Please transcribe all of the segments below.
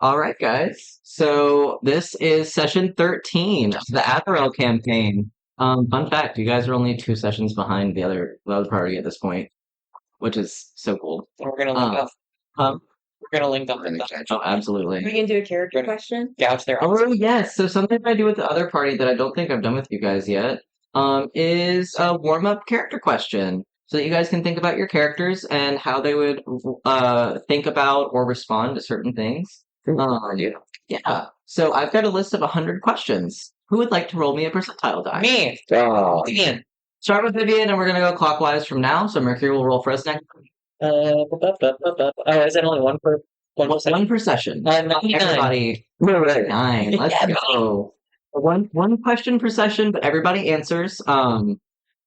All right, guys. So this is session 13 of the Avarel campaign. Fun fact, you guys are only 2 sessions behind the other party at this point, which is so cool. We're gonna link up. Um, We're gonna link up with oh, them. We absolutely. can do a character question. Gouge their eyes. Oh, yes. So something I do with the other party that I don't think I've done with you guys yet, is a warm-up character question. So that you guys can think about your characters and how they would think about or respond to certain things. Yeah. So I've got a list of 100 questions. Who would like to roll me a percentile die? Me, Oh, Ian. Start with Vivian, and we're gonna go clockwise from now. So Mercury will roll for us next. Oh, is that only one per one One, percent? one per session. 99. Everybody, right. 9. Let's Yeah, go. One question per session, but everybody answers.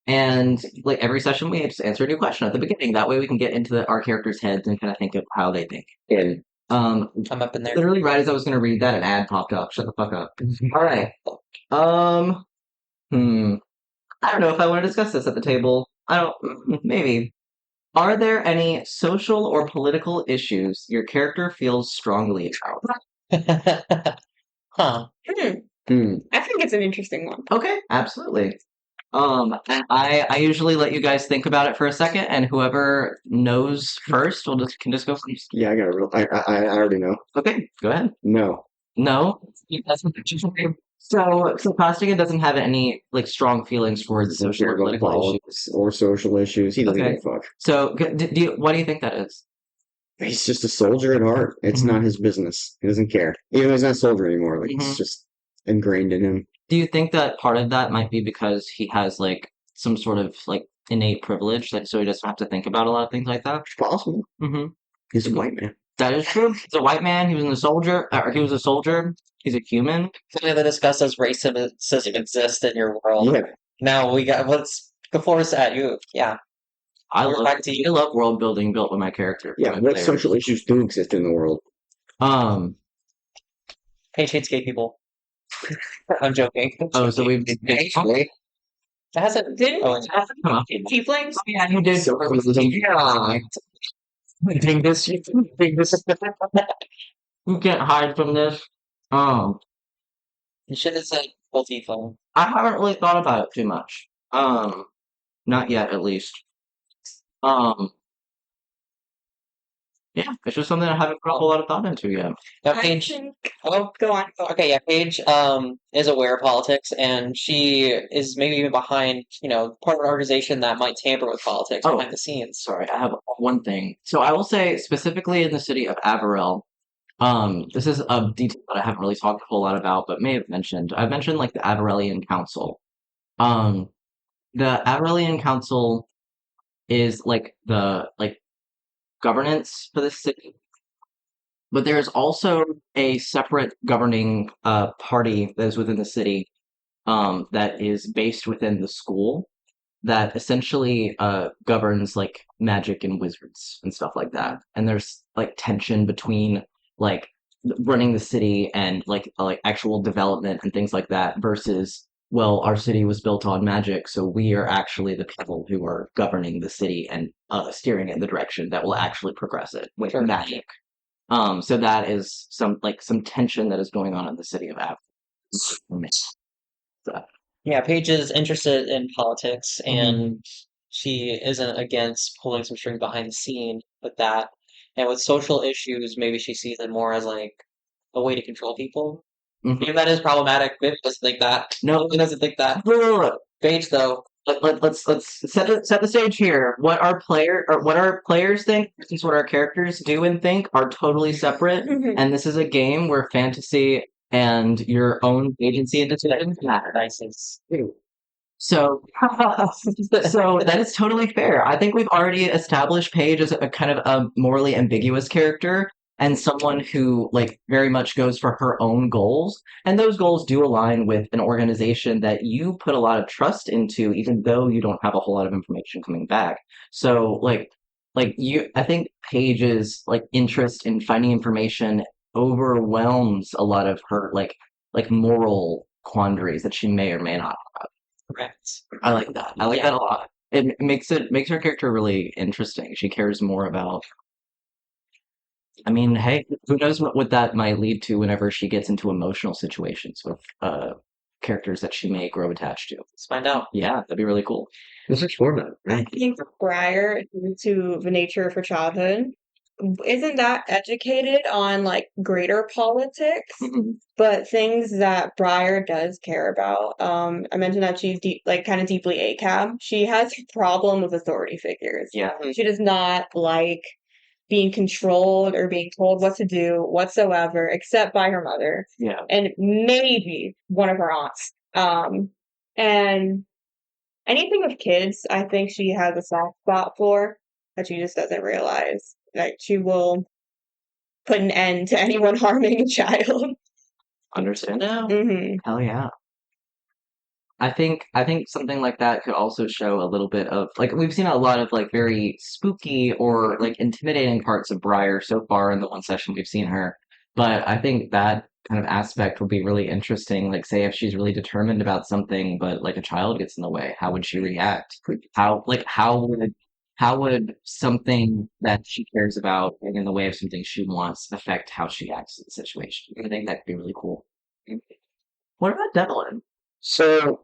And like every session, we just answer a new question at the beginning. That way, we can get into our characters' heads and kind of think of how they think. And Um, I'm up in there. literally right as I was gonna read that, an ad popped up. Shut the fuck up. All right. Um. I don't know if I want to discuss this at the table. I don't. Maybe. Are there any social or political issues your character feels strongly about? Huh. hmm, I think it's an interesting one. Okay, absolutely. I usually let you guys think about it for a second, and whoever knows first can just go first. yeah, I got a real. I already know. Okay, go ahead. No. No, so Costigan doesn't have any like strong feelings towards social or political issues. Politics or social issues. He doesn't Okay. give a fuck. So, what do you think that is? He's just a soldier at heart. It's Mhm. not his business. He doesn't care. Even though he's not a soldier anymore. Like Mhm. it's just ingrained in him. Do you think that part of that might be because he has like some sort of like innate privilege, that so he doesn't have to think about a lot of things like that? It's possible. Hmm. He's a white man. That is true. He's a white man. He was a soldier. He was a soldier. He's a human. Something that discusses racism exists in your world. Yeah. Now we got let's go forward to that. You, yeah. We're back to you. I love world building built with my character. Yeah. my What players. social issues do exist in the world? Paige hates gay people. I'm joking. Oh, so we've Actually, That hasn't. Didn't Oh, we have come on. tieflings? Yeah, you did. Yeah. Think this. You can't hide from this. you should have said multi-phone. I haven't really thought about it too much. Not yet, at least. Um, yeah, it's just something I haven't put a whole lot of thought into yet. Now, I Paige. think. Oh, Go on. okay, yeah. Paige is aware of politics, and she is maybe even behind, part of an organization that might tamper with politics Oh. behind the scenes. Sorry, I have one thing. So I will say specifically in the city of Avarel, this is a detail that I haven't really talked a whole lot about, but may have mentioned. I've mentioned like the Avarelian Council. Um, the Avarelian Council is like the governance for the city, but there's also a separate governing party that is within the city, that is based within the school, that essentially governs like magic and wizards and stuff like that. And there's like tension between like running the city and like actual development and things like that versus, well, our city was built on magic, so we are actually the people who are governing the city and steering it in the direction that will actually progress it with Sure. magic. So that is some tension that is going on in the city of Av. So, Yeah, Paige is interested in politics, Mhm. and she isn't against pulling some strings behind the scene with that. And with social issues, maybe she sees it more as like a way to control people. Mhm. Even that is problematic. Viv doesn't think that. No. Viv doesn't think that. Look, Paige, though, let's set the stage here. What our players think versus what our characters do and think are totally separate. And this is a game where fantasy and your own agency and decisions matter. nice. So, so that is totally fair. I think we've already established Paige as a kind of a morally ambiguous character and someone who like very much goes for her own goals. And those goals do align with an organization that you put a lot of trust into, even though you don't have a whole lot of information coming back. So I think Paige's like interest in finding information overwhelms a lot of her like moral quandaries that she may or may not. Correct. I like that. I like that a lot. It makes her character really interesting. She cares more about I mean, hey, who knows what that might lead to whenever she gets into emotional situations with characters that she may grow attached to. Let's find out. Yeah, that'd be really cool. Let's explore that. I Right? think Briar, due to the nature of her childhood, isn't that educated on like greater politics, Mhm. but things that Briar does care about. I mentioned that she's like kind of deeply ACAB. She has a problem with authority figures. Yeah, She does not like being controlled or being told what to do whatsoever, except by her mother yeah, and maybe one of her aunts. And anything with kids, I think she has a soft spot for that she just doesn't realize. Like she will put an end to anyone harming a child. understand now. hmm Hell yeah. I think something like that could also show a little bit of like we've seen a lot of like very spooky or like intimidating parts of Briar so far in the one session we've seen her. But I think that kind of aspect would be really interesting. Like say if she's really determined about something, but like a child gets in the way, how would she react? How would something that she cares about getting in the way of something she wants affect how she acts in the situation? I think that could be really cool. What about Devlin? So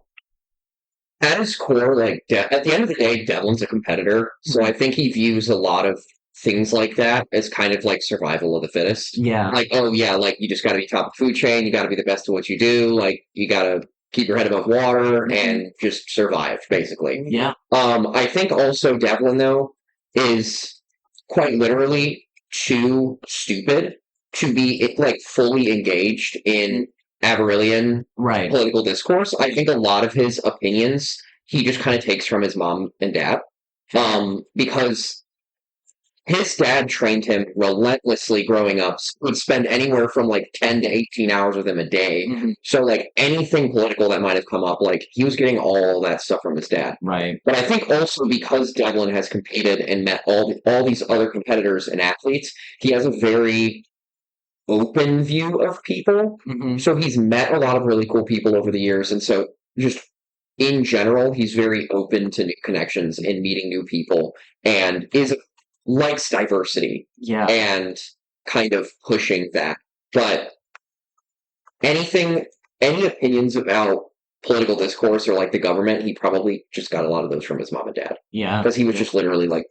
at his core, like at the end of the day, Devlin's a competitor, so I think he views a lot of things like that as kind of like survival of the fittest. Yeah. Like, oh yeah, like you just got to be top of the food chain, you got to be the best at what you do, like you got to keep your head above water and just survive, basically. Yeah. I think also Devlin though is quite literally too stupid to be like fully engaged in Avarelian Right. political discourse. I think a lot of his opinions he just kind of takes from his mom and dad, because his dad trained him relentlessly growing up. Would spend anywhere from like 10 to 18 hours with him a day. Mhm. So like anything political that might have come up, like he was getting all that stuff from his dad. Right. But I think also because Devlin has competed and met all these other competitors and athletes, he has a very open view of people. Mhm. So he's met a lot of really cool people over the years, and so just in general, he's very open to new connections and meeting new people, and is likes diversity Yeah. and kind of pushing that. But anything, any opinions about political discourse or like the government, he probably just got a lot of those from his mom and dad Yeah. because he was just literally like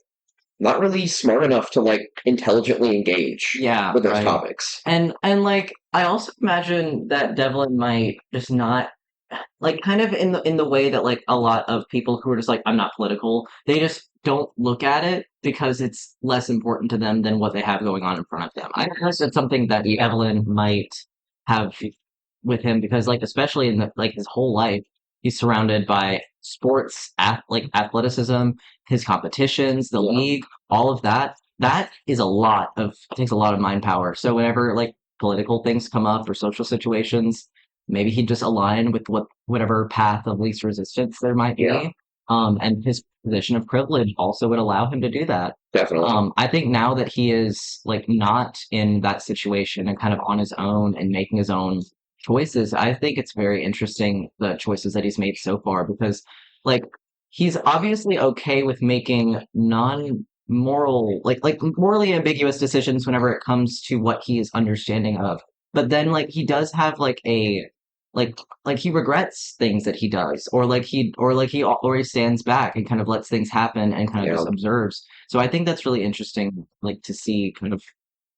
not really smart enough to like intelligently engage Yeah. with those Right. topics. And like I also imagine that Devlin might just not like kind of in the way that like a lot of people who are just like I'm not political, they just don't look at it because it's less important to them than what they have going on in front of them. I guess that's something that Evelyn might have with him because like especially in the like his whole life he's surrounded by sports like athleticism, his competitions, the league, all of that. That is a lot of takes a lot of mind power. So whenever like political things come up or social situations, maybe he'd just align with whatever path of least resistance there might be. Yeah. And his position of privilege also would allow him to do that. Definitely. I think now that he is like not in that situation and kind of on his own and making his own choices, I think it's very interesting the choices that he's made so far because like he's obviously okay with making non-moral like morally ambiguous decisions whenever it comes to what he is understanding of. But then like he does have like a like he regrets things that he does or he always stands back and kind of lets things happen and kind of Yeah. just observes. So I think that's really interesting like to see kind of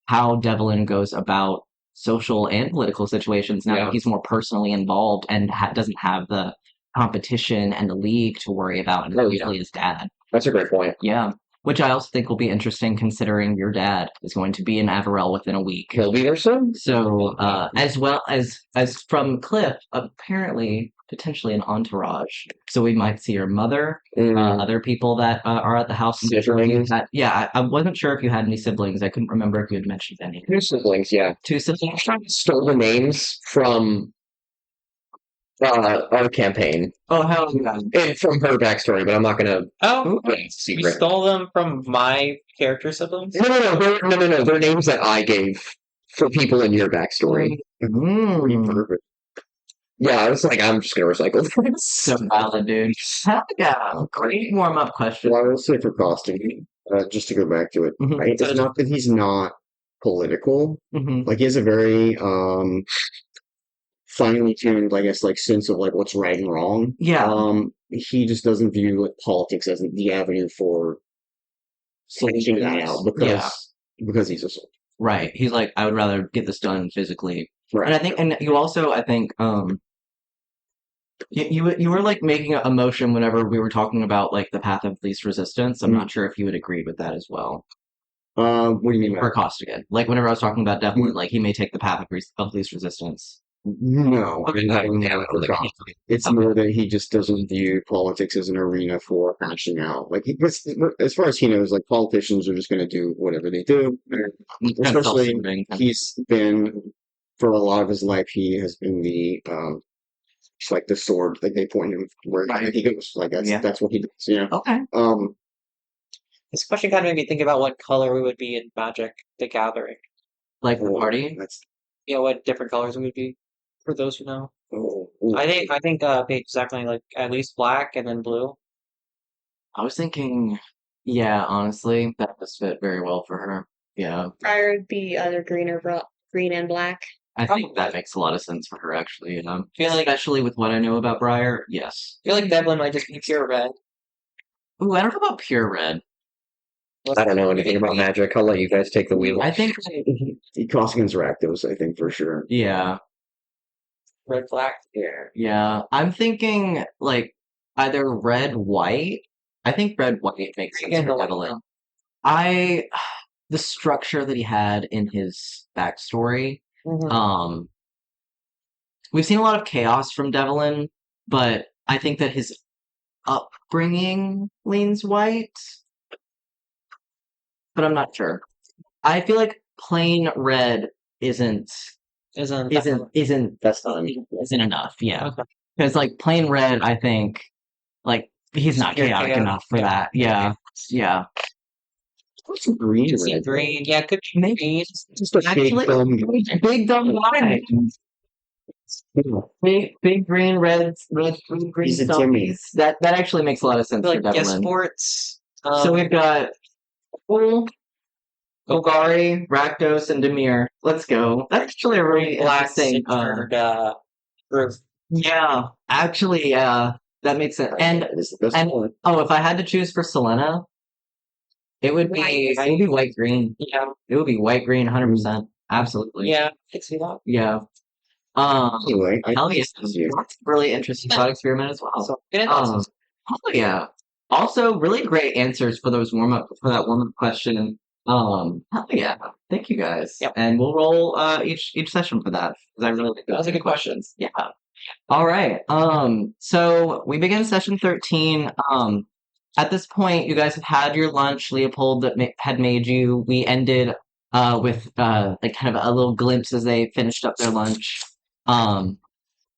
how Devlin goes about social and political situations now Yeah. that he's more personally involved and doesn't have the competition and the league to worry about and Oh, usually his dad. That's a great point. Yeah. Which I also think will be interesting considering your dad is going to be in Avarel within a week. He'll be there soon. So, as well as from Cliff, apparently potentially an entourage. So we might see your mother, other people that are at the house. I'm not sure if you Siblings. I wasn't sure if you had any siblings. I couldn't remember if you had mentioned any. 2 siblings, yeah. Two siblings. Stole the names from our campaign Oh hell yeah! and from her backstory, but I'm not gonna. Oh, It's a you secret. stole them from my character siblings? No. They're names that I gave for people in your backstory. Mm. Yeah, I was like, I'm just gonna recycle this. So valid, dude. Hell yeah! Great warm up question. Well, I will say for costing, just to go back to it, Mhm. right? It's not that he's not political. Hmm. Like he has a very finely tuned, I guess, like sense of like what's right and wrong. Yeah. He just doesn't view like politics as the avenue for sorting that out Yeah. because he's a soldier. Right. He's like, I would rather get this done physically. Right. And I think, and you also, I think, you were like making a motion whenever we were talking about like the path of least resistance. I'm not sure if you would agree with that as well. What do you mean by Or Costigan. Like whenever I was talking about Devlin, like he may take the path of least resistance. No, Okay. I don't have it for God. It's more that he just doesn't view politics as an arena for hashing out. Like, as far as he knows, like politicians are just going to do whatever they do. It's kind of Especially, self-serving. he's been for a lot of his life. He has been the just like the sword that they point him where Right. he goes. Like Yeah. that's what he does. Yeah. Okay. This question kind of made me think about what color we would be in Magic the Gathering. Like the party. That's You know, what different colors we would be, for those who know. oh, I think Paige is definitely like at least black and then blue. I was thinking, yeah, honestly, that does fit very well for her. Yeah. Prior would be either green and black. I think that makes a lot of sense for her, actually. You know, Feel like especially with what I know about Briar. Yes. I feel like Devlin might just be pure red. Ooh, I don't know about pure red. I don't know anything about magic. I'll let you guys take the wheel. I think, Costigan's Rakdos, I think for sure. yeah, Red black. yeah. I'm thinking like either red, white. I think red, white makes sense Again, for the white Devlin. one. The structure that he had in his backstory. Mhm. We've seen a lot of chaos from Devlin, but I think that his upbringing leans white, but I'm not sure. I feel like plain red isn't Isn't That's not isn't enough. Yeah, Okay. because like plain red, I think like he's not Pure chaotic chaos, enough for yeah. that. Yeah, yeah. What's green Could see red? green. Yeah, could be Maybe green. Just a actually big dumb guy. Big green red green He's a Jimmy. stuffies. That actually makes a lot of I sense feel for like guess Devlin. sports. So we've got Pool, Golgari, Rakdos, and Demir. Let's go. That's actually a really black interesting. centered group. Yeah, actually, yeah, that makes sense. And if I had to choose for Selena, it would be white green. Yeah. It would be white green, 100%. Absolutely. Yeah, I can see that. Yeah. Anyway, Hell yeah. That's a really interesting thought experiment as well. So good analysis. Hell yeah. Also, really great answers for that warm up question. Hell yeah. Thank you guys. Yep. And we'll roll each session for that because I really like That was a good question. Yeah. All right. So we begin session 13. At this point, you guys have had your lunch. Leopold had made you. We ended with like kind of a little glimpse as they finished up their lunch.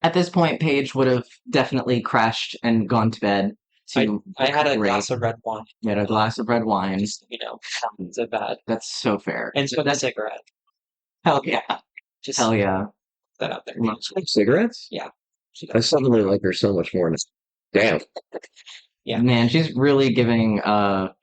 At this point, Paige would have definitely crashed and gone to bed. I had a glass of red wine. You had a glass of red wine. You know, so bad. That's so fair. And smoked a cigarette. Hell yeah. Just Hell yeah. put that out there. Cigarettes? Yeah. I suddenly like her so much more. Damn. Yeah. Man, she's really giving It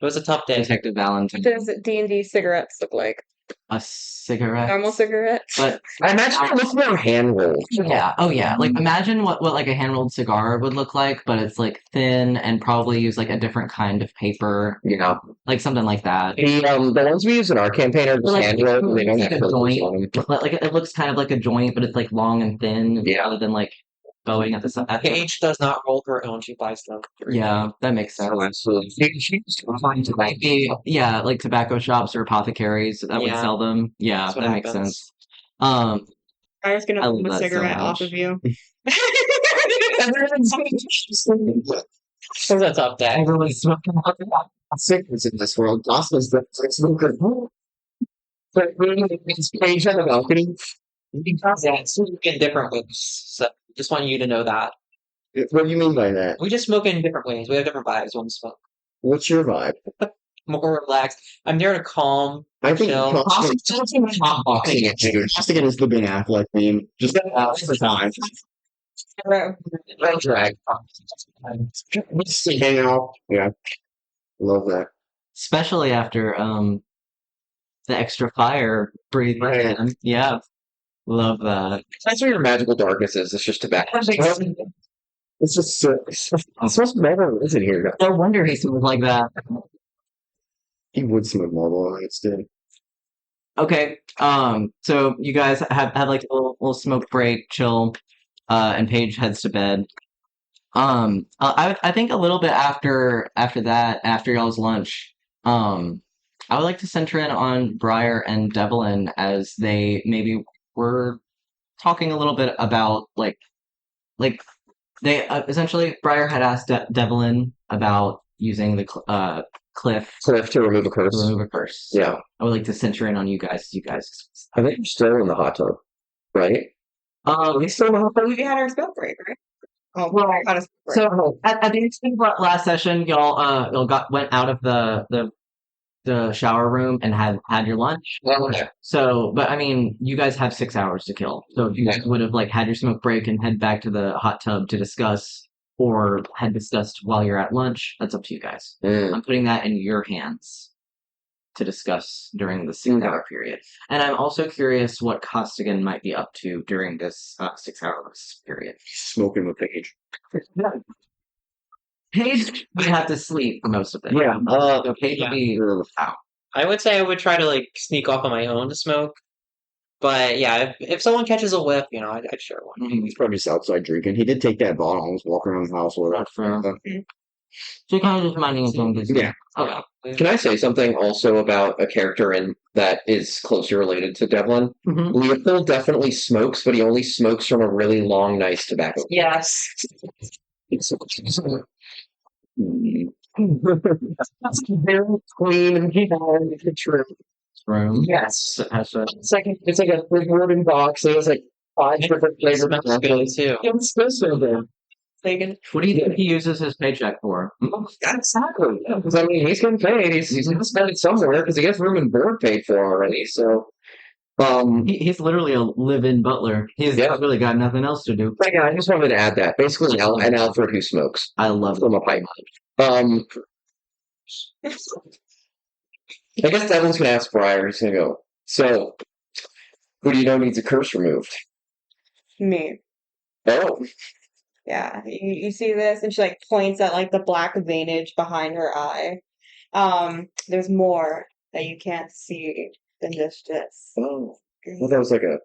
was a tough day. Detective Valentine What does D&D cigarettes look like? a cigarette. Normal cigarettes? But I imagine it looks more hand rolled. yeah, oh yeah. Like imagine what like a hand rolled cigar would look like, but it's like thin and probably use like a different kind of paper. You know, Like something like that. the ones we use in our campaign are just Like, hand rolled. And they don't like have a filters joint. on them. Like it looks kind of like a joint, but it's like long and thin rather than like bowing at the side. Paige does not roll her own. She buys them. Yeah, that makes sense. Oh, absolutely. She's fine to like. Maybe, yeah, like tobacco shops or apothecaries that would Yeah. sell them. Yeah, That's what that makes happens. sense. I was gonna I pull love the that so cigarette off much. of you. It was a tough day. Everyone's smoking. sickness in this world. Gospel's the smoker. But it's Paige on the balcony. Yeah, it's in different ways. So just want you to know that. What do you mean by that? We just smoke in different ways. We have different vibes when we smoke. What's your vibe? More relaxed. I'm there to calm. I think chill. hotboxing it, dude. Costigan is the Ben Affleck meme. Just all the time. Red drag. Just hang out. Yeah. Love that. Especially after the extra fire breathing Right. in. Yeah, love that. That's where your magical darkness is. It's just tobacco. It's just it's supposed to matter, isn't here? No wonder he smells like that. He would smoke Marlboro instead. Okay, so you guys have like a little smoke break, chill, and Paige heads to bed. I think a little bit after that, after y'all's lunch, I would like to center in on Briar and Devlin as they maybe were talking a little bit about like they essentially Briar had asked Devlin about using the cliff Cliff to remove a to curse. remove a curse. So Yeah. I would like to center in on you guys as you guys. I think you're still in the hot tub, right? Are we still in the hot tub? We had our smoke break, right? Oh, Well, had a smoke break. so at the end of last session, y'all went out of the shower room and had your lunch. Okay. So, but I mean, you guys have 6 hours to kill. So if you guys would have like had your smoke break and head back to the hot tub to discuss, or had discussed while you're at lunch, that's up to you guys. Mm. I'm putting that in your hands to discuss during the 6 hour period. And I'm also curious what Costigan might be up to during this 6 hour period. Smoking with Paige. Paige would have to sleep for most of it. Yeah. So Paige would be out. I would say I would try to like sneak off on my own to smoke. But yeah, if someone catches a whiff, I'd share one. Mhm. He's probably just outside drinking. He did take that bottle and was walking around the house with it. That's fair. So kind of just minding his own business. Yeah. Okay. Can I say something also about a character in that is closely related to Devlin? Mhm. Leopold definitely smokes, but he only smokes from a really long, nice tobacco. Yes. That's very clean and true. Room. Yes. Has a It's like a big wooden box. It has like 5 different It flavors. smells good too. It's so good. Bacon. What do you think he uses his paycheck for? Exactly. Because I mean, he's getting paid. He's going to spend it somewhere because he gets room and board paid for already. So, He's literally a live-in butler. He's Yeah. really got nothing else to do. yeah, I just wanted to add that. Basically, an Alfred who smokes I love from a pipe. I guess Devlin's going to ask Briar. He's going to go, so, who do you know needs a curse removed? Me. Oh, Yeah. You see this? And she like points at like the black veinage behind her eye. There's more that you can't see than just this. oh. Well, that was like a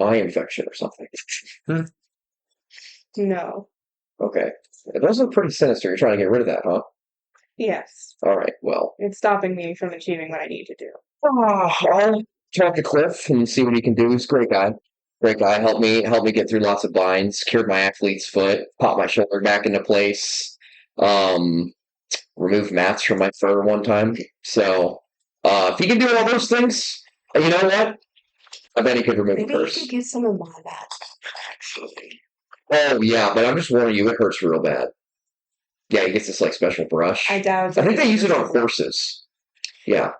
eye infection or something. No. Okay. Those look pretty sinister. You're trying to get rid of that, huh? Yes. All right, well. It's stopping me from achieving what I need to do. I'll talk to Cliff and see what he can do. He's a great guy. Great guy. Helped me get through lots of binds, cured my athlete's foot, popped my shoulder back into place, removed mats from my fur one time. So if he can do all those things, you know what? I bet he could remove a Maybe you curse. could get some of my back, actually. Oh yeah, but I'm just warning you, it hurts real bad. Yeah, he gets this like special brush. I doubt. I think they use it on horses. Yeah.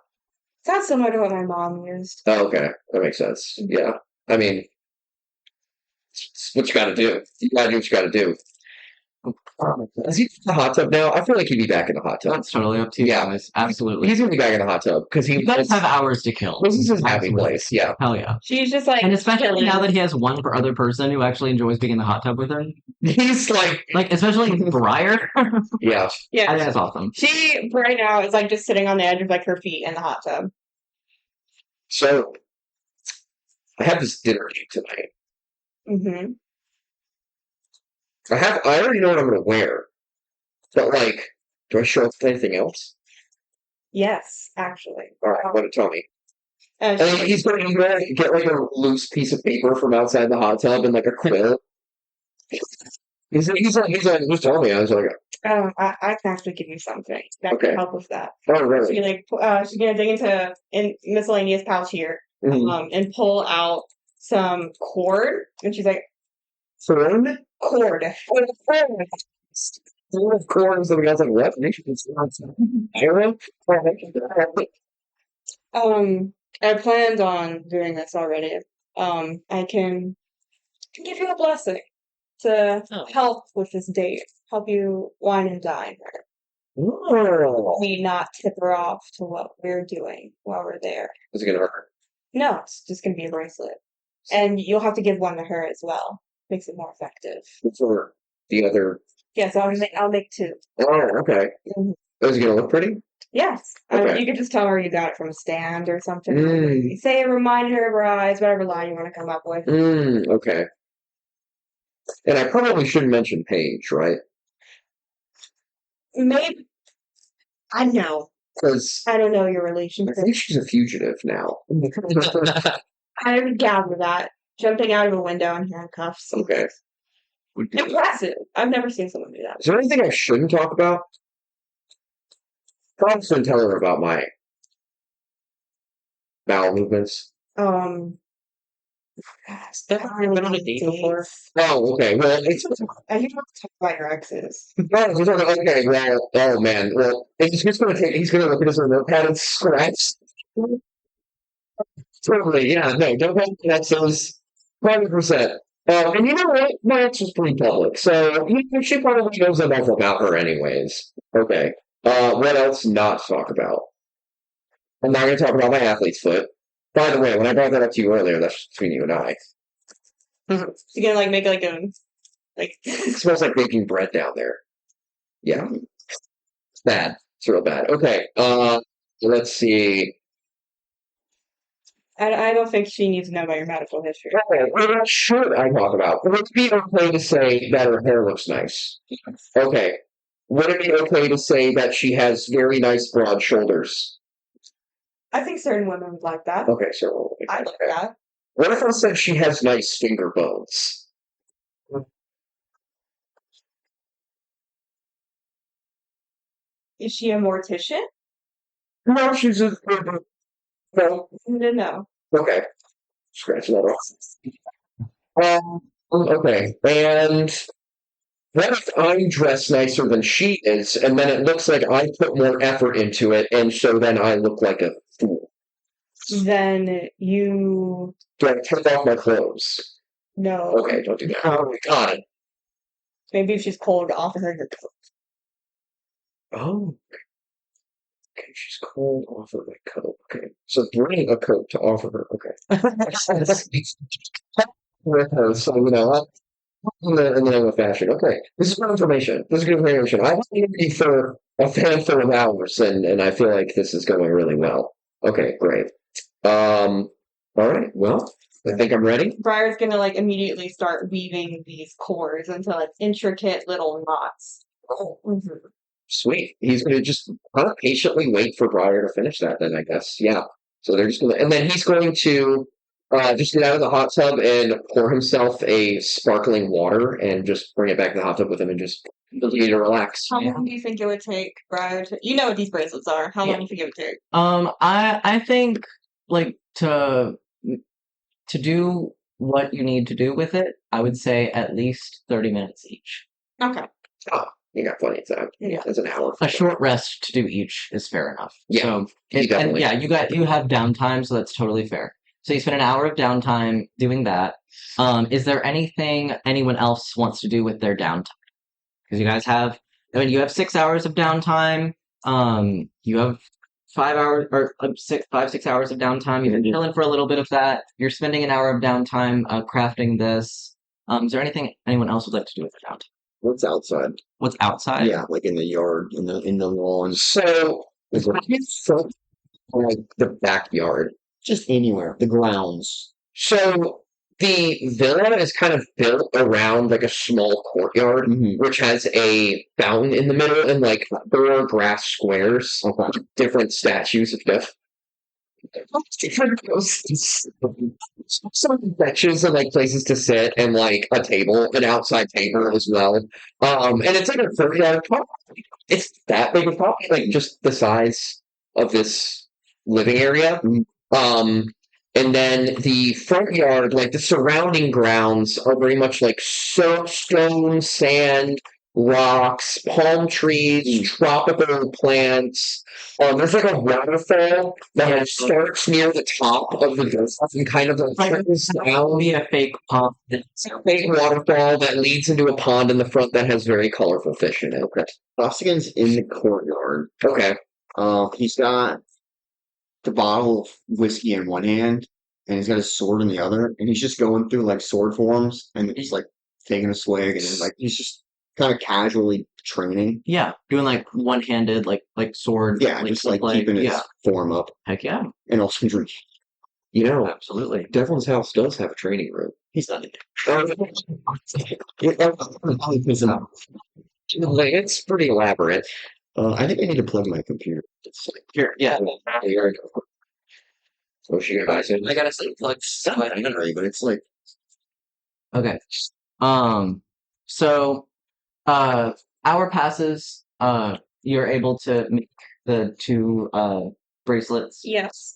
Sounds similar to what my mom used. Oh, okay. That makes sense. Yeah. I mean, it's what you gotta do. You gotta do what you gotta do. Is he in the hot tub now? I feel like he'd be back in the hot tub. That's totally up to you Yeah. guys. Absolutely. He's gonna be back in the hot tub because You guys have hours to kill. this is his happy Absolutely. place. Yeah. Hell yeah. She's just like, And especially chilling. now that he has one other person who actually enjoys being in the hot tub with him. He's like, Especially Briar. yeah. I Yeah. think that's awesome. She right now is like just sitting on the edge of like her feet in the hot tub. So I have this dinner date tonight. Mm-hmm. I already know what I'm gonna wear. But like, do I show up with anything else? Yes, actually. All right, what tell me. Uh, I mean, he's gonna get like a loose piece of paper from outside the hot tub and like a quill. He's like, just tell me. I was like, I can actually give you something that Okay. can help with that. oh She's really? she's gonna dig into in miscellaneous pouch here, Mhm. and pull out some cord, and she's like, Corn? cord. Corn is something else like what? Arrow? I planned on doing this already. I can give you a blessing to Oh. help with this date, help you wine and dine her. Oh. We not tip her off to what we're doing while we're there. Is it gonna hurt? No, it's just gonna be a bracelet. And you'll have to give one to her as well. Makes it more effective. For the other. Yeah, so I'll make two. Oh, okay. Mhm. Is it gonna look pretty? Yes. Okay. You could just tell her you got it from a stand or something. Mm. You say it reminded her of her eyes, whatever line you want to come up with. Okay. And I probably shouldn't mention Paige, right? Maybe I know. Because I don't know your I relationship. think she's a fugitive now. I would gather that. Jumping out of a window in handcuffs. Okay. Impressive. I've never seen someone do that. Is there anything I shouldn't talk about? Probably shouldn't tell her about my bowel movements. Been on a date before? Oh, okay. Well, it's I hear you talk about your exes. okay. Well, oh man. Well, he's just gonna take. He's gonna look at his notepad and scratch. Totally. Yeah. No. Don't have that. Sounds 100%. And you know what? My ex was pretty public, so she probably knows enough about her, anyways. Okay. What else not to talk about? I'm not going to talk about my athlete's foot. By the way, when I brought that up to you earlier, that's between you and I. You're gonna like make like a like It smells like baking bread down there. Yeah. It's bad. It's real bad. Okay. Let's see. I don't think she needs to know about your medical history. Okay, what should I talk about? Would it be okay to say that her hair looks nice? Okay. Would it be okay to say that she has very nice broad shoulders? I think certain women would like that. Okay, so I like okay. that. What if I said she has nice finger bones? Is she a mortician? No, she's a no. No. Okay, scratch that off. Okay, and what if I'm dressed nicer than she is, and then it looks like I put more effort into it, and so then I look like a fool? Then you Do I take off my clothes? know. Okay, don't do that. Oh, got it. Maybe if she's cold, offer her your coat. Oh, okay, she's cold. Offer my coat. Okay, so bring a coat to offer her. Okay. With her, so in the name of fashion. Okay, this is good information. This is good information. I've been here for a handful of hours, and I feel like this is going really well. Okay, great. All right. Well, I think I'm ready. Briar's gonna like immediately start weaving these cords into like intricate little knots. Oh, Mhm. sweet. He's going to just kind of patiently wait for Briar to finish that. Then I guess, yeah. So they're just going to, and then he's going to just get out of the hot tub and pour himself a sparkling water and just bring it back to the hot tub with him and just continue to relax. How long do you think it would take Briar to? You know what these bracelets are. How long do you think it would take? I think like to do what you need to do with it, I would say at least 30 minutes each. Okay. Oh, you got plenty of time. Yeah. That's an hour. A short rest to do each is fair enough. Yeah, So and definitely. yeah, you have downtime, so that's totally fair. So you spend an hour of downtime doing that. Is there anything anyone else wants to do with their downtime? Because you guys have, I mean, you have 6 hours of downtime. You have 5 hours or 6 hours of downtime. You've been chilling for a little bit of that. You're spending an hour of downtime crafting this. Is there anything anyone else would like to do with their downtime? What's outside? What's outside? Yeah, like in the yard, in the lawns, So, like like the backyard. just anywhere. The grounds. So the villa is kind of built around like a small courtyard, Mhm. which has a fountain in the middle and like 4 grass squares, Okay. with different statues of death. Some benches and like places to sit and like a table, an outside table as well. And it's like a courtyard. It's that big of probably like just the size of this living area. Um, and then the front yard, like the surrounding grounds, are very much like stone, sand, rocks, palm trees, tropical plants. There's like a waterfall that starts near the top of the desert and kind of like Like, trickles down. be a fake pond. It's a big waterfall that leads into a pond in the front that has very colorful fish in it. Costigan's in the courtyard. Okay. He's got the bottle of whiskey in one hand, and he's got his sword in the other, and he's just going through like sword forms, and he's like taking a swig, and then, like he's just kind of casually training. Yeah, doing like one-handed, like sword. Yeah, just like play. keeping his Yeah, form up, heck yeah, and also drinking. You know, absolutely. Devlin's house does have a training room. He's not. It's pretty elaborate. I think I need to plug my computer. It's like, Here, yeah. Here we go. So she gonna buy some. I got a sleep plug. it's not binary, but it's like Okay. So, hour passes. You're able to make the two bracelets. Yes.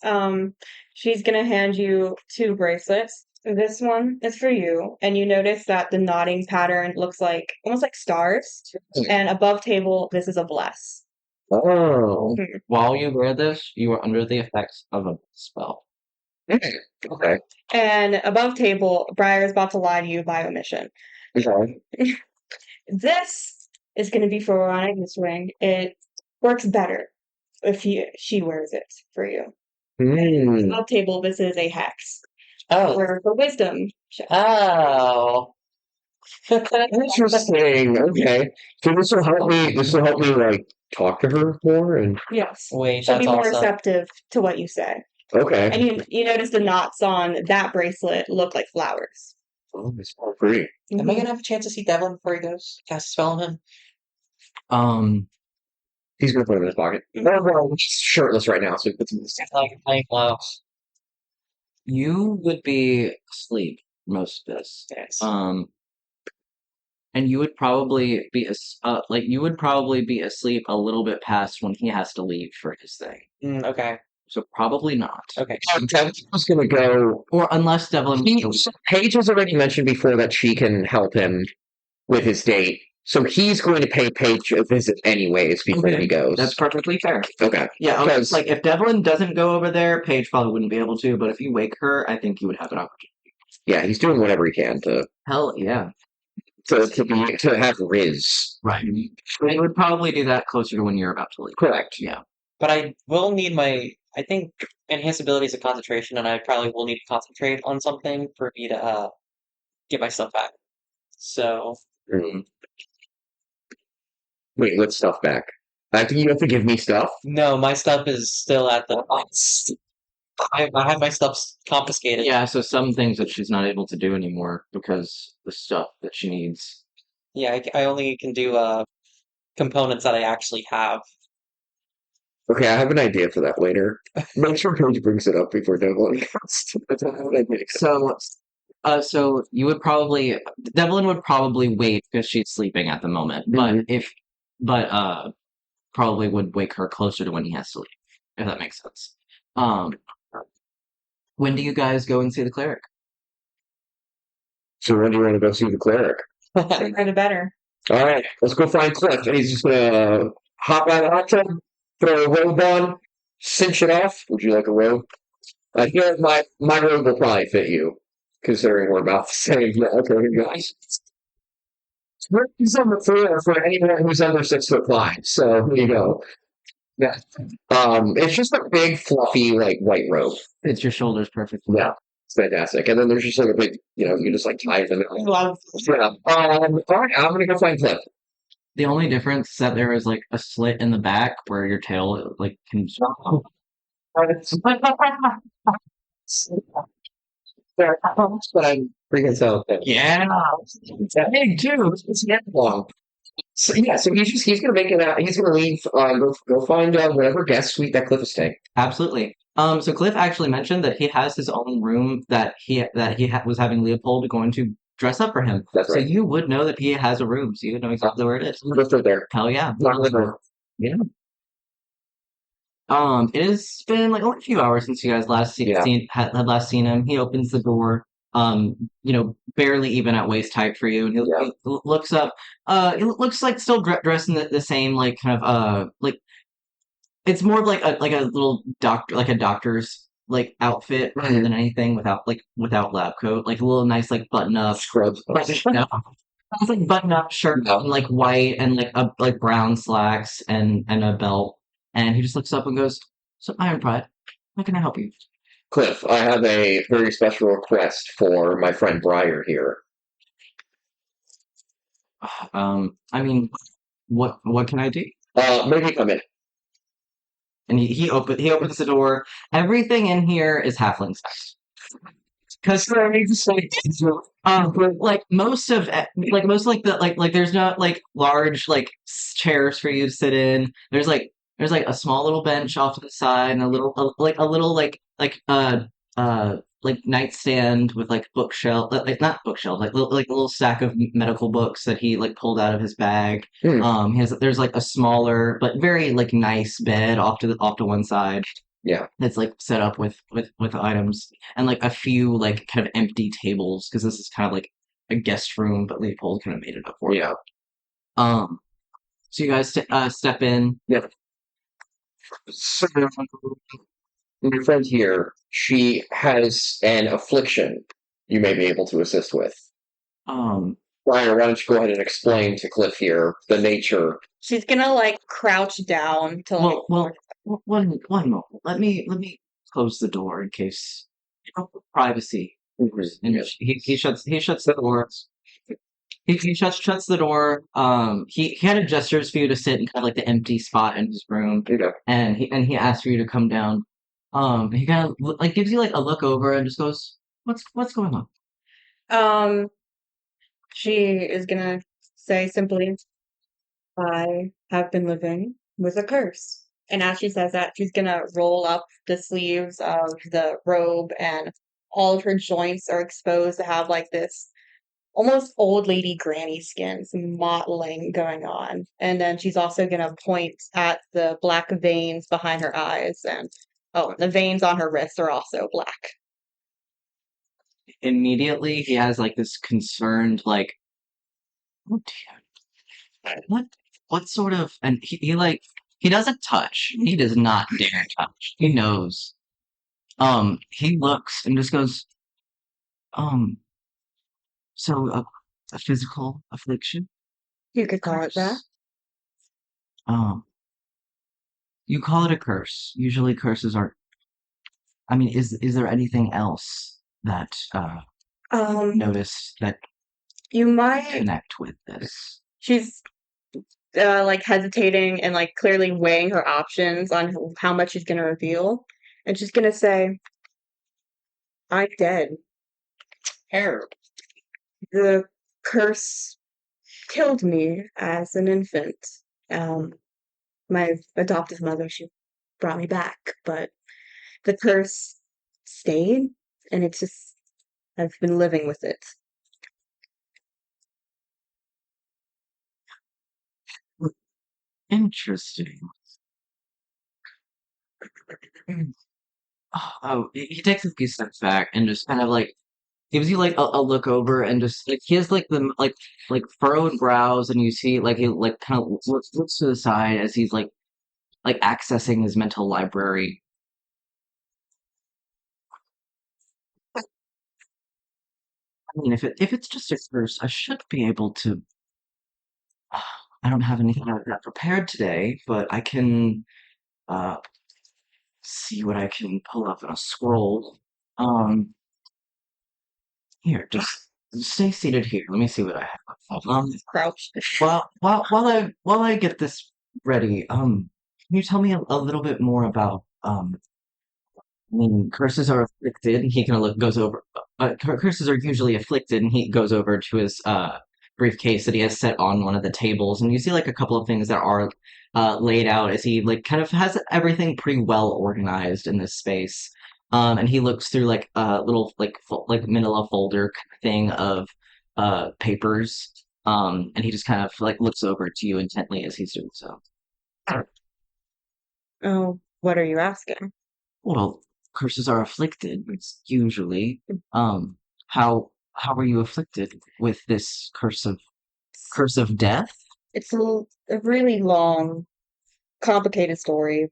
She's gonna hand you two bracelets. This one is for you, and you notice that the knotting pattern looks like almost like stars. And above table, this is a bless. Oh. While you wear this, you are under the effects of a spell. Okay. And above table, Briar's about to lie to you by omission. Okay. This is going to be for Veronica's ring. It works better if she wears it for you. Hmm. Above table, this is a hex. Oh. For wisdom. Oh. Interesting. Okay. So this will help me. This will help me like talk to her more and. Yes. Wait, She'll be that's more awesome. receptive to what you say. Okay. And you notice the knots on that bracelet look like flowers. Oh, it's all pretty. Am I gonna have a chance to see Devlin before he goes? Cast a spell on him? Um, He's gonna put him in his pocket. Well, he's shirtless right now, so he puts him in his. Like playing low. you would be asleep most of this. Yes. And you would probably be you would probably be asleep a little bit past when he has to leave for his thing. Okay. So probably not. Okay. Devlin's gonna go. Or unless Devlin. Paige has already mentioned before that she can help him with his date, so he's going to pay Paige a visit anyways before Okay, he goes. That's perfectly fair. Okay. Yeah, Because- like if Devlin doesn't go over there, Paige probably wouldn't be able to. But if you wake her, I think you would have an opportunity. Yeah, he's doing whatever he can Hell yeah. to have Riz. Right. I would probably do that closer to when you're about to leave. Correct. Yeah. But I will need I think enhanced abilities of concentration, and I probably will need to concentrate on something for me to get my stuff back. So Mm. Wait, what stuff back? You have to give me stuff. no, my stuff is still at the. I have my stuff confiscated. Yeah, so some things that she's not able to do anymore because the stuff that she needs. Yeah, I only can do components that I actually have. Okay, I have an idea for that later. Make sure Paige brings it up before Devlin comes. That's what I think. So you would probably Devlin would probably wait because she's sleeping at the moment, but probably would wake her closer to when he has to leave, if that makes sense. When do you guys go and see the cleric? So when do you want to go see the cleric? Sooner the better. All right, let's go find Cliff, and he's just gonna hop out of the hot tub, throw a robe on, cinch it off. Would you like a robe? I feel like my robe will probably fit you, considering we're about the same. Yeah, okay, here you go. He's on the floor for anyone who's under 6'5". So here you go. Yeah. It's just a big, fluffy, like white robe. Fits your shoulders perfectly. Yeah, it's fantastic. And then there's just like a big, you just like tie it in. Love. Yeah. All right, I'm gonna go find Cliff. The only difference is that there is like a slit in the back where your tail like can. But I'm freaking so. Yeah, It's that big too. It's that long. So yeah, so he's gonna make it out. He's gonna leave. Go find whatever guest suite that Cliff is staying. absolutely. So Cliff actually mentioned that he has his own room that was having Leopold going to dress up for him. That's So right. you would know that he has a room, so you would know exactly where it is. Just right there. Hell yeah. Not the door. It has been like only a few hours since you guys Yeah. had last seen him. He opens the door. barely even at waist height for you, and Yeah. he looks up. He looks like still dressed in the same like kind of like it's more of like a little doctor like a doctor's like outfit rather than anything without lab coat, like a little nice like button up. Scrubs. No, it's like button up shirt No. and like white and like brown slacks and a belt, and he just looks up and goes, "So Iron Pride, how can I help you?" Cliff, I have a very special request for my friend Briar here. I mean, what can I do? Maybe come in. And he opens the door. Everything in here is halfling size. Because like most like the like there's not like large like chairs for you to sit in. There's like a small little bench off to the side and a little like nightstand with like bookshelf like not bookshelf like a little stack of medical books that he like pulled out of his bag. Hmm. There's like a smaller but very like nice bed off to one side Yeah. that's like set up with items and like a few like kind of empty tables because this is kind of like a guest room, but Leopold kind of made it up for you. Yeah. Um, so you guys step in. Yeah. So, my friend here, she has an affliction you may be able to assist with. Um, Briar, why don't you go ahead and explain to Cliff here the nature? She's gonna like crouch down to like one moment. Let me close the door in case privacy. And Yeah. he shuts the door. He shuts the door. He kind of gestures for you to sit in kind of like the empty spot in his room, Okay. and he asks for you to come down. He kind of like gives you like a look over and just goes, "What's going on?" um she is gonna say simply, I have been living with a curse. And as she says that, she's gonna roll up the sleeves of the robe, and all of her joints are exposed to have like this almost old lady granny skin, some mottling going on. And then she's also gonna point at the black veins behind her eyes, and oh, the veins on her wrists are also black. Immediately, he has like this concerned like, "Oh dear, what sort of?" And he doesn't touch. He does not dare touch. He knows. He looks and just goes, um, "So a physical affliction, You could call it that. curse." Um, you call it a curse. Usually curses aren't. I mean, is there anything else that notice that You might. connect with this? She's like hesitating and like clearly weighing her options on how much she's gonna reveal, and she's gonna say, "I'm dead. Hair. The curse killed me as an infant. Um, my adoptive mother, she brought me back, but the curse stayed, and it's just I've been living with it." Interesting. Oh, he takes a few steps back and just kind of like gives you like a look over and just like he has like the like furrowed brows and you see like he like kind of looks to the side as he's like accessing his mental library. I mean, if it's just a curse, I should be able to. I don't have anything like that prepared today, but I can uh see what I can pull up in a scroll. Um, Here, just stay seated here. Let me see what I have. Crouched. While I get this ready, can you tell me a little bit more about when curses are afflicted? He kind of goes over. Curses are usually afflicted, and he goes over to his briefcase that he has set on one of the tables, and you see like a couple of things that are laid out as he like kind of has everything pretty well organized in this space. And he looks through like a little like manila folder thing of papers. And he just kind of like looks over to you intently as he's doing so. Oh, what are you asking? Well, curses are afflicted. It's usually. Um, how were you afflicted with this curse of death? It's a really long, complicated story.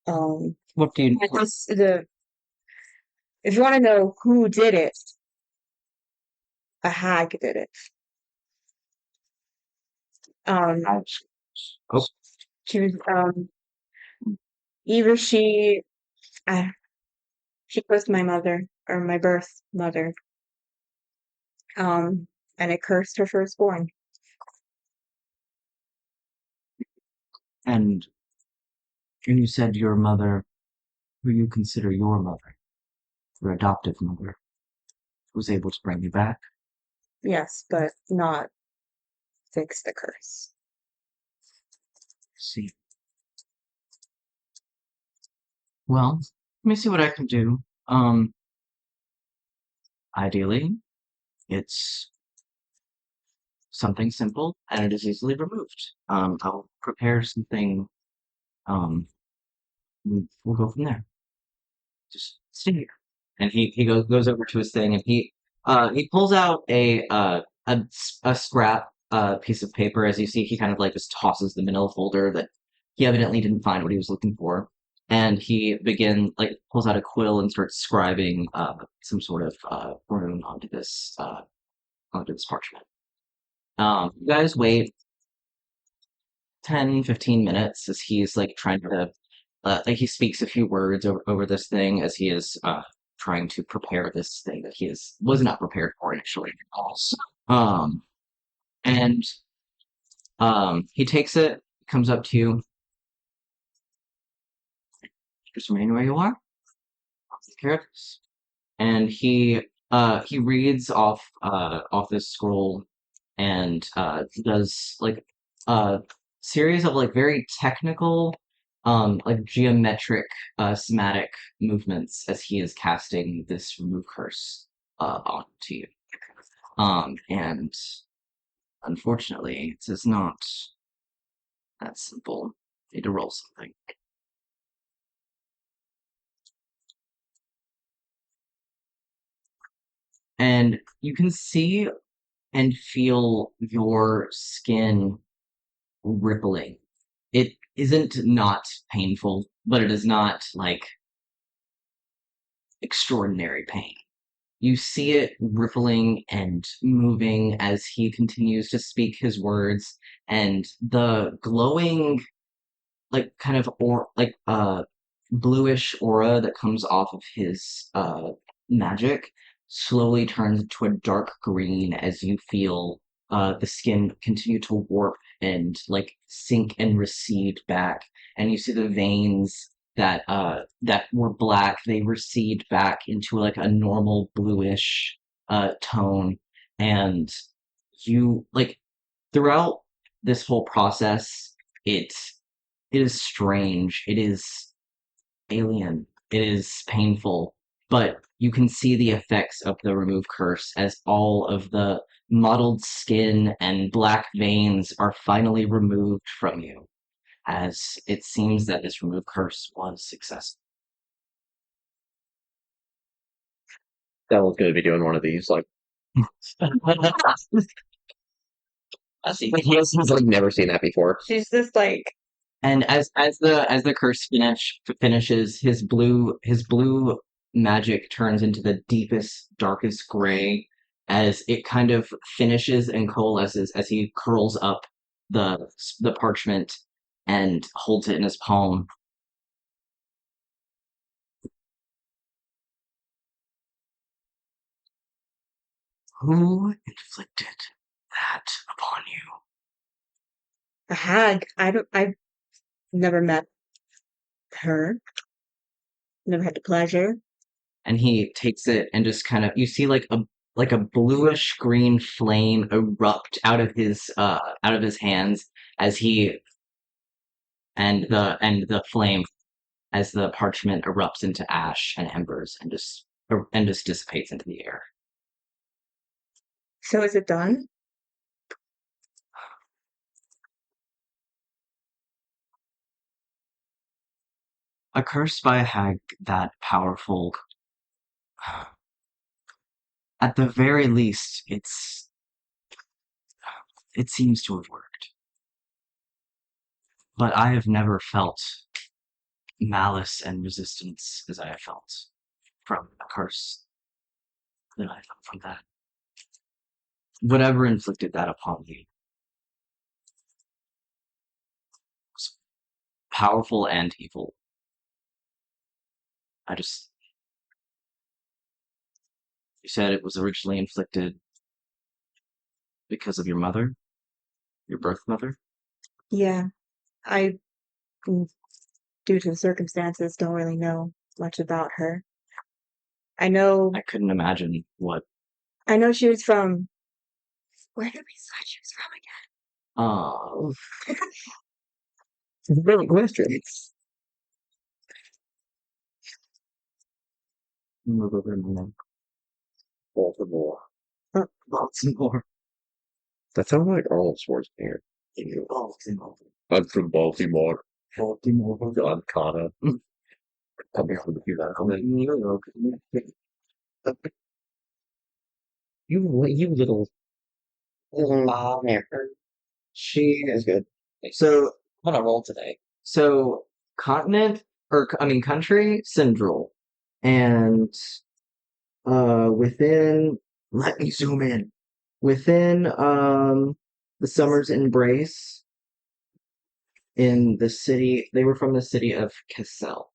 What do you? I just if you want to know who did it, a hag did it. Um, Oh, she was either uh, she cursed my mother or my birth mother, um, and it cursed her firstborn. and you said your mother, who you consider your mother, your adoptive mother, was able to bring you back. Yes, but not fix the curse. See. Well, let me see what I can do. Ideally, it's something simple and it is easily removed. I'll prepare something. Um, we'll go from there. Just stay here. And he goes over to his thing and he pulls out a scrap piece of paper. As you see, he kind of like just tosses them in a folder that he evidently didn't find what he was looking for. And he pulls out a quill and starts scribing some sort of rune onto this parchment. You guys wait 10, 15 minutes as he's like trying to like he speaks a few words over this thing as he is trying to prepare this thing that was not prepared for initially. Um and he takes it, comes up to you, just remain where you are. I'll take care of this. And he reads off this scroll and does like a series of like very technical like geometric somatic movements as he is casting this remove curse onto you. And unfortunately, this is not that simple. You need to roll something. And you can see and feel your skin rippling. It isn't not painful, but it is not like extraordinary pain. You see it rippling and moving as he continues to speak his words, and the glowing, like kind of bluish aura that comes off of his magic slowly turns to a dark green as you feel the skin continue to warp and like sink and recede back, and you see the veins that were black, they recede back into like a normal bluish tone, and you like throughout this whole process it it is strange. It is alien. It is painful. But you can see the effects of the remove curse as all of the mottled skin and black veins are finally removed from you, as it seems that this remove curse was successful. Stella's going to be doing one of these. Like, I see. he's like never seen that before. She's just like, And as the curse finishes, his blue magic turns into the deepest, darkest gray as it kind of finishes and coalesces as he curls up the parchment and holds it in his palm. Who inflicted that upon you? a hag. I've never met her. Never had the pleasure. And he takes it and just kind of you see like a bluish green flame erupt out of his hands as he and the flame as the parchment erupts into ash and embers and just dissipates into the air. So is it done? A curse by a hag that powerful at the very least, it seems to have worked. But I have never felt malice and resistance as I have felt from a curse that I felt from that. Whatever inflicted that upon you was powerful and evil. I just, you said it was originally inflicted because of your mother, your birth mother. Yeah, I, mm, due to the circumstances, don't really know much about her. I know, I couldn't imagine what, I know she was from. Where did we decide she was from oh, It's a brilliant question. Baltimore. Baltimore. That sounds like Arnold Schwarzenegger. Baltimore. I'm from Baltimore. Baltimore. I'm Connor. Come here with you, you little. She That's good. so I'm on a roll today. so continent or I mean country Central, and within, let me zoom in, within the Summer's Embrace in the city. They were from the city of Cassell,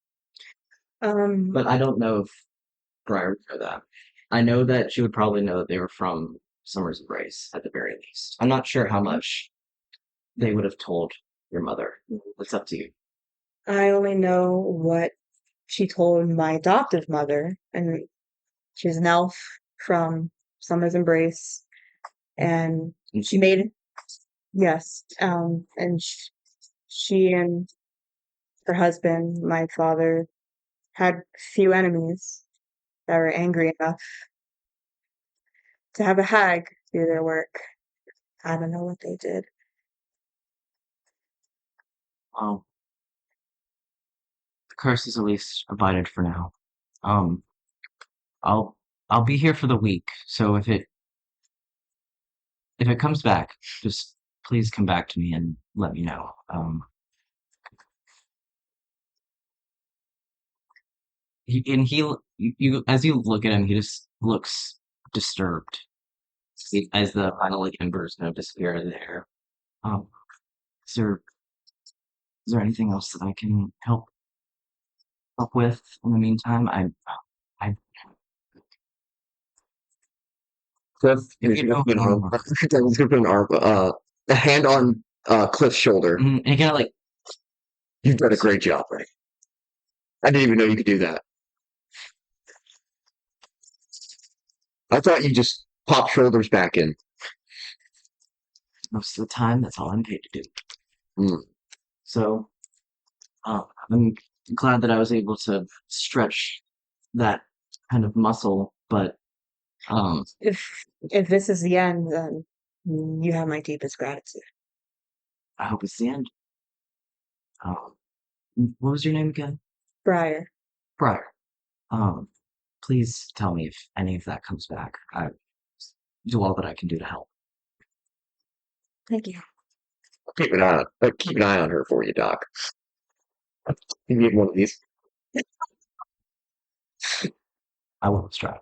but I don't know if Briar would know that. I know that she would probably know that they were from Summer's Embrace at the very least. I'm not sure how much they would have told your mother. It's up to you. I only know what she told my adoptive mother, and she's an elf from Summer's Embrace, and And she made, yes, and she and her husband, my father, had few enemies that were angry enough to have a hag do their work. I don't know what they did. the curse is at least abided for now. Um, I'll I'll be here for the week. So if it comes back, just please come back to me and let me know. You as you look at him, he just looks disturbed as the final like embers kind of disappear in the air. Um, is there is there anything else that I can help with in the meantime? I Cliff, if he's you gonna don't put an arm. know, He's gonna put an arm. A hand on Cliff's shoulder. and he kind of like You've done a great job, right? I didn't even know you could do that. I thought you just pop shoulders back in. most of the time that's all I'm paid to do. Mm. So I'm glad that I was able to stretch that kind of muscle, but um, If this is the end, then you have my deepest gratitude. I hope it's the end. Um, what was your name again? Briar, Briar. Um, please tell me if any of that comes back. I do all that I can do to help. thank you. Keep an eye on her for you, Doc. You need one of these. I will strive.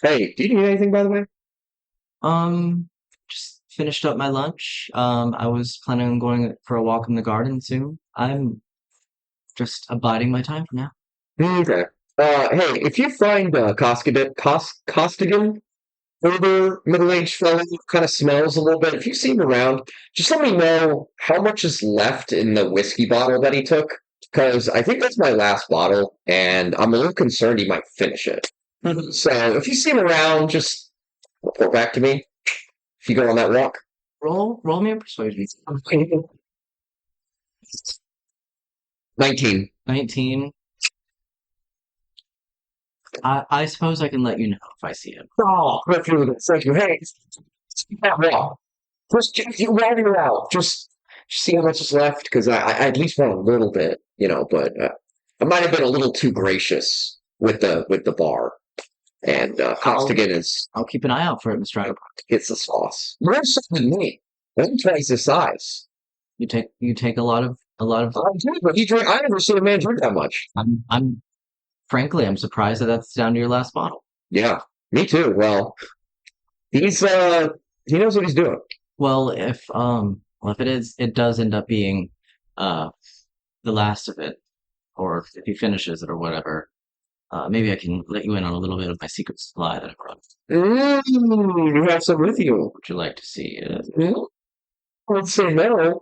Hey, do you need anything, by the way? Just finished up my lunch. I was planning on going for a walk in the garden soon. I'm just abiding my time for now. Okay. Hey, if you find Costigan, older, middle-aged fellow, kind of smells a little bit. If you see him around, just let me know how much is left in the whiskey bottle that he took, because I think that's my last bottle, and I'm a little concerned he might finish it. So if you see him around, just report back to me if you go on that walk. Roll me a persuasion. 19. 19. I suppose I can let you know if I see him. Oh, thank you. Hey, that walk. While you're out, just see how much is left, because I at least want a little bit, but I might have been a little too gracious with the bar. And Costigan I'll keep an eye out for it, Mr. Iron. gets the sauce. Rest of me. I'm twice the size. You take a lot of I never seen a man drink that much. I'm frankly I'm surprised that that's down to your last bottle. Yeah, me too. Well, he's he knows what he's doing. Well, if it does end up being the last of it, or if he finishes it or whatever, maybe I can let you in on a little bit of my secret supply that I brought. You have some with you. Would you like to see it? Let's say no.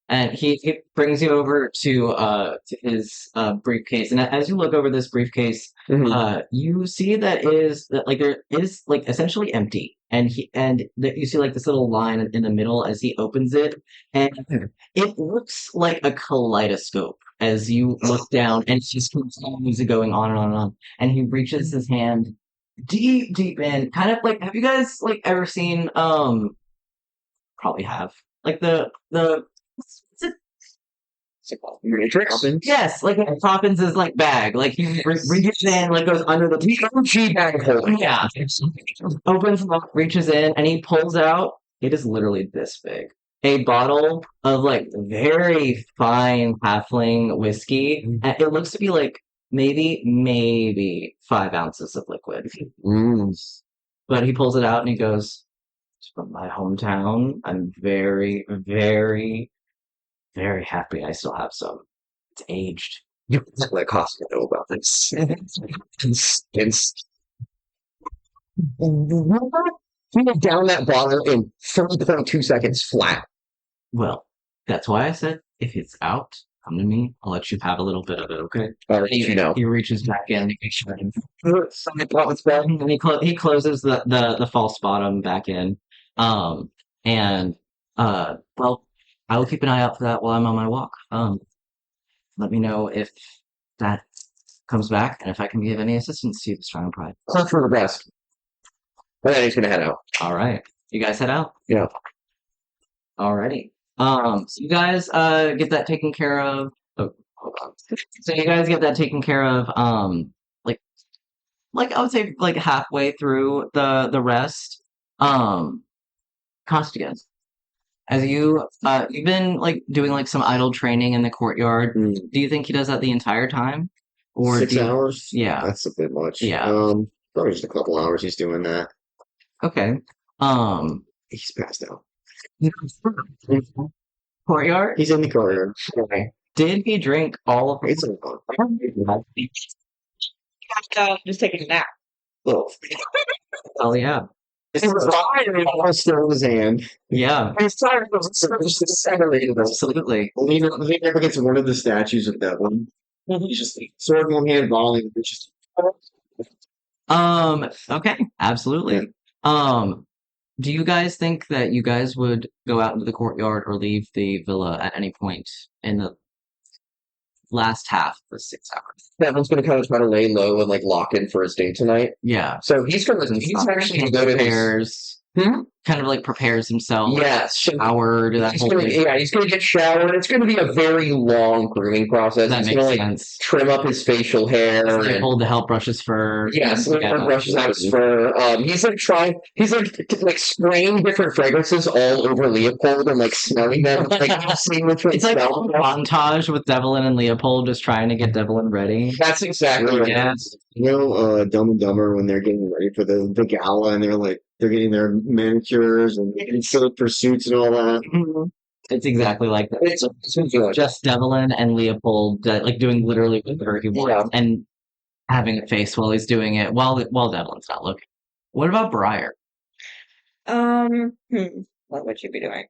And he brings you over to his briefcase, and as you look over this briefcase, you see that there is like essentially empty, and you see like this little line in the middle as he opens it, and it looks like a kaleidoscope as you look down, and it's just continues going on and on and on, and he reaches his hand deep in, kind of like, have you guys like ever seen probably have like the what's it? Matrix? Yes, like Poppins' like bag. Like he reaches in, like goes under the OG bag holder. yeah, opens up, reaches in, and he pulls out. It is literally this big. A bottle of like very fine halfling whiskey. And it looks to be like maybe 5 ounces of liquid. But he pulls it out and he goes, "It's from my hometown. I'm very, very, very happy I still have some. It's aged." You can let Costa know about this. He went down that bottle in 3.2 seconds flat. Well, that's why I said if it's out, come to me. I'll let you have a little bit of it, okay? I'll let you know. He reaches back in, Well, and he closes the false bottom back in. And well, I will keep an eye out for that while I'm on my walk. Let me know if that comes back and if I can give any assistance to you, Strong Pride. Hope for the best. And then he's gonna head out. All right, you guys head out. Yeah. Alrighty. So you guys get that taken care of. Oh, hold on. So you guys get that taken care of. Like I would say like halfway through the rest. Costigan, as you've been like doing like some idle training in the courtyard. Do you think he does that the entire time, or 6 hours? Yeah. That's a bit much. Yeah. Probably just a couple hours he's doing that. Okay. He's passed out. Courtyard. He's in the courtyard. Did he drink all of It's Just taking a nap. oh, Oh yeah. almost still in his hand. Yeah. He's tired of Absolutely. Lean up against one of the statues of Devlin. He's just sword in one hand, volleying. Just Okay. Absolutely. Do you guys think that you guys would go out into the courtyard or leave the villa at any point in the last half of the 6 hours? Devlin's gonna kind of try to lay low and like lock in for his day tonight. Yeah. So he's actually gonna go to his prepares, kind of like prepares himself. yes. Showered. That He's whole gonna, thing. he's gonna get showered. It's gonna be a very long grooming process. That He's makes gonna like sense. trim up his facial hair and Hold to help brush his fur. yes, brushes out his fur. He's like spraying different fragrances all over Leopold and like smelling them, like seeing which one It's like a smells. montage with Devlin and Leopold just trying to get Devlin ready. That's exactly what it Yeah. is. Dumb and Dumber when they're getting ready for the gala and they're getting their manicures and getting silk pursuits and all that. It's exactly like that. It's gonna be like Just Devlin and Leopold like doing literally whatever he wants and having a face while he's doing it while Devlin's not looking. What about Briar? What would she be doing?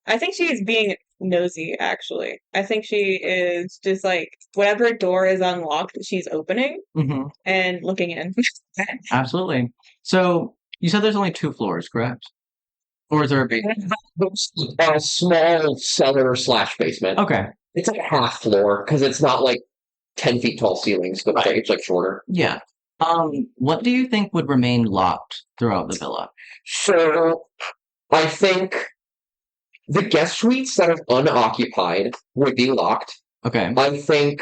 I think she's being nosy, actually. I think she is just like whatever door is unlocked, she's opening Mm-hmm. and looking in. Absolutely. So you said there's only 2 floors, correct? Or is there a basement? a small cellar / basement. Okay. It's like a half floor because it's not like 10 feet tall ceilings, but it's like shorter. Yeah. What do you think would remain locked throughout the villa? So I think the guest suites that are unoccupied would be locked. Okay. I think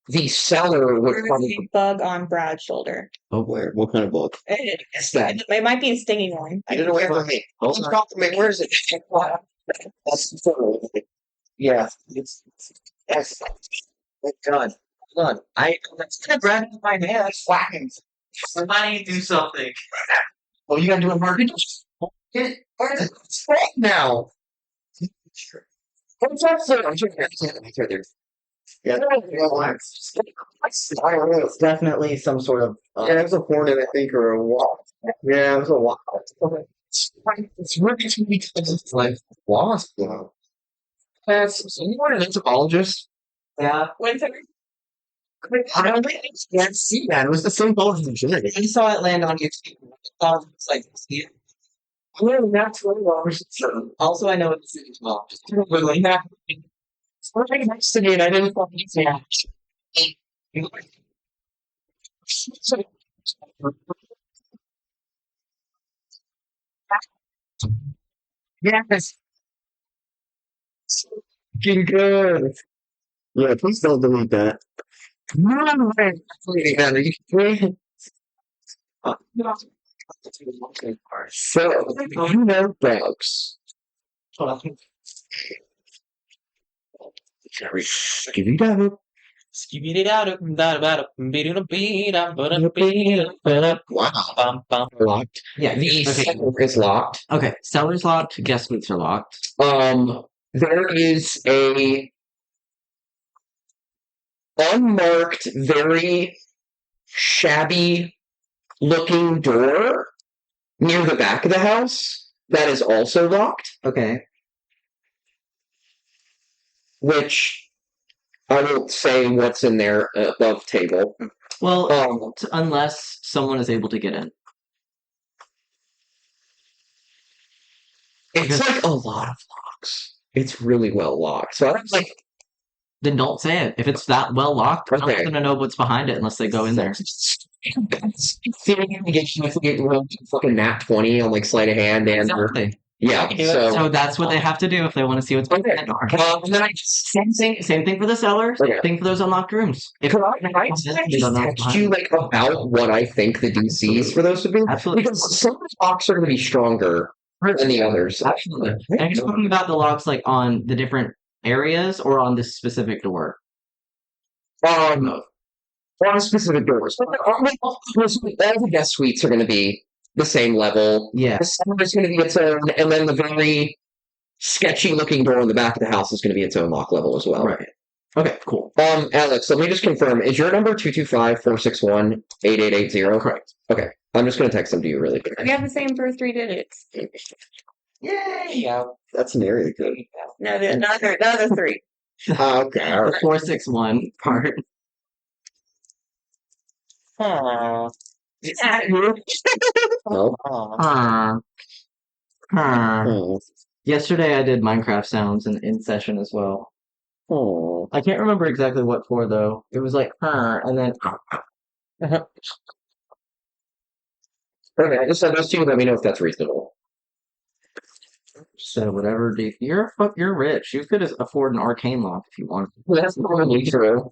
the cellar would There is probably a bug on Brad's shoulder. Oh, Where? What kind of book? is that. It might be a stinging one. Get it away from me. Hold It's on. not from me. Where is it? That's yeah. That's thank God. Hold on. That's gonna grab my hand. It's whacking. Somebody do something. Oh, you gotta do it hard. Get it. Where is it? It's right now. What's that for? I'm trying to there. Yeah. It's definitely some sort of. Yeah, it was a hornet, I think, or a wasp. Yeah, it was a wasp. It's really too because it's like wasp. Yeah. So you want an entomologist? Yeah. Winter. I don't think I can't see that. It was the same boat as the journey. I saw it land on YouTube. It's like, see it. Yeah, that's $20. Also, I know it's the city's mom. Just Really happening. It's right next to me, and I didn't fucking see it. Yes. Fucking good. Yeah, please don't delete that. No way. Are you kidding? So, you know bugs. Give you that. Wow. Locked. Yeah. The Okay. cellar is locked. Okay. Cellar's locked. Guest suites are locked. There is a unmarked, very shabby looking door near the back of the house that is also locked, Okay. which I won't say what's in there above table. Well, unless someone is able to get in. It's like a lot of locks. It's really well locked. So I was like, Then don't say it. If it's that well locked, no one's okay. gonna know what's behind it unless they go in there. Feeling you can get fucking nat 20 on like sleight of hand and Exactly. yeah. can do it. So that's what they have to do if they want to see what's behind Okay. that door. And then I just Same thing for the cellars. Okay. Same thing for those unlocked rooms. If Can I just text you like about what I think the DCs for those would be? Absolutely. Because some of the locks are going to be stronger than the others. Absolutely. And you're talking about the locks like on the different areas or on this specific door? On specific doors. All the guest suites are going to be the same level. Yeah. The cellar is going to be its own, and then the very sketchy looking door in the back of the house is going to be its own lock level as well. Right. Okay, cool. Alex, let me just confirm. Is your number 225-461-8880? Correct. Okay. I'm just going to text them to you really quick. We have the same first 3 digits. Yay! That's an area code. No, the other 3. Okay, all The right. 461 part. Aw. No. Aw. Oh. Yesterday I did Minecraft sounds in session as well. Oh. I can't remember exactly what for though. It was like and then Okay, I just sent those to you. Let me know if that's reasonable. so whatever. You're rich. You could afford an arcane lock if you want. That's probably true.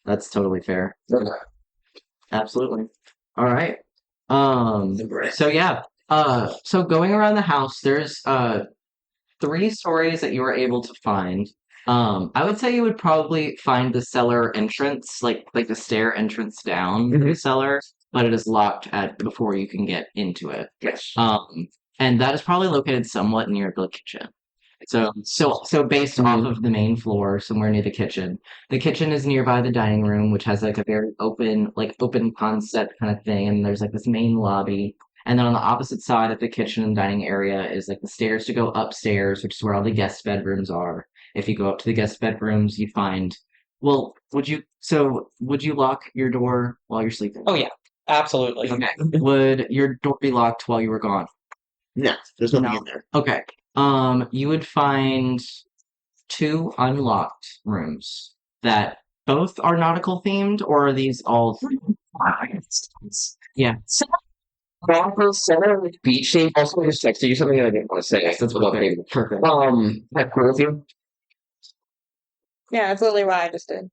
That's totally fair. Okay. Absolutely. All right. So yeah. So going around the house, there's 3 stories that you were able to find. I would say you would probably find the cellar entrance, like the stair entrance down to the cellar, but it is locked before you can get into it. Yes. And that is probably located somewhat near the kitchen. So based off of the main floor, somewhere near the kitchen. The kitchen is nearby the dining room, which has like a very open concept kind of thing, and there's like this main lobby. And then on the opposite side of the kitchen and dining area is like the stairs to go upstairs, which is where all the guest bedrooms are. If you go up to the guest bedrooms, you find well, would you lock your door while you're sleeping? Oh yeah, absolutely. Okay. Would your door be locked while you were gone? No, there's nothing No. in there. Okay. You would find 2 unlocked rooms that both are nautical themed, or are these all? Yeah. Proper center with beach theme. Also, I just texted you something that I didn't want to say. That's what Okay. Perfect. Perfect. That cool with you? Yeah, that's literally what I just did.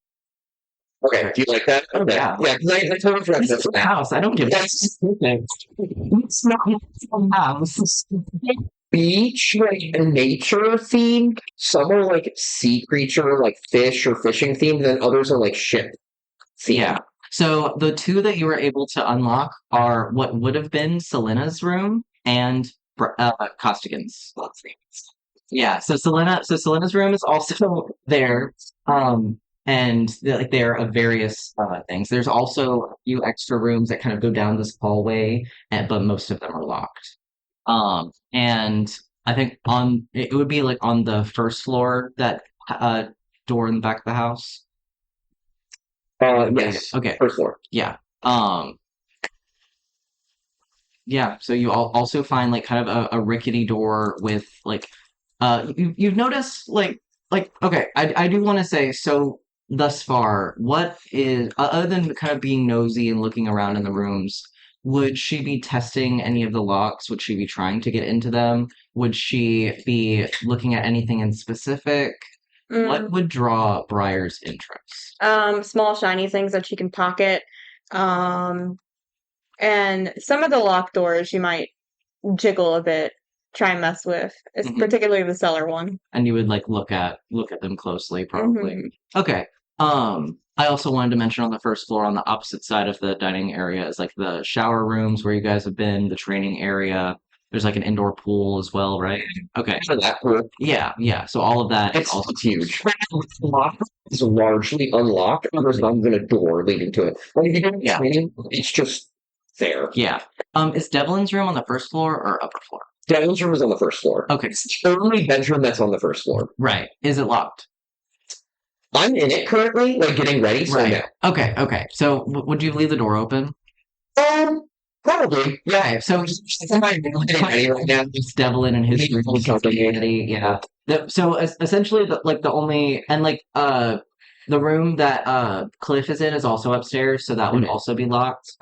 Okay, do you like that? Okay. Yeah. Yeah, because I totally forgot This that's is a house. I don't give a That's It's not a house. beach, like nature themed. Some are like sea creature, like fish or fishing themed, then others are like ship themed. Yeah. So the two that you were able to unlock are what would have been Selena's room and Costigan's. Yeah. So Selena's room is also there. And like they're of various things. There's also a few extra rooms that kind of go down this hallway, but most of them are locked. And I think it would be like on the first floor that door in the back of the house. Yes. Okay. First floor. Yeah. Um, yeah. So you also find like kind of a rickety door with like you've noticed like okay, I do want to say so thus far, what is other than kind of being nosy and looking around in the rooms, would she be testing any of the locks? Would she be trying to get into them? Would she be looking at anything in specific? What Mm, would draw Briar's interest? small shiny things that she can pocket. Um, and some of the locked doors you might jiggle a bit, try and mess with. It's Mhm. particularly the cellar one. And you would like look at them closely, probably. Mhm. Okay. I also wanted to mention on the first floor, on the opposite side of the dining area, is like the shower rooms where you guys have been, the training area. There's like an indoor pool as well, right? Okay. For that pool, Yeah, yeah. So all of that is it's also huge. It's largely unlocked, and there's not even a door leading to it. When you get Yeah. training, it's just there. Yeah. Is Devlin's room on the first floor or upper floor? Devlin's room is on the first floor. Okay. It's the only bedroom that's on the first floor. Right. Is it locked? I'm in it currently, like getting ready, so Right. Okay, okay. So would you leave the door open? no. Probably. Yeah. Okay, so I'm not getting ready right now. it's Devlin and his Maybe room something. community, yeah. So essentially, the only and like the room that Cliff is in is also upstairs, so that would Mhm. also be locked.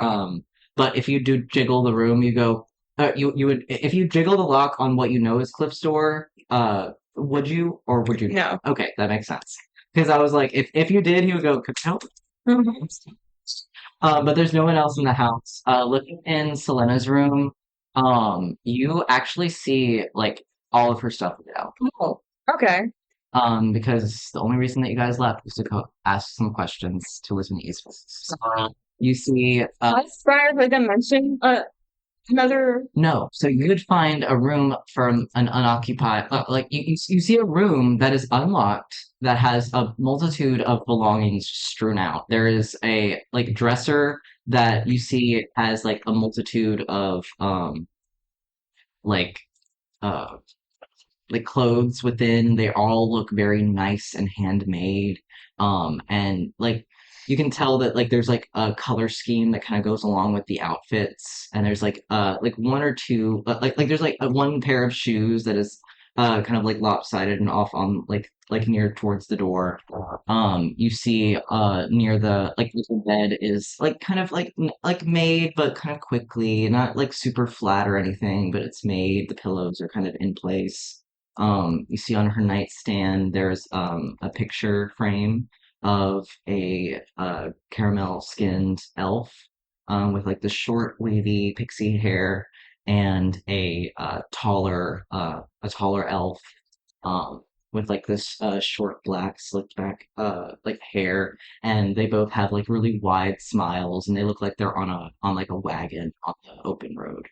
But if you do jiggle the room, you go. You would if you jiggle the lock on what you know is Cliff's door. Would you or would you? No. Okay, that makes sense. Because I was like, if you did, he would go. No. But there's no one else in the house. Looking in Selena's room, you actually see like all of her stuff now. Oh, okay. Because the only reason that you guys left was to ask some questions to listen to East. You see, Has Briar like I mentioned another no. So you would find a room from an unoccupied, like you see a room that is unlocked that has a multitude of belongings strewn out. There is a like dresser that you see has like a multitude of like uh like clothes within. They all look very nice and handmade. And like you can tell that like there's like a color scheme that kind of goes along with the outfits. And there's like one or two like there's like a one pair of shoes that is kind of like lopsided and off on like near towards the door. You see near the like the bed is like kind of like made but kind of quickly, not like super flat or anything, but it's made. The pillows are kind of in place. You see on her nightstand, there's a picture frame of a caramel skinned elf with like the short, wavy pixie hair and a taller elf with like this short black slicked back like hair, and they both have like really wide smiles, and they look like they're on like a wagon on the open road.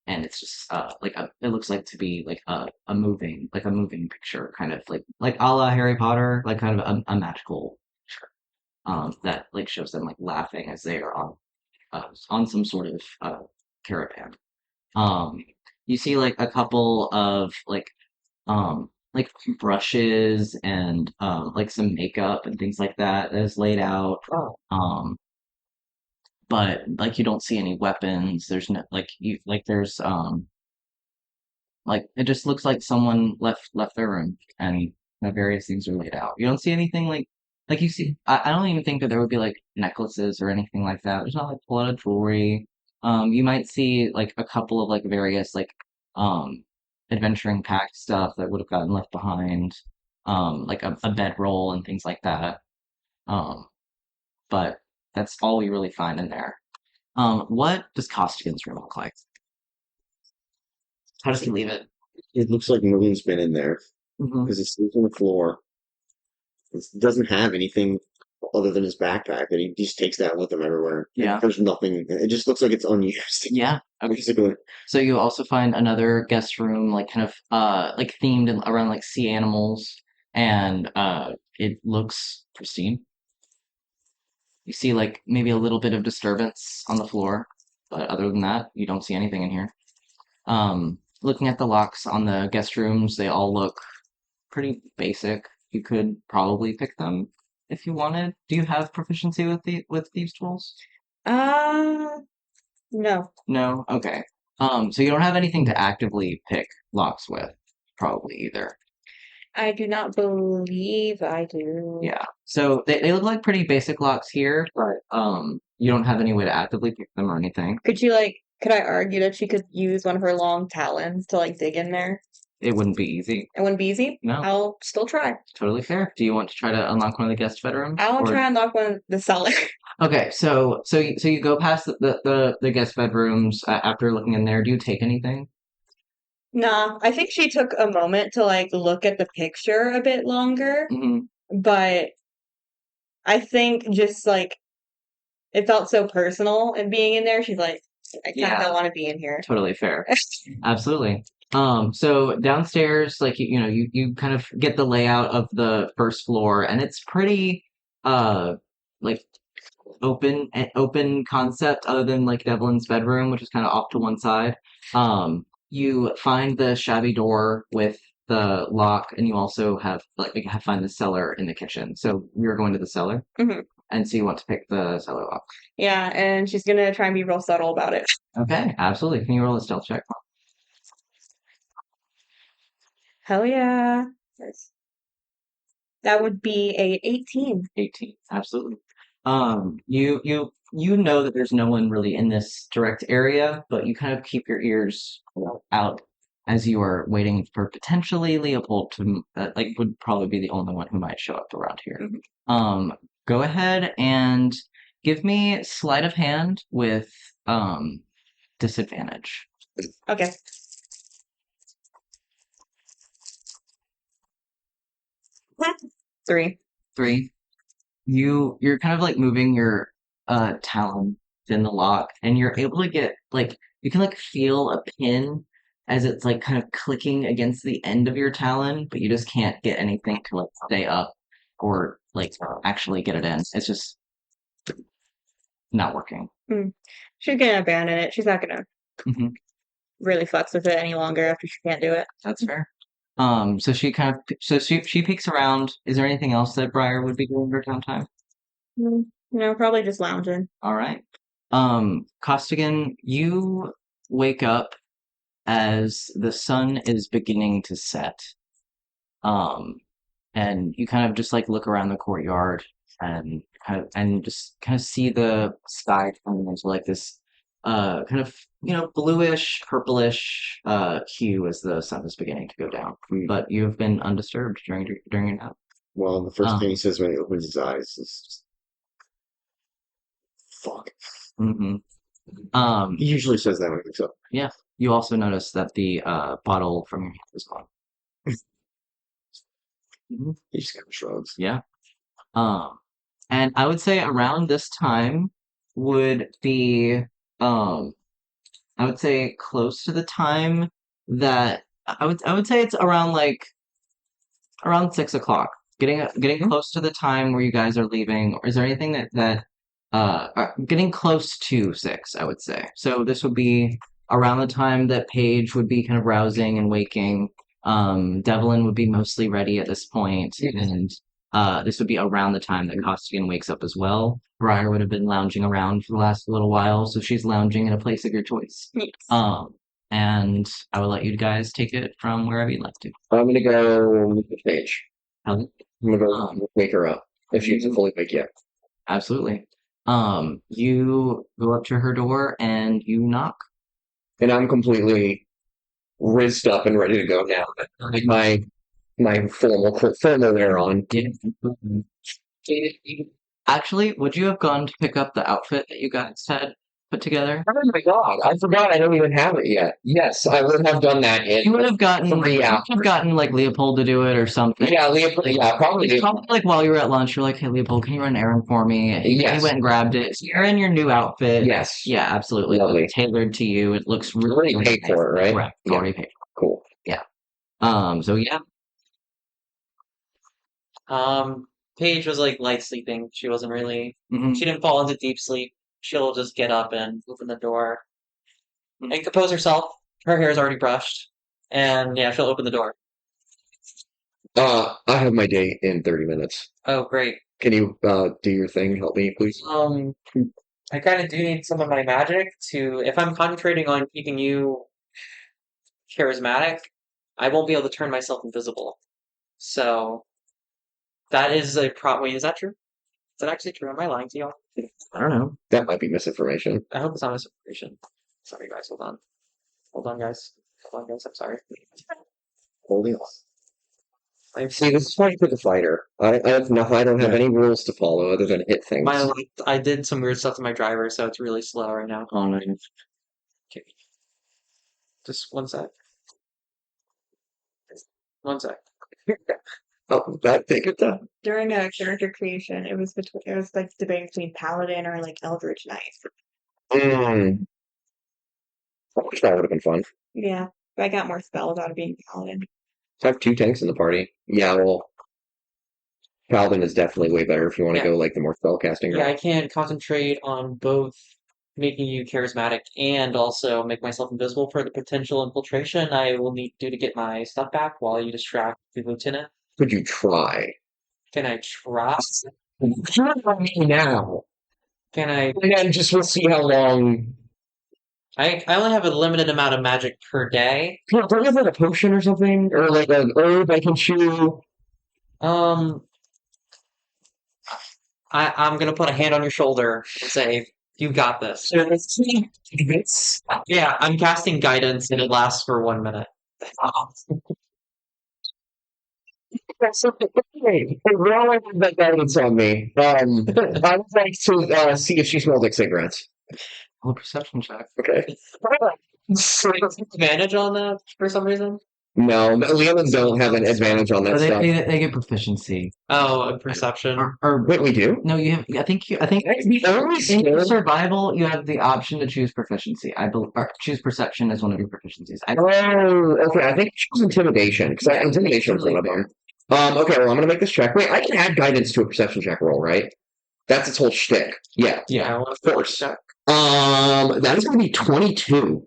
And it's just it looks like to be like a moving picture, kind of like a la Harry Potter, like kind of a magical picture that like shows them like laughing as they are on some sort of caravan. Um, you see like a couple of like brushes and like some makeup and things like that that is laid out. Um, but like you don't see any weapons. There's no like you like there's like it just looks like someone left their room and various things are laid out. You don't see anything like you see. I don't even think that there would be like necklaces or anything like that. There's not like a lot of jewelry. You might see like a couple of like various like um adventuring pack stuff that would have gotten left behind. Like a bedroll and things like that. Um, but that's all we really find in there. What does Costigan's room look like? How does he leave it? It looks like Moon's been in there Hmm. because it sleeps on the floor. It doesn't have anything other than his backpack, and he just takes that with him everywhere. And Yeah. there's nothing. It just looks like it's unused. Yeah. Okay. Basically. So you also find another guest room, like kind of like themed around like sea animals, and it looks pristine. You see like maybe a little bit of disturbance on the floor, but other than that, you don't see anything in here. Looking at the locks on the guest rooms, they all look pretty basic. You could probably pick them if you wanted. Do you have proficiency with these tools? Uh, no. No? Okay. So you don't have anything to actively pick locks with, probably either. I do not believe I do. Yeah. So they look like pretty basic locks here, but you don't have any way to actively pick them or anything. Could I argue that she could use one of her long talons to like dig in there? It wouldn't be easy. It wouldn't be easy? No. I'll still try. Totally fair. Do you want to try to unlock one of the guest bedrooms? I'll Or- try and lock one of the cellar. Okay, so you go past the guest bedrooms after looking in there. Do you take anything? Nah, I think she took a moment to like look at the picture a bit longer, Hmm. but I think just like it felt so personal and being in there, she's like, I kind of Yeah. don't want to be in here. Totally fair. Absolutely. So downstairs, like you kind of get the layout of the first floor, and it's pretty like open concept, other than like Devlin's bedroom, which is kind of off to one side. You find the shabby door with the lock, and you also have find the cellar in the kitchen. So you're going to the cellar, Mhm. and so you want to pick the cellar lock. Yeah, and she's gonna try and be real subtle about it. Okay, absolutely. Can you roll a stealth check? Hell yeah. Yes. That would be a 18. 18. Absolutely. You know that there's no one really in this direct area, but you kind of keep your ears out as you are waiting for potentially Leopold to like would probably be the only one who might show up around here. Mhm. Go ahead and give me sleight of hand with disadvantage. Okay. 3. 3. You're kind of like moving your talon in the lock, and you're able to get like you can like feel a pin as it's like kind of clicking against the end of your talon, but you just can't get anything to like stay up or like actually get it in. It's just not working. She's gonna abandon it. She's not gonna Hmm. really flex with it any longer after she can't do it. That's fair. So she peeks around. Is there anything else that Briar would be doing in her downtime? No, probably just lounging. All right. Costigan, you wake up as the sun is beginning to set. Um, and you kind of just like look around the courtyard and just kind of see the sky turning into like this kind of bluish, purplish hue as the sun is beginning to go down. But you've been undisturbed during your nap. Well, the first thing Um, he says when he opens his eyes is, "Fuck." mhm. He usually says that when he wakes up. You also notice that the bottle from your hand is gone. Mhm. He just kind of shrugs. Yeah. Um, and I would say around this time would be, um, I would say close to the time that I would say it's around like around 6 o'clock. Getting close to the time where you guys are leaving. Or is there anything getting close to 6? I would say. So this would be around the time that Paige would be kind of rousing and waking. Devlin would be mostly ready at this point, and this would be around the time that Costigan wakes up as well. Briar would have been lounging around for the last little while, so she's lounging in a place of your choice. Yes. And I will let you guys take it from wherever you'd like to. I'm gonna go with the page. Helen? I'm gonna go wake her up if she isn't fully awake yet. Absolutely. You go up to her door and you knock. And I'm completely rizzed up and ready to go now. Like my formal wear on. Yeah. Actually, would you have gone to pick up the outfit that you guys had put together? Oh my god, I forgot I don't even have it yet. Yes, I would have done that You in would have gotten, you 3 would hours. have gotten like Leopold to do it or something. Yeah, Leopold, yeah, probably. It's probably like while you were at lunch, you're like, "Hey, Leopold, can you run an errand for me?" And he Yes. went and grabbed it. So you're in your new outfit. Yes. Yeah, absolutely. Lovely. It's tailored to you. It looks You really, already really paid nice. for it, right? Correct. Yeah. Already paid. Cool. So yeah. Paige was like light sleeping. She wasn't really. Mhm. She didn't fall into deep sleep. She'll just get up and open the door Mhm. and compose herself. Her hair is already brushed, and yeah, she'll open the door. I have my date in 30 minutes. Oh, great. Can you do your thing? Help me, please. I kind of do need some of my magic to. If I'm concentrating on keeping you charismatic, I won't be able to turn myself invisible. So that is a problem. Wait, is that true? Is that actually true? Am I lying to y'all? I don't know. That might be misinformation. I hope it's not misinformation. Sorry, guys. Hold on. Hold on, guys. Hold on, guys. I'm sorry. Holy See, this is why you pick a fighter. I don't have Yeah. any rules to follow other than hit things. I did some weird stuff to my driver, so it's really slow right now. Oh no. Okay. Just one sec. One sec. Oh, that take it down. During a character creation, it was like debating between Paladin or like Eldritch Knight. Mm. I wish that would have been fun. Yeah, but I got more spells out of being Paladin. I have 2 tanks in the party. Yeah, well, Paladin is definitely way better if you want to Yeah. go like the more spellcasting Yeah, I route. can concentrate on both making you charismatic and also make myself invisible for the potential infiltration I will need to do to get my stuff back while you distract the lieutenant. Could you try? Can I try? Try me now. Can I? And then just we'll see how long. I only have a limited amount of magic per day. Don't you have like a potion or something? Or like an herb I can chew? I'm gonna put a hand on your shoulder and say, "You got this." Yeah, I'm casting guidance and it lasts for 1 minute. That's okay. Well, I have that guidance on me. I would like to see if she smells like cigarettes. Roll a perception check. Okay. Advantage on that for some reason? No, the Leomans don't have an advantage on Or that they, stuff. they get proficiency. Oh, a perception. Or Wait, we do? no, you have. I think The only in your skill. survival you have the option to choose proficiency. I believe or choose perception as one of your proficiencies. Oh, okay. I think she was intimidation because intimidation was one of them. Okay. Well, I'm gonna make this check. Wait, I can add guidance to a perception check roll, right? That's its whole shtick. Yeah. Yeah, I want Of course. That is gonna be 22.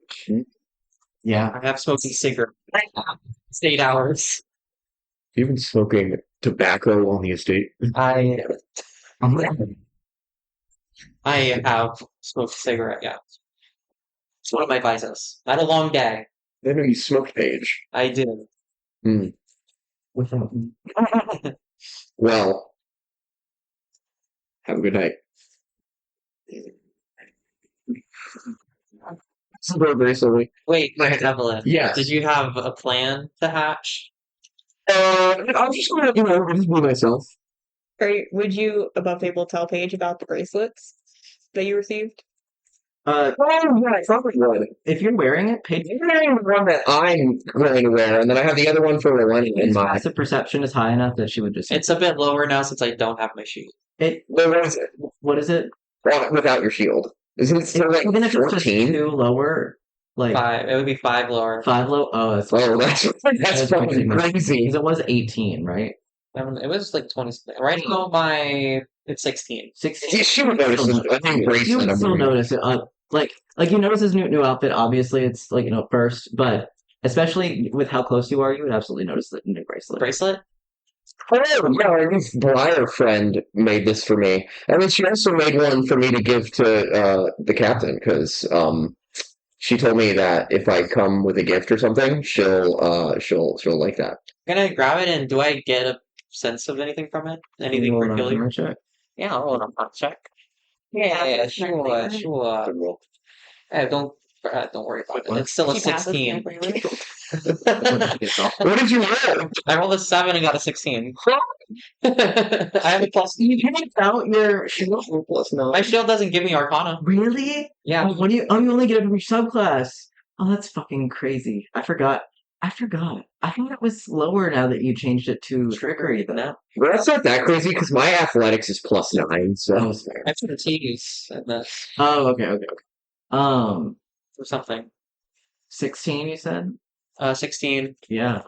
Yeah. I have smoking cigarette. It's 8 hours. You've been smoking tobacco on the estate. I have smoked a cigarette, yeah. It's one of my vices. I had a long day. I know you smoked, Paige. I did. Hmm. Well, have a good night. Very slowly. Wait, Evelyn. Yes. Did you have a plan to hatch? I'm just gonna, just be myself. Would you above able to tell Paige about the bracelets that you received? Oh, yeah, I probably would. If you're wearing it, pay You're wearing the one that I'm going to wear, and then I have the other one for Lenny in His my. passive perception is high enough that she would just. It's a bit lower now since I don't have my shield. What is it? What is it? Without your shield. Isn't it still like Even if it's just 14? 2 lower, like 5. It would be 5 lower. 5 low. Oh, that's Oh, that's That's fucking crazy. crazy. because it was 18, right? It was like 20. Right now, it's 16. 16. You should notice a new You bracelet. would still notice it. Like you notice his new outfit. Obviously, it's like first, but especially with how close you are, you would absolutely notice the new bracelet. Bracelet? Oh, yeah, this Briar friend made this for me. And then she also made one for me to give to the captain, because she told me that if I come with a gift or something, she'll like that. I'm gonna grab it, and do I get a sense of anything from it? Anything Roll an peculiar? armor check. Yeah, I'll roll an armor check. Yeah, sure. Good roll. Don't Don't worry about it. What? It's still a She passes 16. completely. What did you roll? I rolled a 7 and got a 16. I have a plus. You didn't count your shield plus My 9. shield doesn't give me Arcana. Really? Yeah. Oh, what do you? Oh, you only get it from your subclass. Oh, that's fucking crazy. I forgot. I forgot. I thought it was lower now that you changed it to trickery. Though. No. Well, that's not that crazy because my athletics is plus 9, so Oh, I put a T's in the oh, okay, okay, okay. Um, or something. 16. You said? 16. Yeah.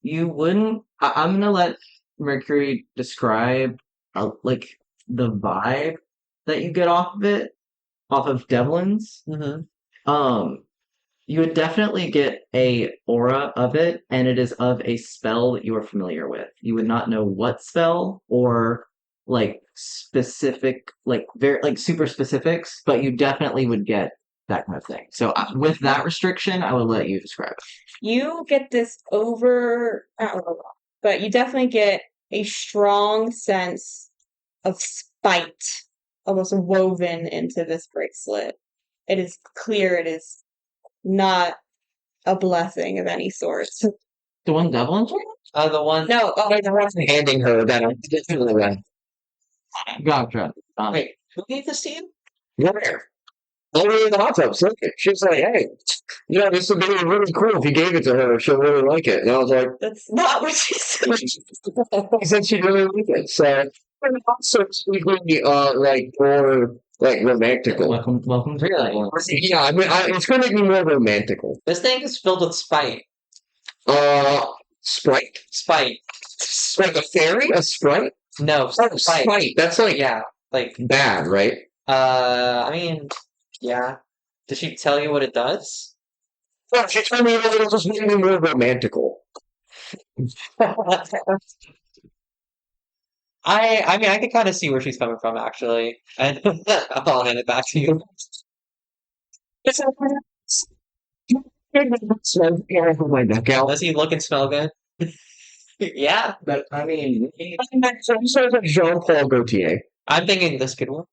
You wouldn't. I'm gonna let Mercury describe, like the vibe that you get off of it, off of Devlin's. Mm-hmm. You would definitely get a aura of it, and it is of a spell that you are familiar with. You would not know what spell or like specific, like very like super specifics, but you definitely would get that kind of thing. So with that restriction, I would let you describe it. You get this not overwhelmed, but you definitely get a strong sense of spite almost woven into this bracelet. It is clear it is not a blessing of any sort. The one Devlin? The one. No, oh, I wasn't handing her that. I'm definitely like, Gotcha. Wait, who gave this to you? where? Only in the hot tub, second. She's like, hey, this would be really cool if you gave it to her. She'll really like it. And I was like, that's not what she said. he said she really liked it. So, and also speaking, like, more, like, romantical. Welcome to Really? Devlin. Yeah, I mean, it's going to make me more romantical. This thing is filled with spite. Sprite? Spite. Like a fairy? A sprite? No, Oh, spite. Sprite. That's like Yeah, like bad, right? I mean, yeah. Did she tell you what it does? Yeah, she told me that it'll just make me more romantical. I mean, I can kind of see where she's coming from, actually. And I'll hand it back to you. My neck out. Does he look and smell good? Yeah, But I mean, So he sounds like Jean-Paul Gaultier. I'm thinking this could work.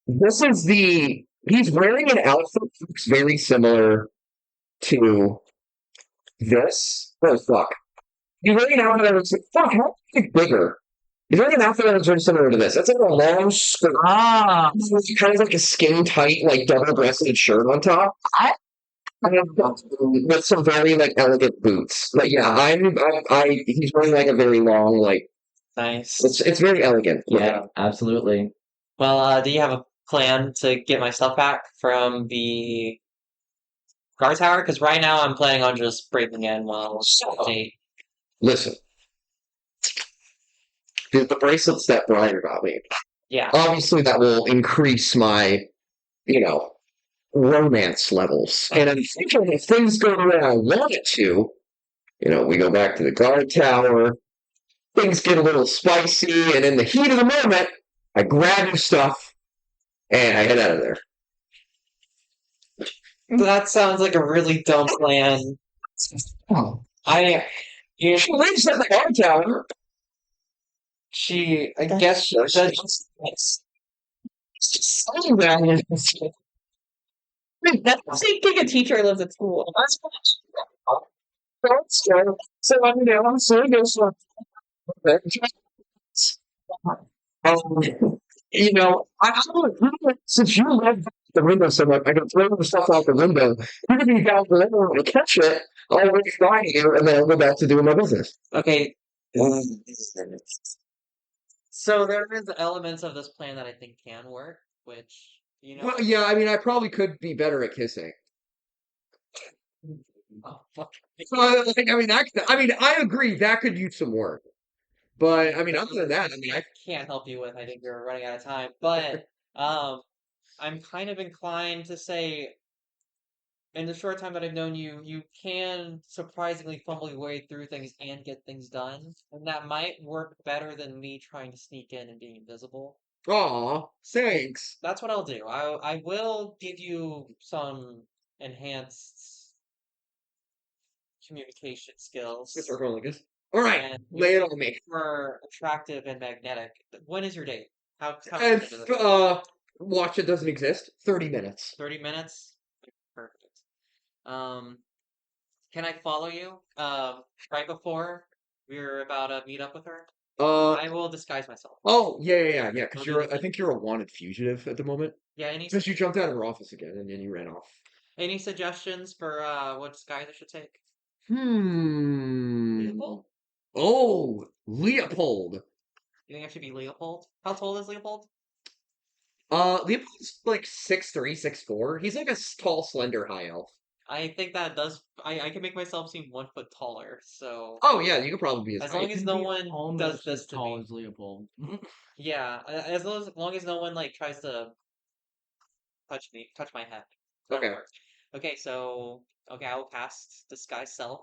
This is he's wearing an outfit that looks very similar to this. Oh, fuck. He's wearing an outfit that looks fuck, how bigger? He's wearing an outfit that looks very similar to this. That's like a long skirt. It's kind of like a skin tight, like double-breasted shirt on top. With some very like elegant boots. Like yeah, he's wearing like a very long like Nice. it's very elegant. yeah, absolutely. Well, do you have a plan to get my stuff back from the guard tower? Because right now I'm planning on just breaking in while they. Listen, the bracelets that Brian got me. Yeah. Obviously, that will increase my, romance levels. And I'm thinking if things go the way I want it to, we go back to the guard tower, things get a little spicy, and in the heat of the moment, I grab your stuff and I get out of there. That sounds like a really dumb plan. Oh. I. She lives at the guard tower. I guess that's Saying that That's thinking a teacher lives at school. that's true. So I'm saying this since you left the window so much, I can throw the stuff out the window. You can be down the window and catch it. I'll wait by you, and then I'll go back to doing my business. okay. So there is elements of this plan that I think can work, which Well, yeah, I mean, I probably could be better at kissing. Oh, fuck. I agree that could use some work. But I mean, other than that, I can't help you with. I think you're running out of time. But I'm kind of inclined to say, in the short time that I've known you, you can surprisingly fumble your way through things and get things done, and that might work better than me trying to sneak in and being invisible. aw, thanks. That's what I'll do. I will give you some enhanced communication skills. Mr. Holigus. All right, And lay it on me. more attractive and magnetic. When is your date? How And quick is it? watch it doesn't exist. 30 minutes. 30 minutes? Perfect. Um, can I follow you? Right before we're about to meet up with her? Uh I will disguise myself. oh yeah. Because I'll do I the think you're a wanted fugitive at the moment. Yeah, Because you jumped out of her office again and then you ran off. any suggestions for what disguise I should take? Hmm. Leopold? Oh, Leopold. You think I should be Leopold? How tall is Leopold? Leopold's like 6'3", 6'4". He's like a tall, slender high elf. I think that does. I can make myself seem 1 foot taller. So Oh yeah, you could probably be his as height. long as can no be one does almost this as to tall me, as Leopold. yeah. Long as no one like tries to touch my head. That'll Okay. work. Okay, so okay, I will cast disguise self.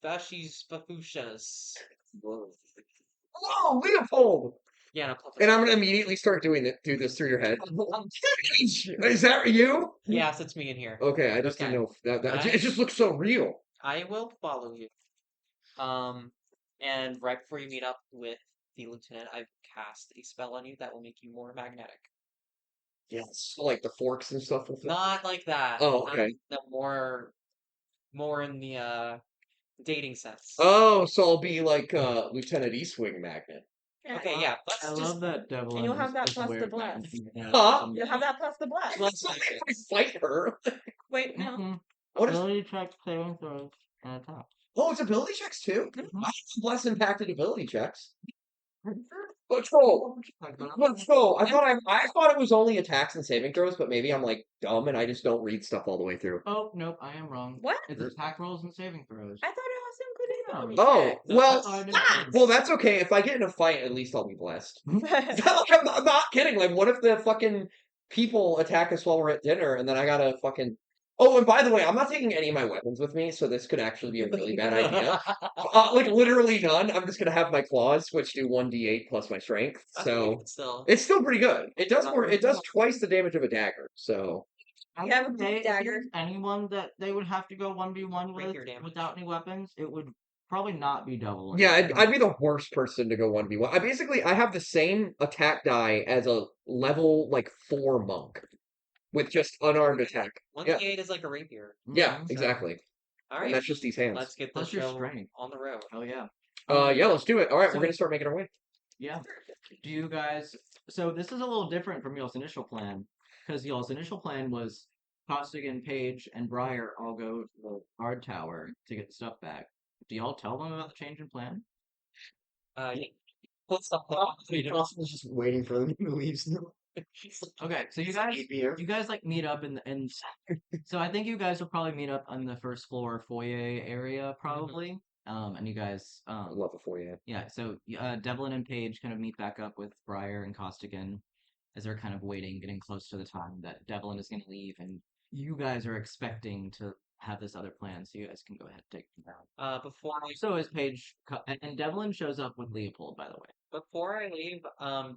Spashies bafushas. Oh, Leopold! Yeah, no, And I'm gonna immediately start do this through your head. Is that you? yes, it's me in here. Okay, I just Okay. didn't know if I it just looks so real. I will follow you. And right before you meet up with the lieutenant, I've cast a spell on you that will make you more magnetic. Yes. Like the forks and stuff with it. Not like that. Oh, Not okay. the more in the dating sense. Oh, so I'll be like Lieutenant Eastwing Magnet. Okay, yeah. I Let's just love that Devlin And you'll have that is plus the aware of blast. that. Huh? You'll have that plus the blast. let's That's do only if this. I fight her. Wait, no. Mhm. What is Ability check, saving throws, and attack. Oh, it's ability checks too? Mhm. I have less impacted ability checks. Let's go. Let's go. I thought it was only attacks and saving throws, but maybe I'm like dumb and I just don't read stuff all the way through. Oh, nope, I am wrong. What? It's attack rolls and saving throws. I thought it also included ability Oh, checks. well, I did well, that's okay. If I get in a fight, at least I'll be blessed. I'm not kidding. Like, what if the fucking people attack us while we're at dinner and then I gotta fucking. Oh, and by the way, I'm not taking any of my weapons with me, so this could actually be a really bad idea. Like, literally none. I'm just gonna have my claws, which do 1d8 plus my strength. So Still. it's still pretty good. It does more. It does twice the damage of a dagger. So I You have a would say big if dagger. there's anyone that they would have to go 1v1 Break with your damage. without any weapons, it would probably not be double. yeah, I'd be the worst person to go 1v1. I have the same attack die as a level like 4 monk with just unarmed attack. Yeah, 1d8 is like a rapier. yeah, Mhm. exactly. All And right, that's just these hands. let's get Plus this your show strength. on the road. Oh yeah. Yeah, let's do it. All right, so- we're gonna start making our way. Yeah. Do you guys? So this is a little different from y'all's initial plan, because y'all's initial plan was Costigan, Page, and Briar all go to the guard tower to get the stuff back. Do y'all tell them about the change in plan? Yeah. Let's stop. Constant's just waiting for them to leave. Okay, so you guys like meet up in so I think you guys will probably meet up on the first floor foyer area probably. And you guys I love it for you. yeah, so Devlin and Paige kind of meet back up with Briar and Costigan as they're kind of waiting, getting close to the time that Devlin is going to leave, and you guys are expecting to have this other plan, so you guys can go ahead and take them down. Before So is Paige, and Devlin shows up with Leopold, by the way. before I leave,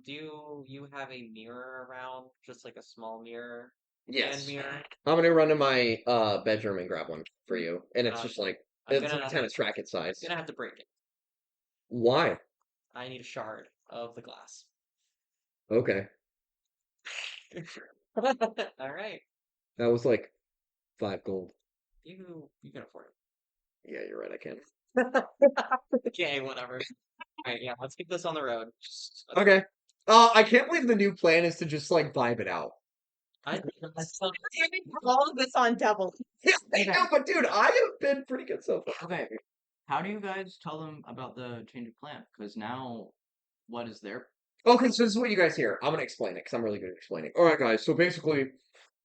do you have a mirror around? Just like a small mirror? Yes. Hand mirror? I'm gonna run to my bedroom and grab one for you. And it's Uh, just like I'm it's gonna like tennis racket size. gonna have to break it. Why? I need a shard of the glass. Okay. All right. That was like 5 gold. You can afford Yeah, you're right, I can. it. Okay, whatever. All right, yeah, let's keep this on the road. Okay. I can't believe the new plan is to just like vibe it out. I All of this on double. Yeah, I know, but dude, I have been pretty good so far. Okay, how do you guys tell them about the change of plan? Because now, what is their Okay, so this is what you guys hear. I'm gonna explain it because I'm really good at explaining. All right, guys. So basically,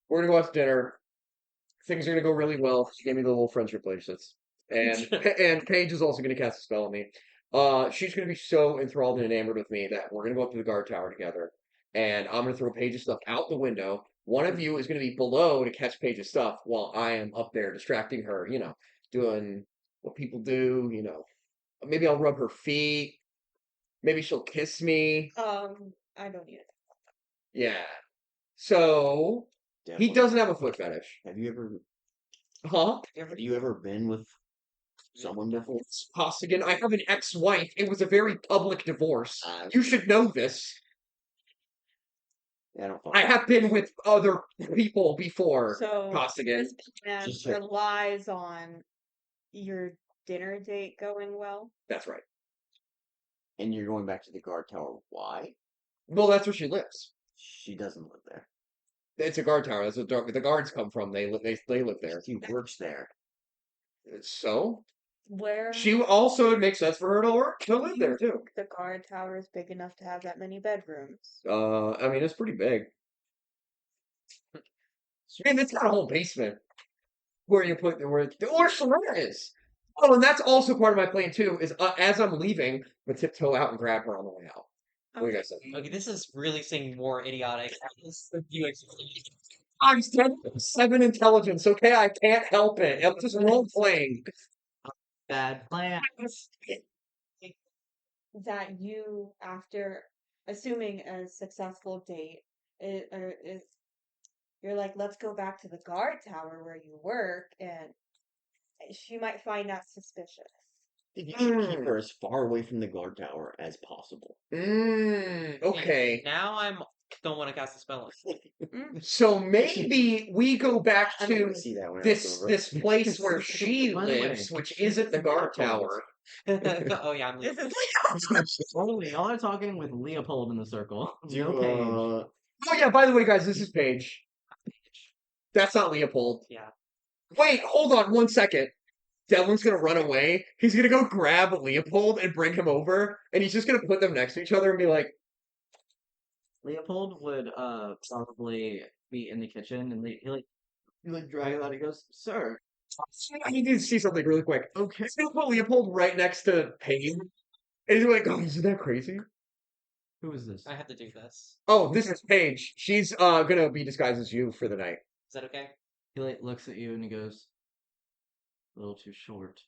we're gonna go out to dinner. Things are gonna go really well. She gave me the little friendship bracelets, and and Paige is also gonna cast a spell on me. She's gonna be so enthralled and enamored with me that we're gonna go up to the guard tower together, and I'm gonna throw Paige's stuff out the window. One of you is gonna be below to catch Paige's stuff while I am up there distracting her. You know, doing what people do. You know, maybe I'll rub her feet. Maybe she'll kiss me. I don't need it. Yeah. So he Definitely. doesn't have a foot fetish. Have you ever Huh? have you ever been with someone before? Costigan, I have an ex-wife. It was a very public divorce. Uh, You should know this. Yeah, I don't fuck I with have been with other people before, So Costigan. this plan Just like- relies on your dinner date going well. That's right. And you're going back to the guard tower. Why? Well, that's where she lives. She doesn't live there. It's a guard tower. That's where the guards come from. They live there. She works there. So Where she also it makes sense for her to live there too. the guard tower is big enough to have that many bedrooms. I mean it's pretty big. I mean it's got a whole basement where you put where Shalana is. Oh, and that's also part of my plan too. Is as I'm leaving, I'm gonna tiptoe out and grab her on the way out. What do you guys think? Okay, this is really seeming more idiotic. I'm 7 intelligence. Okay, I can't help it. I'm just role playing. Bad plan. That you, after assuming a successful date, is you're like, let's go back to the guard tower where you work, and she might find that suspicious. You should keep her as far away from the guard tower as possible. Okay. Now I'm don't want to cast a spell on Mm. So maybe we go back I don't to want to see that when this place where she By the way, lives, which isn't the guard tower. it. Oh yeah, I'm This leaving. is Only y'all are talking with Leopold in the circle. Do, No Paige. Oh yeah, by the way, guys, this is Paige. That's not Leopold. Yeah. Wait, hold on 1 second. Devlin's gonna run away. He's gonna go grab Leopold and bring him over, and he's just gonna put them next to each other and be like, Leopold would probably be in the kitchen and he drag him out. He goes, "Sir, I need to see something really quick. okay." He's gonna put Leopold right next to Paige. And he's like, oh, isn't that crazy? Who is this? I have to do this. Oh, this is Paige. She's gonna be disguised as you for the night. Is that okay? He looks at you and he goes, "A little too short."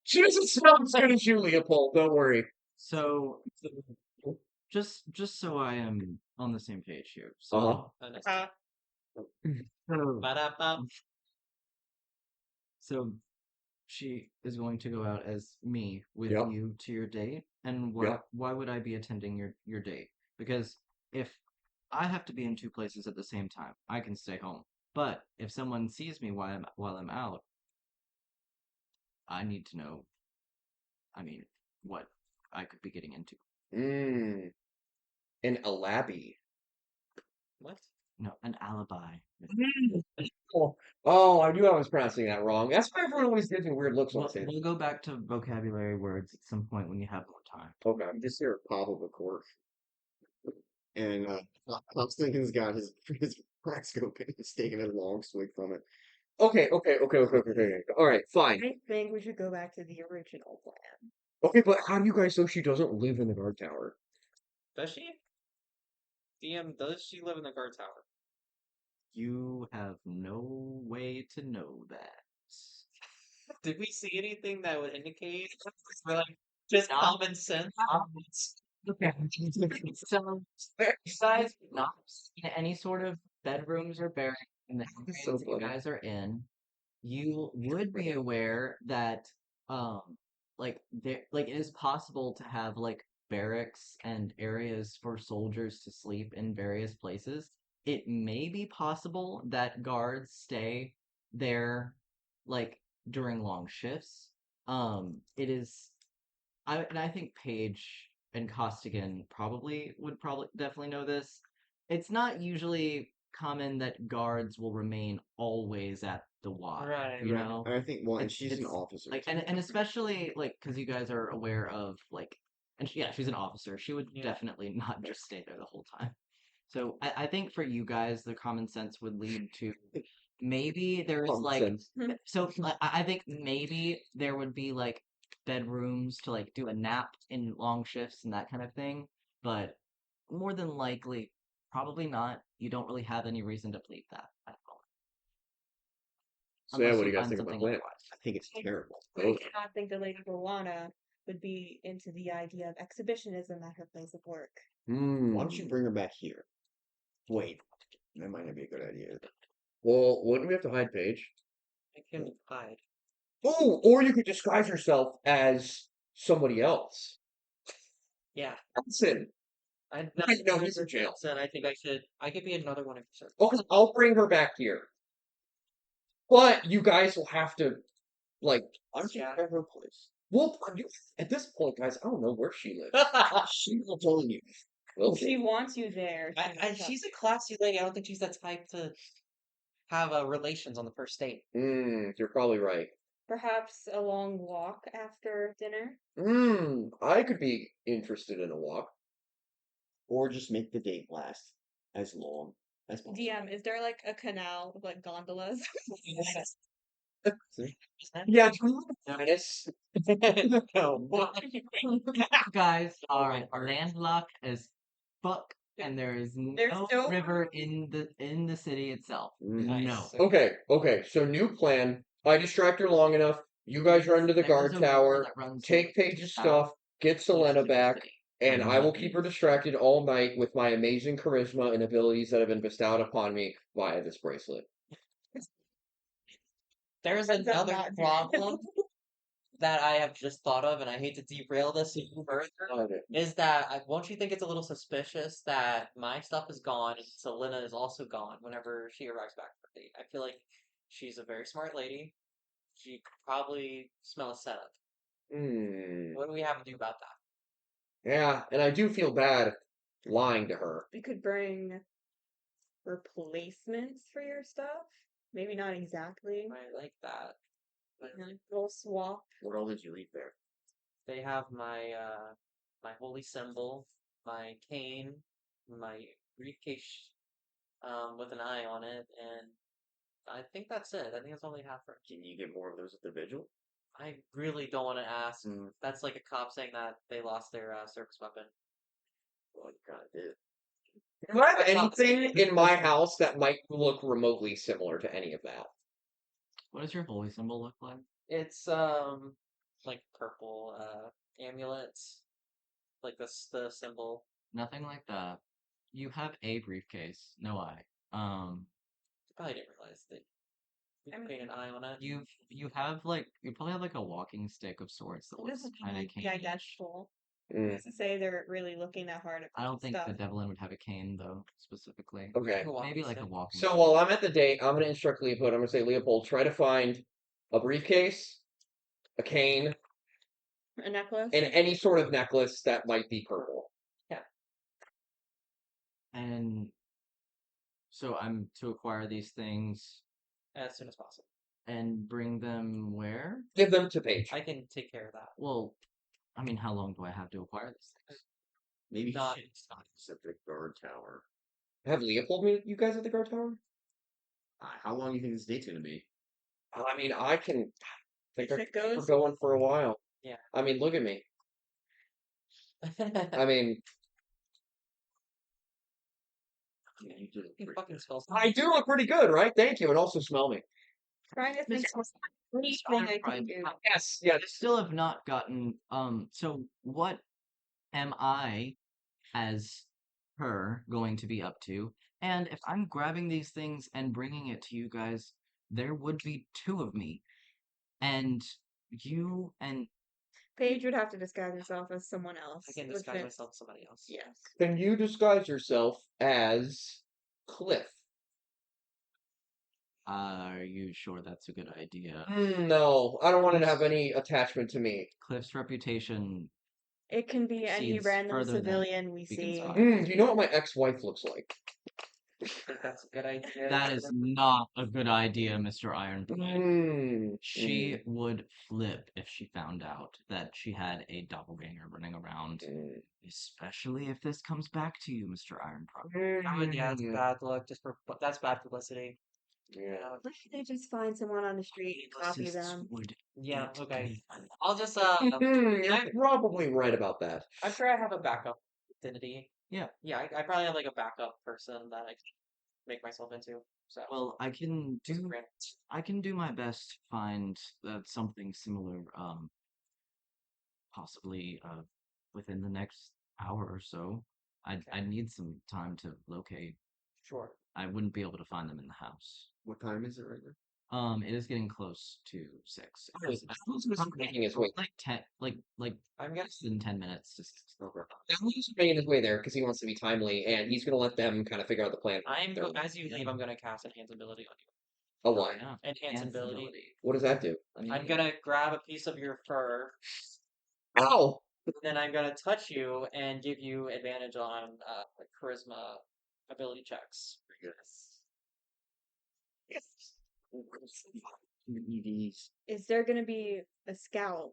She doesn't smell as good as you, Leopold. Don't worry. So, just so I am on the same page here. So, Uh-huh. Oh, nice. so, Ba-da-ba. so she is going to go out as me with Yep. you to your date, and why Yep. why would I be attending your date? Because if I have to be in two places at the same time, I can stay home. But if someone sees me while I'm out, I need to know. I mean, what I could be getting into. Mmm. An Alabi. What? No, an alibi. Oh, I knew I was pronouncing that wrong. That's why everyone always gives me weird looks when I We'll, say we'll go back to vocabulary words at some point when you have more time. Okay. You just hear a pop of a cork. And Constantine's got his crack scope and he's taking a long swig from it. Okay. All right, fine. I think we should go back to the original plan. Okay, but how do you guys know she doesn't live in the guard tower? Does she? DM, does she live in the guard tower? You have no way to know that. Did we see anything that would indicate? We're like just Not- common sense. Okay. So, besides not seeing any sort of bedrooms or barracks in the areas So that you funny. guys are in, you would be aware that, it is possible to have like barracks and areas for soldiers to sleep in various places. It may be possible that guards stay there, like during long shifts. It is. I think Paige and Costigan would definitely know this. It's not usually common that guards will remain always at the Y. Right, You right. know, And I think, well, and It's- she's an it's officer. like and especially like because you guys are aware of yeah, she's an officer. She would Yeah. definitely not just stay there the whole time. So I think for you guys, the common sense would lead to maybe there is Common like sense. so I think maybe there would be like bedrooms to like do a nap in long shifts and that kind of thing, but more than likely, probably not. You don't really have any reason to believe that at all. So yeah, Unless what do you you guys find think of my something plan? otherwise. I think it's terrible. I do not think the Lady Rowana would be into the idea of exhibitionism at her place of work. Why don't you Hmm. bring her back here? Wait, that might not be a good idea. Well, wouldn't we have to hide Paige? I can hide. Oh, or you could disguise yourself as somebody else. Yeah. Listen, No, he's in jail. Said I think I could be another one of your servants. Okay, I'll bring her back here. But you guys will have to, like, I'm just Yeah. at her place. well, at this point, guys, I don't know where she lives. She will tell you. We'll She see. wants you there. She's a classy lady. I don't think she's that type to have relations on the first date. You're probably right. Perhaps a long walk after dinner. I could be interested in a walk. Or just make the date last as long as possible. DM, is there like a canal with like gondolas? Yeah, minus. No. Guys are landlocked as fuck, and there is There's no no- river in the city itself. Nice. No. Okay. So new plan. I distract her long enough. You guys run to the There guard is a river tower. that runs Take Paige's stuff. Get Selena back. And I will keep her distracted all night with my amazing charisma and abilities that have been bestowed upon me via this bracelet. There's That does another not do- problem that I have just thought of, and I hate to derail this even further. Okay. Is that won't you think it's a little suspicious that my stuff is gone and Selena is also gone whenever she arrives back for the date? I feel like she's a very smart lady. She could probably smell a setup. What do we have to do about that? Yeah, and I do feel bad lying to her. We could bring replacements for your stuff. Maybe not exactly. I like that. But Like a little swap. What all did you leave there? they have my holy symbol, my cane, my briefcase with an eye on it, and I think that's it. I think that's all they have for. Can you get more of those at the vigil? I really don't want to ask. That's like a cop saying that they lost their service weapon. Well, you kind of did. Do I have anything in my house that might look remotely similar to any of that? What does your holy symbol look like? It's like purple amulets, like the symbol. Nothing like that. You have a briefcase. No I. You probably didn't realize that you I'm- paint an eye on it. You probably have like a walking stick of sorts that It looks doesn't kind of be cane. identical. Mm, To say they're really looking that hard at I don't think stuff. the Devlin would have a cane though, specifically. okay. Maybe like a walking. So while I'm at the date, I'm going to instruct Leopold. I'm going to say, Leopold, try to find a briefcase, a cane, A necklace. and any sort of necklace that might be purple. And so I'm to acquire these things As soon as possible. and bring them where? Give them to Paige. I can take care of that. Well, I mean, how long do I have to acquire these things? Maybe Not- she should at the guard tower. Have Leopold meet you guys at the guard tower? How long do you think this date's gonna be? I mean, I can think If we're it goes- going for a while. Yeah. I mean, look at me. I mean, You did it He pretty fucking good. smells. I do look pretty good, right? Thank you, and also smell me. Trying to think of anything I can do. Yes, yeah. I still have not gotten. So what am I, as her, going to be up to? And if I'm grabbing these things and bringing it to you guys, there would be two of me, and you and Paige would have to disguise herself as someone else. I can which disguise fits- myself as somebody else. Yes. Can you disguise yourself as Cliff? are you sure that's a good idea? No, I don't want it to have any attachment to me. Cliff's reputation. It can be any Proceeds random further than civilian we we can see. spot. Do you know what my ex-wife looks like? I think that's a good idea. That is not a good idea, Mr. Iron. She would flip if she found out that she had a doppelganger running around. Especially if this comes back to you, Mr. Iron. Yeah, it's bad luck. That's bad publicity. Yeah. What if they just find someone on the street and copy them? Would Yeah, eat okay. me. I'll just You're probably right about that. I'm sure I have a backup identity. Yeah. Yeah, I probably have like a backup person that I can make myself into. So Well, I can just do grant- my best to find something similar, possibly within the next hour or so. I need some time to locate. Sure. I wouldn't be able to find them in the house. What time is it right now? It is getting close to 6. Alright, Devilin's making his way. Like 10, like I'm less than 10 minutes to 6. Devilin's making his way there because he wants to be timely, and he's going to let them kind of figure out the plan. as you leave, I'm gonna cast enhance ability on you. Oh, why? Yeah. Enhance And ability. ability. What does that do? I'm gonna grab a piece of your fur, Ow! then I'm gonna touch you and give you advantage on like charisma ability checks. Yes. EVs. Is there going to be a scout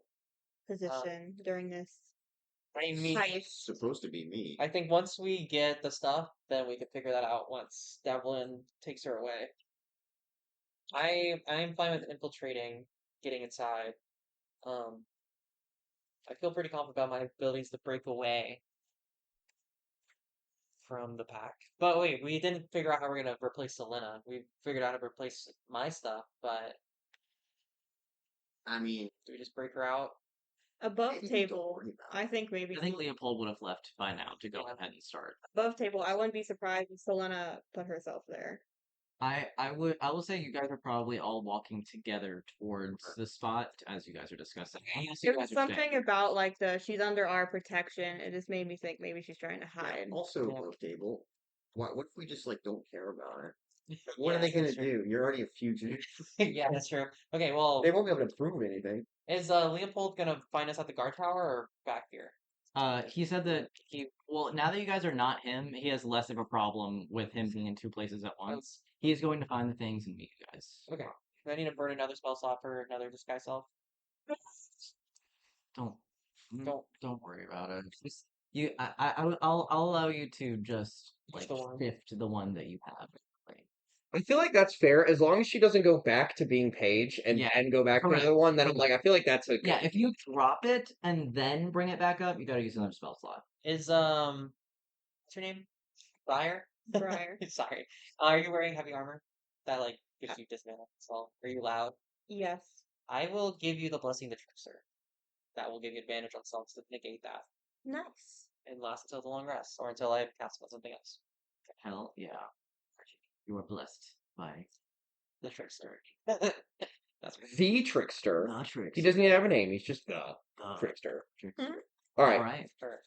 position during this I mean, heist? Supposed to be me. I think once we get the stuff, then we can figure that out once Devlin takes her away. I'm fine with infiltrating, getting inside. Um, I feel pretty confident about my abilities to break away from the pack. But wait, we didn't figure out how we're gonna replace Selena. We figured out how to replace my stuff, but I mean, do we just break her out? Above don't table, worry about I think maybe I think Leopold would have left by now to go Yeah. ahead and start. above table. I wouldn't be surprised if Selena put herself there. I will say you guys are probably all walking together towards the spot as you guys are discussing. Unless you There was guys are staying something here. about like the she's under our protection. It just made me think maybe she's trying to Yeah, hide. also Yeah. above table. What if we just like don't care about it? What are Yeah, they gonna that's true. do? You're already a fugitive. Yeah, that's true. Okay, well, They won't be able to prove anything. is Leopold gonna find us at the guard tower or back here? He said that well, now that you guys are not him, he has less of a problem with him being in two places at once. He's going to find the things and meet you guys. Okay. Do I need to burn another spell slot for another disguise self? Don't Don't. don't worry about it. Just I'll allow you to just like the one. shift the one that you have. Like, I feel like that's fair as long as she doesn't go back to being Paige and Yeah, then go back to correct. the other one. Then I'm like, I feel like that's a yeah, if you drop it and then bring it back up, you gotta use another spell slot. Is what's your name? Briar? Briar. Sorry. Are you wearing heavy armor? That like gives you dismantle as well. Are you loud? Yes. I will give you the blessing of the trickster. That will give you advantage on spells to negate that. Nice. And last until the long rest, or until I cast on something else. Hell yeah. You are blessed by The trickster. That's right. the trickster. the tricks. He doesn't even have a name. He's just the The trickster. trickster. All right. Alright. Sure.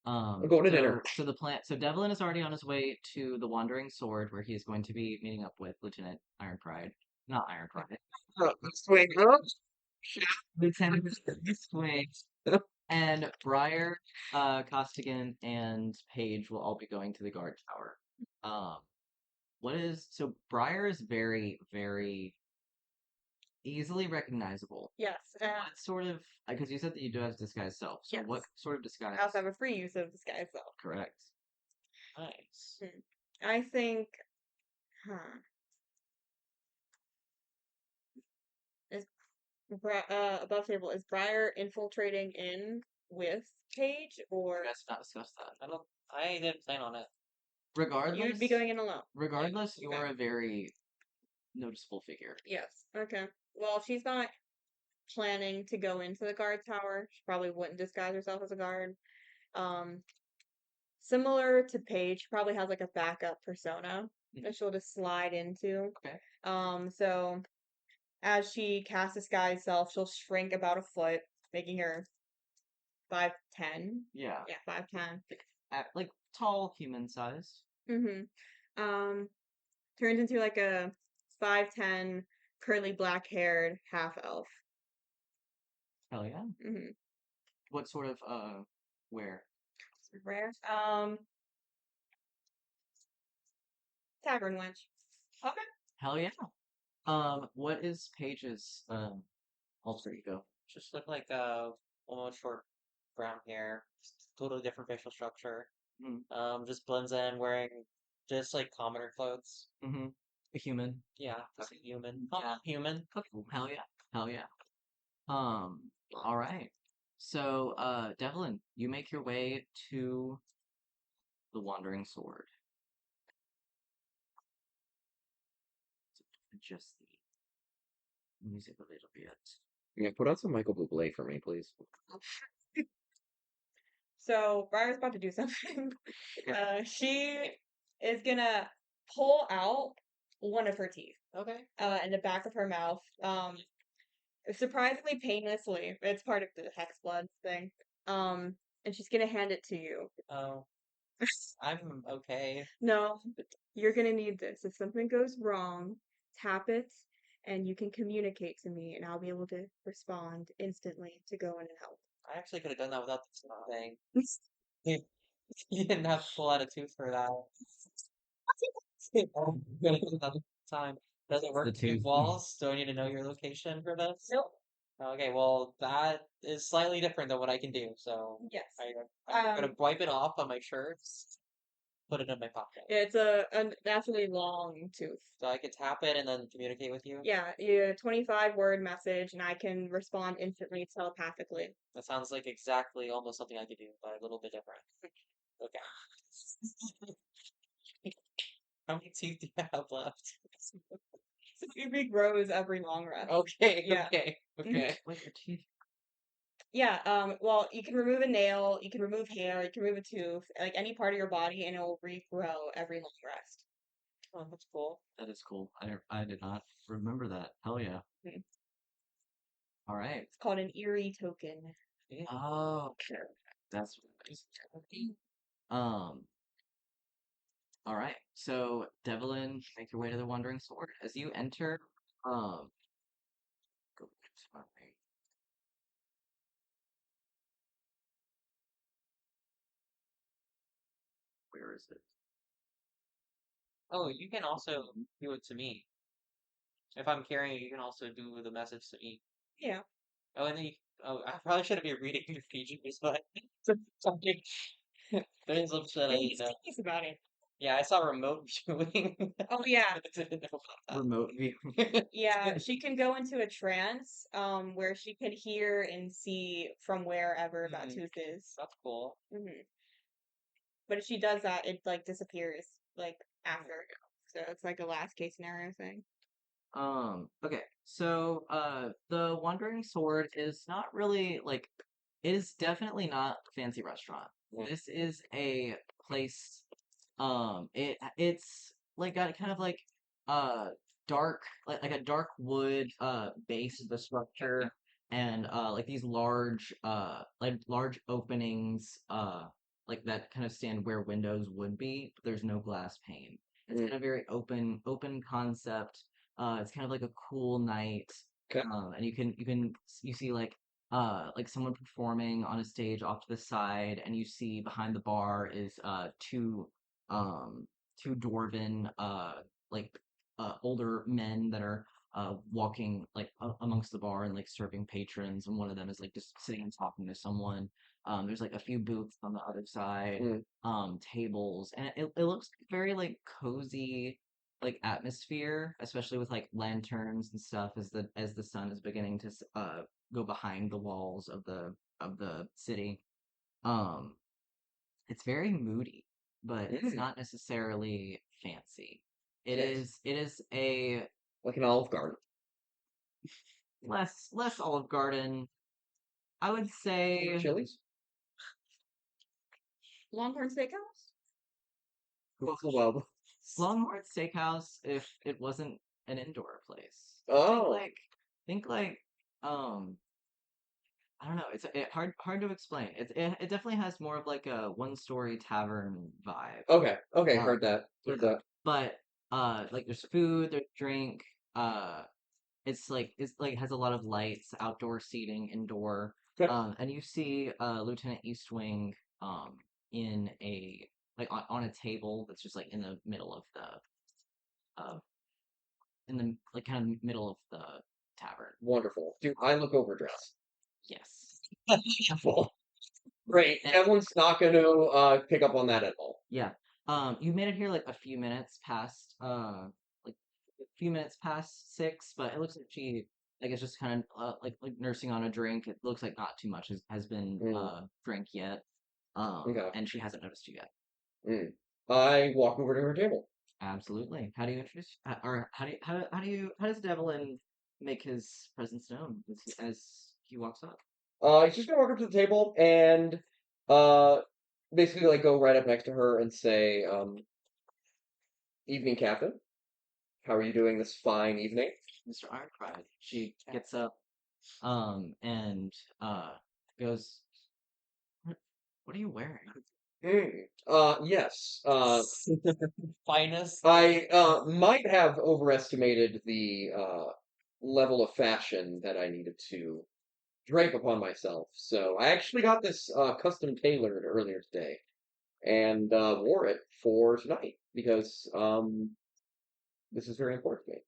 I'm going to dinner. So the plan. So Devlin is already on his way to the Wandering Sword, where he is going to be meeting up with Lieutenant Ironpride. Not Ironpride. Swing up. Lieutenant Swing. And Briar, Costigan, and Paige will all be going to the guard tower. So Briar is very, very easily recognizable. Yes. What sort of, because you said that you do have disguise self. So Yes. what sort of disguise? I also have a free use of disguise though. Correct. Nice. I think is above table is Briar infiltrating in with Paige You or guys have not discussed that. I didn't plan on it. Regardless, you'd be going in alone? regardless, you Okay. are a very noticeable figure. Yes. Okay. Well, she's not planning to go into the guard tower. She probably wouldn't disguise herself as a guard. Um, Similar to Paige, she probably has like a backup persona that she'll just slide into. Okay. So as she casts disguise self, she'll shrink about a foot, making her 5'10". Yeah. Yeah, 5'10". Like tall human size. Mm-hmm. Turns into like a 5'10", curly black haired half elf. Hell yeah. Mm-hmm. What sort of wear? Rare. Tavern wench. Okay. Hell yeah. What is Paige's alter ego? Just look like woman with short brown hair, totally different facial structure. Just blends in wearing just like commoner clothes. Mm-hmm. A human. Yeah, just a human. Yeah. Human. Hell yeah. Hell yeah. All right. So, Devlin, you make your way to the Wandering Sword. Adjust the music a little bit. Yeah, put on some Michael Bublé for me, please. So Briar's about to do something. She is gonna pull out one of her teeth. Okay. in the back of her mouth. Surprisingly painlessly. It's part of the hex blood thing. And she's gonna hand it to you. Oh, I'm okay. No, you're gonna need this. If something goes wrong, tap it, and you can communicate to me, and I'll be able to respond instantly to go in and help. I actually could have done that without the thing. You didn't have to pull out a tooth for that. Another time. Does it work The with two tooth. walls? Do I need to know your location for this? Nope. Okay, well, that is slightly different than what I can do. So Yes. I'm gonna wipe it off on my shirts, put it in my pocket. It's a naturally long tooth. So I can tap it and then communicate with you. Yeah, you 25-word message, and I can respond instantly telepathically. That sounds like exactly almost something I could do, but a little bit different. Okay. How many teeth do you have left? It regrows every long rest. Okay, Yeah. okay. Wait, your teeth. Yeah, well, you can remove a nail, you can remove hair, you can remove a tooth, like any part of your body, and it will regrow every long rest. Oh, that's cool. That is cool. I did not remember that. Hell yeah. Hmm. All right. It's called an eerie token. Yeah. Oh, okay. That's what it is. Um. All right. So, Devlin, make your way to the Wandering Sword. As you enter, um, go to my way. Where is it? Oh, you can also do it to me. If I'm carrying it, you can also do the message to me. Yeah. Oh, and then oh, I probably shouldn't be reading your pages, but something. There's some shit I didn't know. He's about it. Yeah, I saw remote viewing. Oh yeah, I didn't know about Remote view. yeah. She can go into a trance, where she can hear and see from wherever that Mhm. tooth is. That's cool. But if she does that, it like disappears like after. So it's like a last case scenario thing. Okay. So, the Wandering Sword is not really like it is definitely not a fancy restaurant. Yeah. This is a place. It's like got kind of like uh dark, like a dark wood base of the structure, and like these large openings like that kind of stand where windows would be, but there's no glass pane. It's Mm. kind of very open concept. It's kind of like a cool night, Okay. and you see like someone performing on a stage off to the side, and you see behind the bar is um two dwarven like older men that are walking like amongst the bar and like serving patrons, and one of them is like just sitting and talking to someone. There's like a few booths on the other side, Mm. tables, and it looks very like cozy like atmosphere, especially with like lanterns and stuff as the sun is beginning to go behind the walls of the city. Um, it's very moody, but it's Mm. not necessarily fancy. Okay. It is a Like an Olive Garden. less Olive Garden. I would say Chili's? Longhorn Steakhouse? Well, Longhorn Steakhouse if it wasn't an indoor place. oh, Think like um I don't know. Hard to explain. It definitely has more of like a one-story tavern vibe. okay, Uh, heard that. yeah, Heard that. but like there's food, there's drink. Uh, it's like has a lot of lights, outdoor seating, indoor. Okay. And you see Lieutenant Eastwing in a like on a table that's just like in the middle of the uh in the like kind of middle of the tavern. Wonderful. Dude, I look overdressed. Yes. Wonderful. Great. And Evelyn's not going to pick up on that at all. yeah. You made it here like a few minutes past like a few minutes past 6, but it looks like she I guess just kind of like nursing on a drink. It looks like not too much has been Mm, drank yet. okay. And she hasn't noticed you yet. Mm. I walk over to her table. Absolutely. How do you introduce or how does Devlin make his presence known as he walks up? He's just gonna walk up to the table and uh, basically like go right up next to her and say, "Evening, Captain." How are you doing this fine evening? Mr. Ironpride. She gets up, and goes, what are you wearing? Yes. Finest. I might have overestimated the level of fashion that I needed to drape upon myself. So I actually got this custom tailored earlier today and wore it for tonight because this is very important to me.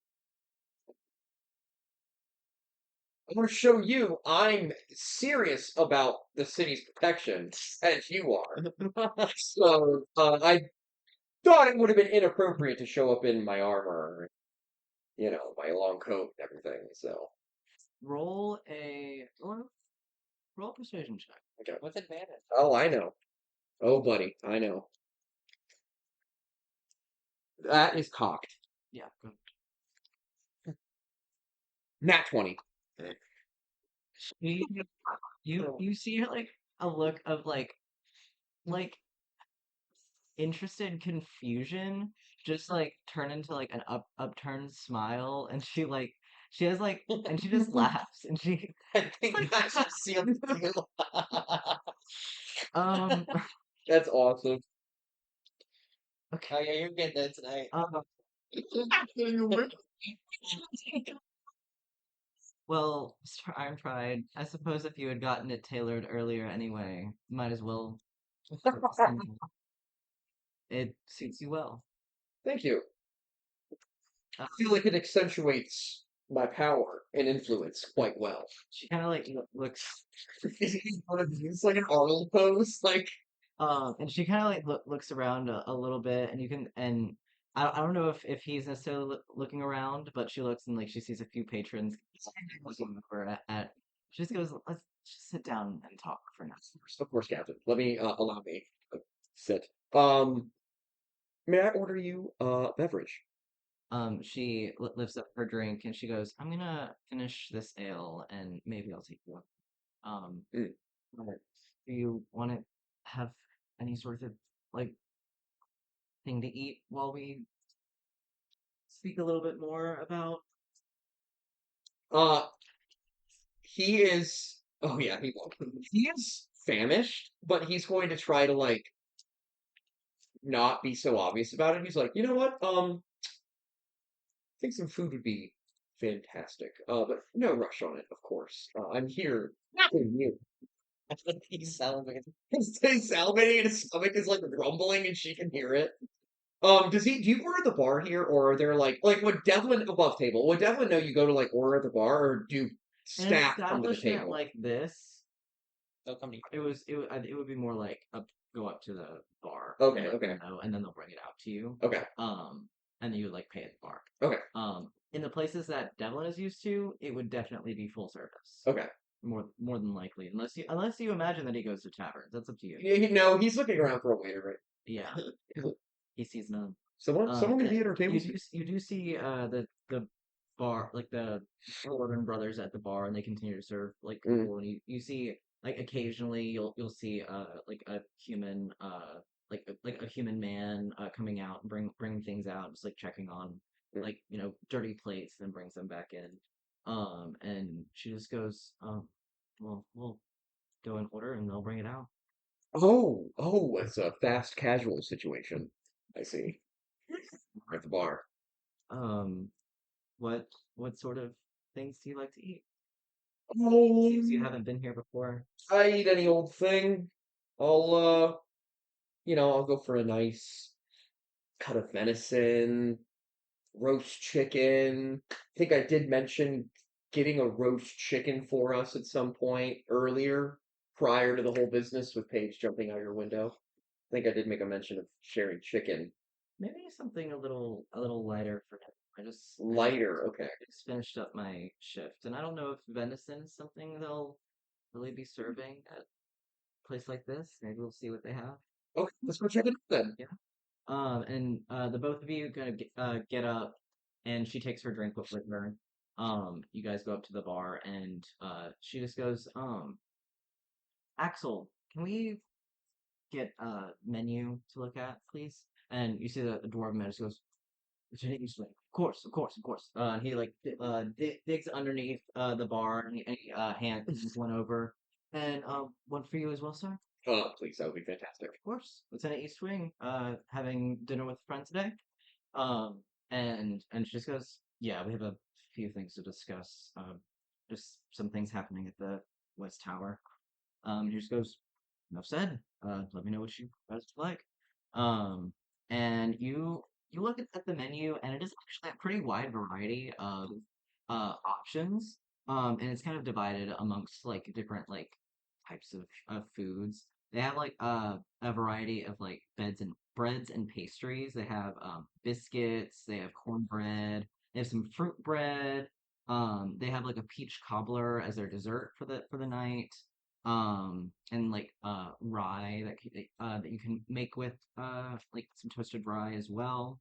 I want to show you I'm serious about the city's protection, as you are. So I thought it would have been inappropriate to show up in my armor, my long coat and everything. So Roll a persuasion check. okay. With advantage. Oh, I know. Oh, buddy, I know. That is cocked. Yeah, go. Nat 20. She, you see like a look of like interested confusion just like turn into like an upturned smile, and she has like and she just laughs, and she I think that should seal the deal. um That's awesome. Oh okay yeah, you're getting that tonight. well, Mr. Iron Pride, I suppose if you had gotten it tailored earlier anyway, might as well. It suits you well. Thank you. uh, I feel like it accentuates my power and influence quite well. she kind of like looks It's like an Arnold pose, like and she kind of like looks around a little bit, and you can, and I don't know if he's necessarily looking around, but she looks and like she sees a few patrons looking over at. She just goes, "Let's just sit down and talk for now." of course, Captain. Let me allow me sit. May I order you a beverage? She lifts up her drink and she goes, "I'm gonna finish this ale and maybe I'll take you up. Um, Mm. but do you want to have any sort of like thing to eat while we speak a little bit more about?" Uh, he is. Oh yeah, he is famished, but he's going to try to like not be so obvious about it. He's like, you know what? I think some food would be fantastic. But no rush on it, of course. I'm here for you. He's salivating. He's salivating and his stomach is like rumbling and she can hear it. Do you order at the bar here, or are there like would Devlin above table? Would Devlin know you go to like order at the bar, or do In an staff come to the establishment table? like this, They'll come to you. it would be more like go up to the bar and Okay, let them okay, know, and then they'll bring it out to you. okay, And then you would like pay at the bar. okay, In the places that Devlin is used to, it would definitely be full service. okay. More than likely, unless you imagine that he goes to taverns. That's up to you. No, he's looking around for a waiter, Yeah, right? he sees none. Someone can be at our table. You do see the bar, like the Northern brothers at the bar, and they continue to serve like Mm, people, and you see like occasionally you'll see like a human like a human man coming out and bringing things out, just like checking on mm. like dirty plates, then brings them back in. And she just goes, well, we'll go in order and they'll bring it out. Oh, it's a fast casual situation. I see. At the bar. Um, what sort of things do you like to eat? Seems you Um, haven't been here before. I eat any old thing. I'll I'll go for a nice cut of venison, roast chicken. I think I did mention getting a roast chicken for us at some point earlier, prior to the whole business with Paige jumping out your window. I think I did make a mention of sharing chicken. Maybe something a little lighter for him. Lighter, okay. Just finished up my shift, and I don't know if venison is something they'll really be serving at a place like this. Maybe we'll see what they have. Okay, let's go check it out then. Yeah. And the both of you gonna get up, and she takes her drink with her. You guys go up to the bar, and she just goes, Axel, can we get a menu to look at, please? And you see the dwarven man just goes, Lieutenant Eastwing. Of course, of course, of course. And he like digs underneath the bar and he hands one over. And one for you as well, sir. Please, that would be fantastic. Of course, Lieutenant Eastwing. Having dinner with a friend today. And she just goes, yeah, we have a few things to discuss. Just some things happening at the West Tower. He just goes, enough said. Let me know what you guys like. Um, and you look at the menu, and it is actually a pretty wide variety of options. And it's kind of divided amongst like different like types of foods. They have like a variety of like breads and pastries. They have biscuits. They have cornbread. They have some fruit bread. They have like a peach cobbler as their dessert for the night. And like rye that you can make with like some toasted rye as well.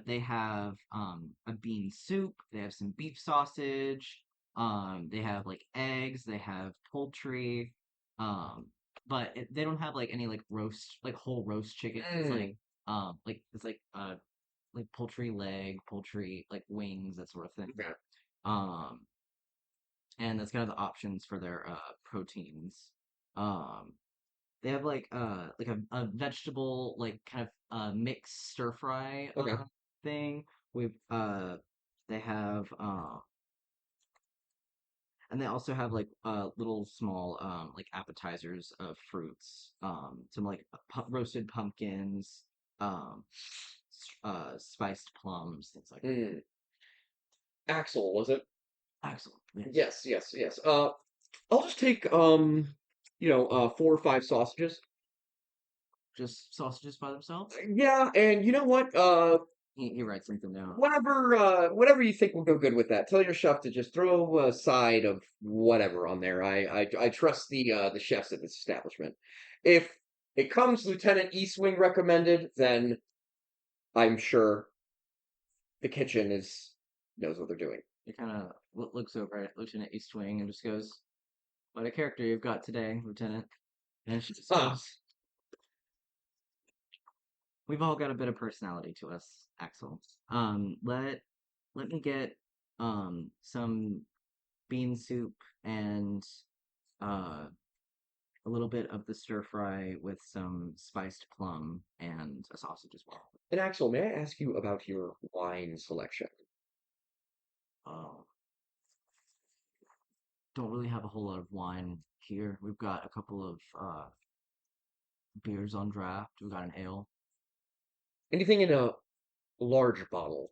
They have a bean soup. They have some beef sausage. They have like eggs. They have poultry. Um, but they don't have like any like roast like whole roast chicken. It's like poultry leg, poultry like wings, that sort of thing. Okay. Um, and that's kind of the options for their proteins. Um, they have like a vegetable like kind of mixed stir fry Okay. thing. With they have and they also have like little small like appetizers of fruits. Some like roasted pumpkins, um, spiced plums, things like that. Mm. Axel, was it? Excellent. Yes. Yes, yes, yes. I'll just take 4 or 5 sausages. Just sausages by themselves. Yeah, and you know what? He writes something down. Whatever you think will go good with that. Tell your chef to just throw a side of whatever on there. I trust the chefs at this establishment. If it comes Lieutenant Eastwing recommended, then I'm sure the kitchen is knows what they're doing. He kind of looks over at Lieutenant Eastwing and just goes, "What a character you've got today, Lieutenant." And she just Ah, goes, "We've all got a bit of personality to us, Axel. Let me get some bean soup and uh a little bit of the stir fry with some spiced plum and a sausage as well." and Axel, may I ask you about your wine selection? Uh, don't really have a whole lot of wine here. We've got a couple of beers on draft. We've got an ale. Anything in a large bottle?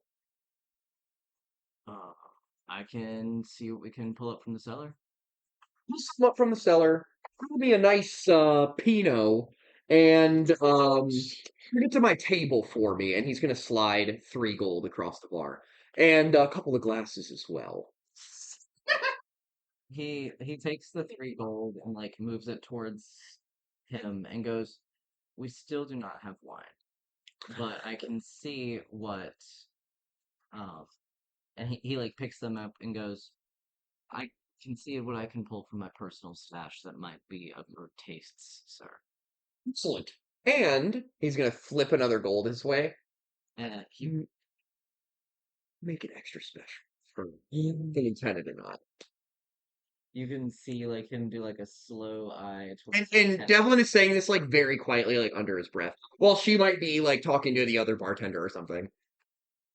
Uh, I can see what we can pull up from the cellar. Pull some up from the cellar. Give me a nice Pinot, and bring it to my table for me. And he's gonna slide 3 gold across the bar, and a couple of glasses as well. He takes the 3 gold and like moves it towards him and goes, "We still do not have wine, but I can see what um." And he like picks them up and goes, "I can see what I can pull from my personal stash that might be of your tastes, sir." Excellent. And he's gonna flip another gold his way. And he You make it extra special for the lieutenant and I. you can see like him do like a slow eye And towards and Devlin is saying this like very quietly, like under his breath, while she might be like talking to the other bartender or something.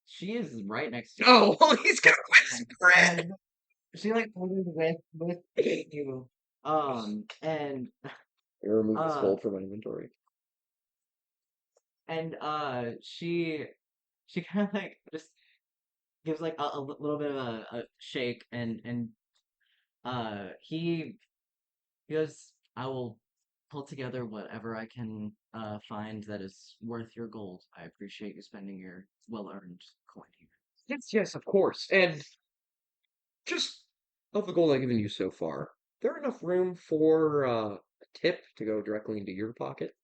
She is right next to Oh, well, he's gonna whisper it. and she like pulls with you. And Remove this uh gold from my inventory. and she kind of like just gives like a little bit of a shake and he goes, "I will pull together whatever I can find that is worth your gold. I appreciate you spending your well-earned coin here." Yes, yes, of course. And just of the gold I've given you so far, there enough room for a tip to go directly into your pocket?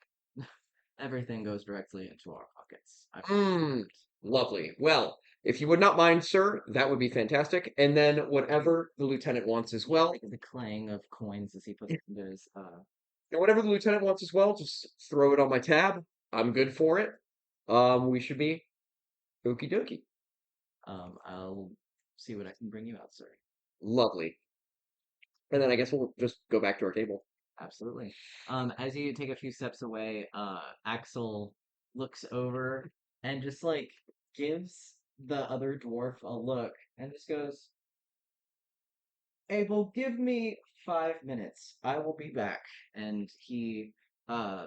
Everything goes directly into our pockets. I Mmm, lovely. Well, if you would not mind, sir, that would be fantastic. And then whatever the lieutenant wants as well, like the clang of coins as he puts it into his and whatever the lieutenant wants as well, just throw it on my tab. I'm good for it. We should be Okie dokie. I'll see what I can bring you out, sir. Lovely. And then I guess we'll just go back to our table. Absolutely. As you take a few steps away, Axel looks over and just like gives the other dwarf a look and just goes, Abel, give me 5 minutes. I will be back. And he, uh,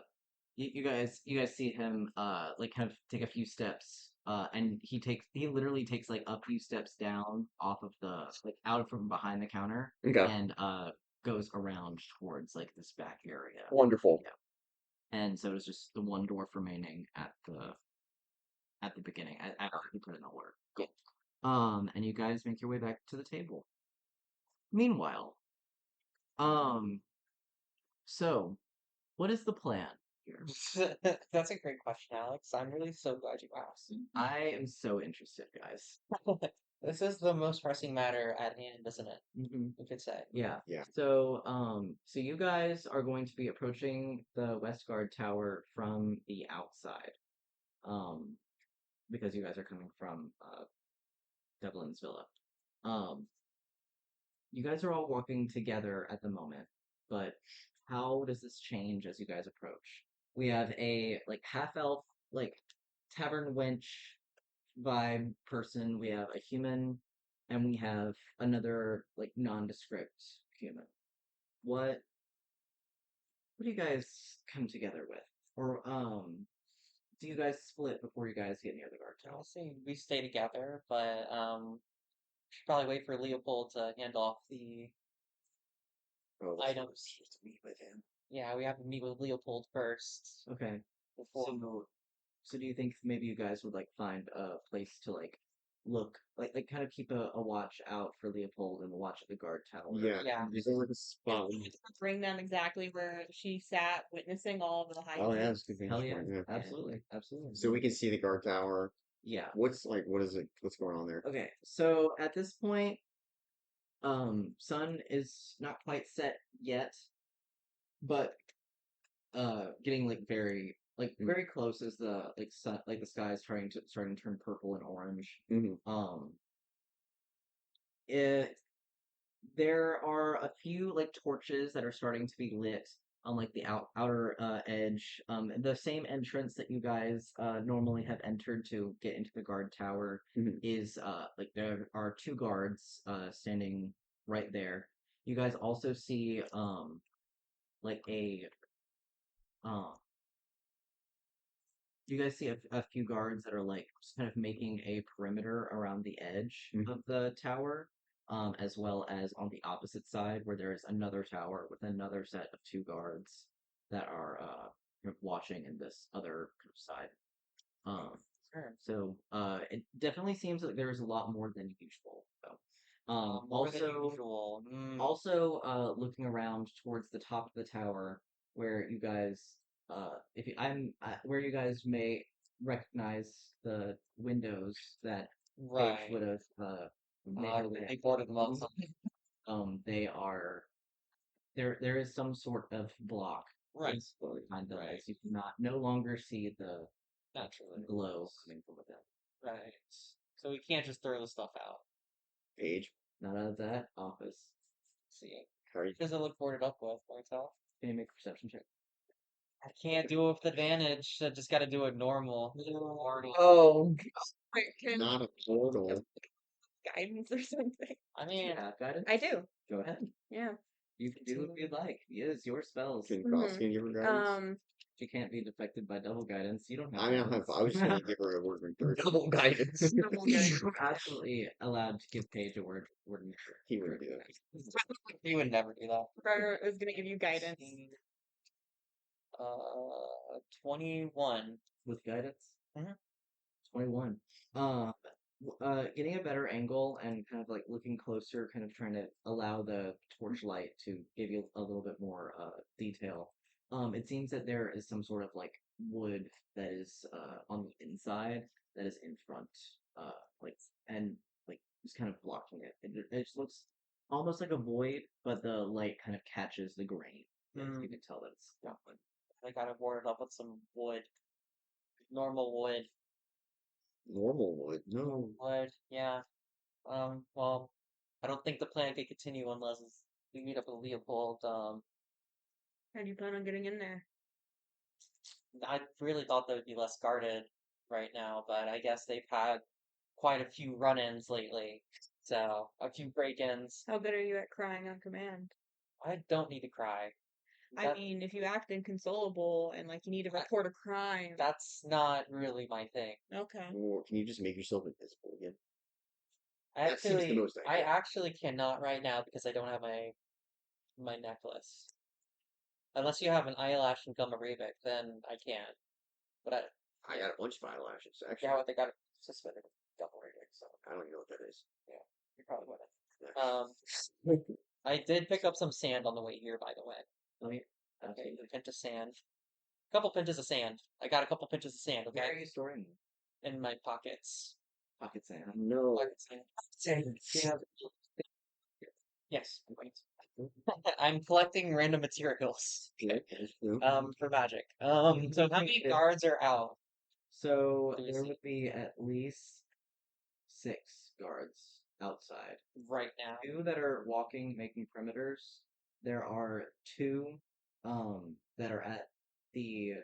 you guys see him, like kind of take a few steps, and he literally takes like a few steps down off of the, like out from behind the counter Okay. and, goes around towards like this back area. Wonderful. Yeah. And so it's just the one dwarf remaining at the beginning, after he put in the order. Cool. And you guys make your way back to the table. Meanwhile, um, so what is the plan here? That's a great question, Alex. I'm really so glad you asked. I am so interested, guys. This is the most pressing matter at hand, isn't it? Hmm. We could say. Yeah. Yeah. So you guys are going to be approaching the West Guard Tower from the outside. Um, because you guys are coming from Devlin's villa. Um, you guys are all walking together at the moment, but how does this change as you guys approach? We have a like half elf, like tavern wench vibe person. We have a human, and we have another like nondescript human. What what do you guys come together with? Or do you guys split before you guys get near the guard tower? Honestly, we stay together, but should probably wait for Leopold to hand off the Oh, items. to meet with him. Yeah, we have to meet with Leopold first Okay. before. So do you think maybe you guys would like find a place to like look like kind of keep a watch out for Leopold and watch at the guard tower? Yeah. Yeah. Is there like a spot? Bring them exactly where she sat, witnessing all of the Oh, yeah, hijinks. that's a good Hell vantage yeah, point. Yeah. absolutely, absolutely. So we can see the guard tower. Yeah. What's like? What is it? What's going on there? Okay. So at this point, sun is not quite set yet, but getting like very close as the like sun like the sky is starting to turn purple and orange. Mm-hmm. It There are a few like torches that are starting to be lit on like the outer edge. The same entrance that you guys normally have entered to get into the guard tower Mhm. is like there are two guards standing right there. You guys also see like a um you guys see a few guards that are like just kind of making a perimeter around the edge Mhm. of the tower, as well as on the opposite side where there is another tower with another set of two guards that are kind of watching in this other kind of side. Sure. So it definitely seems like there's a lot more than usual, though. More than Also, usual. looking around towards the top of the tower, where you guys, if you, I'm, where you guys may recognize the windows that Paige would Right. have, may They have boarded them up. they are there. There is some sort of block Right. behind them, Right. as you cannot no longer see the Naturally. glow coming from within. Right. So we can't just throw the stuff out. Page. Not out of that office. See, How are you? doesn't look boarded up with myself. Can you make a perception check? I can't do it with advantage. I just got to do it normal. Oh, Wait, can Not a portal. guidance or something? I mean, Yeah, guidance. I do. Go ahead. Yeah. You can do what you'd like. It is your spells. Can Crosskin give her guidance? She can't be defected by double guidance. You don't have I mean, guidance. I was just gonna give her a word of encouragement. double guidance. Double guidance. You're absolutely allowed to give Paige a word of He wouldn't do that. he would never do that. Carter is gonna give you guidance. 21. with guidance. Mhm. 21. Getting a better angle and kind of like looking closer, kind of trying to allow the torchlight to give you a little bit more detail. It seems that there is some sort of like wood that is on the inside that is in front, like and like just kind of blocking it. It just looks almost like a void, but the light kind of catches the grain. And you can tell that it's not wood. I got it boarded up with some wood. Normal wood. Normal wood. No. Would, yeah. Well, I don't think the plan can continue unless we meet up with Leopold. How do you plan on getting in there? I really thought they would be less guarded right now, but I guess they've had quite a few run-ins lately. So, a few break-ins. How good are you at crying on command? I don't need to cry. I That, mean, if you act inconsolable and like you need to I- report a crime. that's not really my thing. Okay. Or can you just make yourself invisible again? I That seems the actually, most I ideal. actually cannot right now because I don't have my necklace. Unless you have an eyelash and gum arabic, then I can. But I got a bunch of eyelashes, actually. yeah, what they got suspended gum arabic, so I don't even know what that is. you probably wouldn't. Yeah. I did pick up some sand on the way here, by the way. Oh, yeah. Okay, a pinch of sand. A couple pinches of sand. I got a couple pinches of sand, Where are okay? you storing In my pockets. pocket sand? No. Pocket sand. Sand. Yeah. Yes, I'm going to. I'm collecting random materials. Yeah, no. For magic. So how many guards are out? So Do we there see would be at least 6 guards outside. right now? 2 that are walking, making perimeters. There are 2 that are at the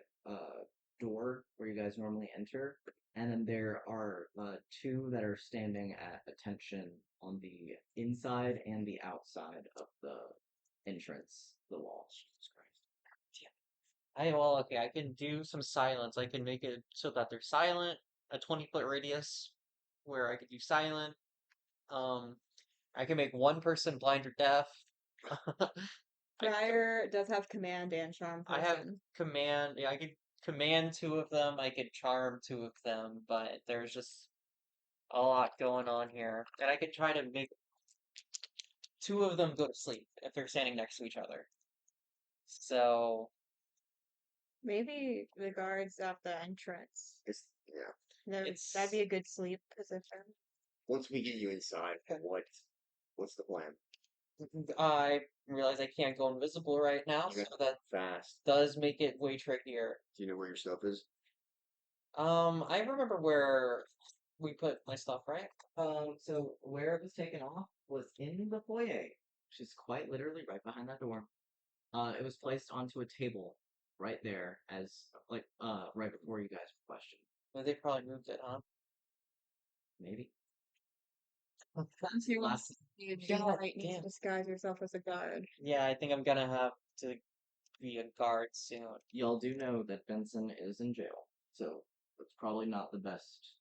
door where you guys normally enter, and then there are 2 that are standing at attention on the inside and the outside of the entrance, the wall. Jesus Christ. Well, okay, I can do some silence. I can make it so that they're silent, a 20-foot radius where I could do silent. Um, I can make one person blind or deaf. I, Briar does have command and charm I have person. command. Yeah, I could command 2 of them. I could charm 2 of them, but there's just a lot going on here. And I could try to make 2 of them go to sleep if they're standing next to each other. So, Maybe the guards at the entrance. Yeah. That'd be it's a good sleep position. Once we get you inside, what's the plan? I realize I can't go invisible right now, You so got that fast. does make it way trickier. Do you know where your stuff is? I remember where we put my stuff, right? So where it was taken off was in the foyer, which is quite literally right behind that door. It was placed onto a table right there as right before you guys questioned. Well, they probably moved it, huh? Maybe. Once you want Last you God might need to damn. disguise yourself as a guard. Yeah, I think I'm gonna have to be a guard soon. y'all do know that Benson is in jail, so it's probably not the best.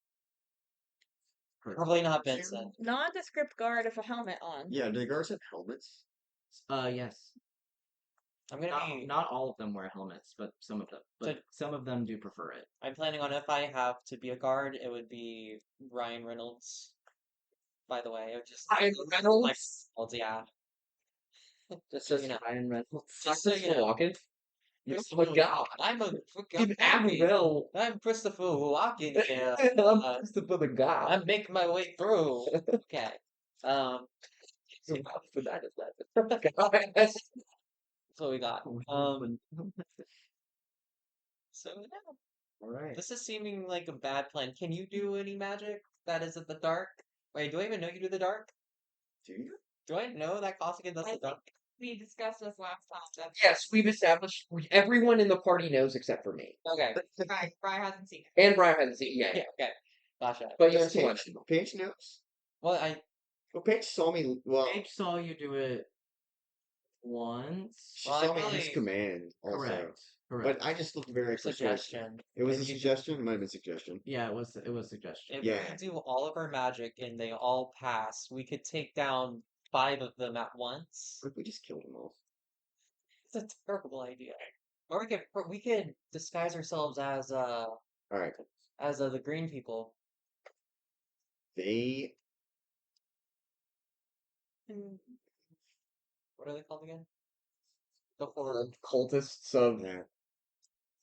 Probably not Vincent. Nondescript guard with a helmet on. Yeah, do the guards have helmets? Yes. I'm gonna Not, be. not all of them wear helmets, but some of them. But some of them do prefer it. I'm planning on if I have to be a guard, it would be Ryan Reynolds. By the way, it would just Ryan Reynolds? Reynolds, yeah. Just so you know. Ryan Reynolds. Just so you know. Walken? You're Just a so- god. I'm a In Avarel. I'm Christopher Walken here. I'm Christopher the god. I'm making my way through. Okay. So for that is that. That's what we got. So yeah, All right. this is seeming like a bad plan. Can you do any magic that is at the dark? Wait, do I even know you do the dark? Do you? Do I know that Costigan does the dark? We discussed this last time. Yes, we've established everyone in the party knows except for me. Okay. Briar hasn't seen it. And Brian hasn't seen it Yeah, yet. okay. Gotcha. But you Does know what? Paige knows? Well, Well, Paige saw me. Well, Paige saw you do it once. she Well, I saw me use really- command also. Correct. Correct. But I just looked very persuasive. suggestion. It was If a you- suggestion. It might have been a suggestion. Yeah, it was suggestion. If Yeah. we do all of our magic and they all pass, we could take down 5 of them at once. What if we just killed them all? It's a terrible idea. Or we could disguise ourselves as All right. the green people. They. And What are they called again? The horde. Cultists of Yeah.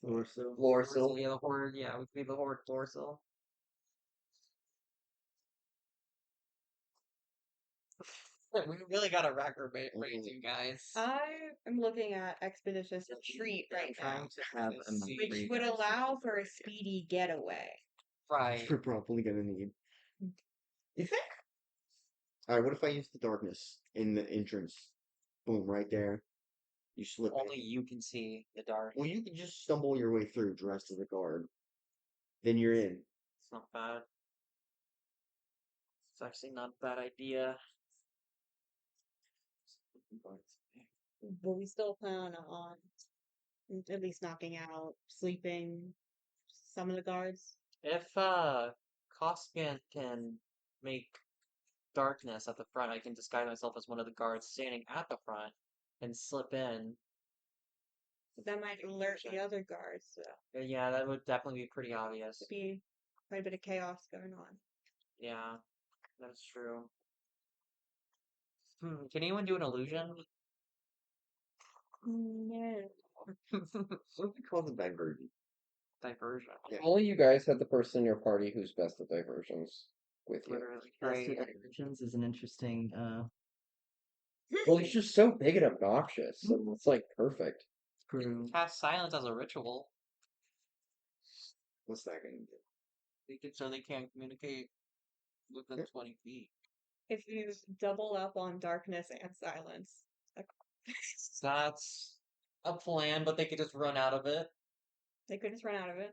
Lorso. Lorsil. Yeah, the horde. Yeah, we could be the horde Lorsil. We really got a record rate, you guys. I am looking at Expeditious Retreat right now, Trying to have a Let's see. which would allow for a speedy getaway. Right. We're probably gonna need. You think? All right. What if I use the darkness in the entrance? Boom, right there. You slip in. Only you can see the dark. Well, you can just stumble your way through dressed as a guard. Then you're in. It's not bad. It's actually not a bad idea. But we still plan on at least knocking out, sleeping some of the guards. If Koskinen can make darkness at the front, I can disguise myself as one of the guards standing at the front and slip in. That might alert the other guards. So Yeah, that would definitely be pretty obvious. there'd be quite a bit of chaos going on. Yeah, that's true. Can anyone do an illusion? No. What do we call the diversion? Diversion. Yeah. Only you guys had the person in your party who's best at diversions with you. Literally. Best Right. diversions is an interesting. Well, he's just so big and obnoxious. So it's like perfect. True. Cast silence as a ritual. What's that gonna do? So they can't communicate within 20 feet. If you double up on darkness and silence, That's a plan, but they could just run out of it. they could just run out of it.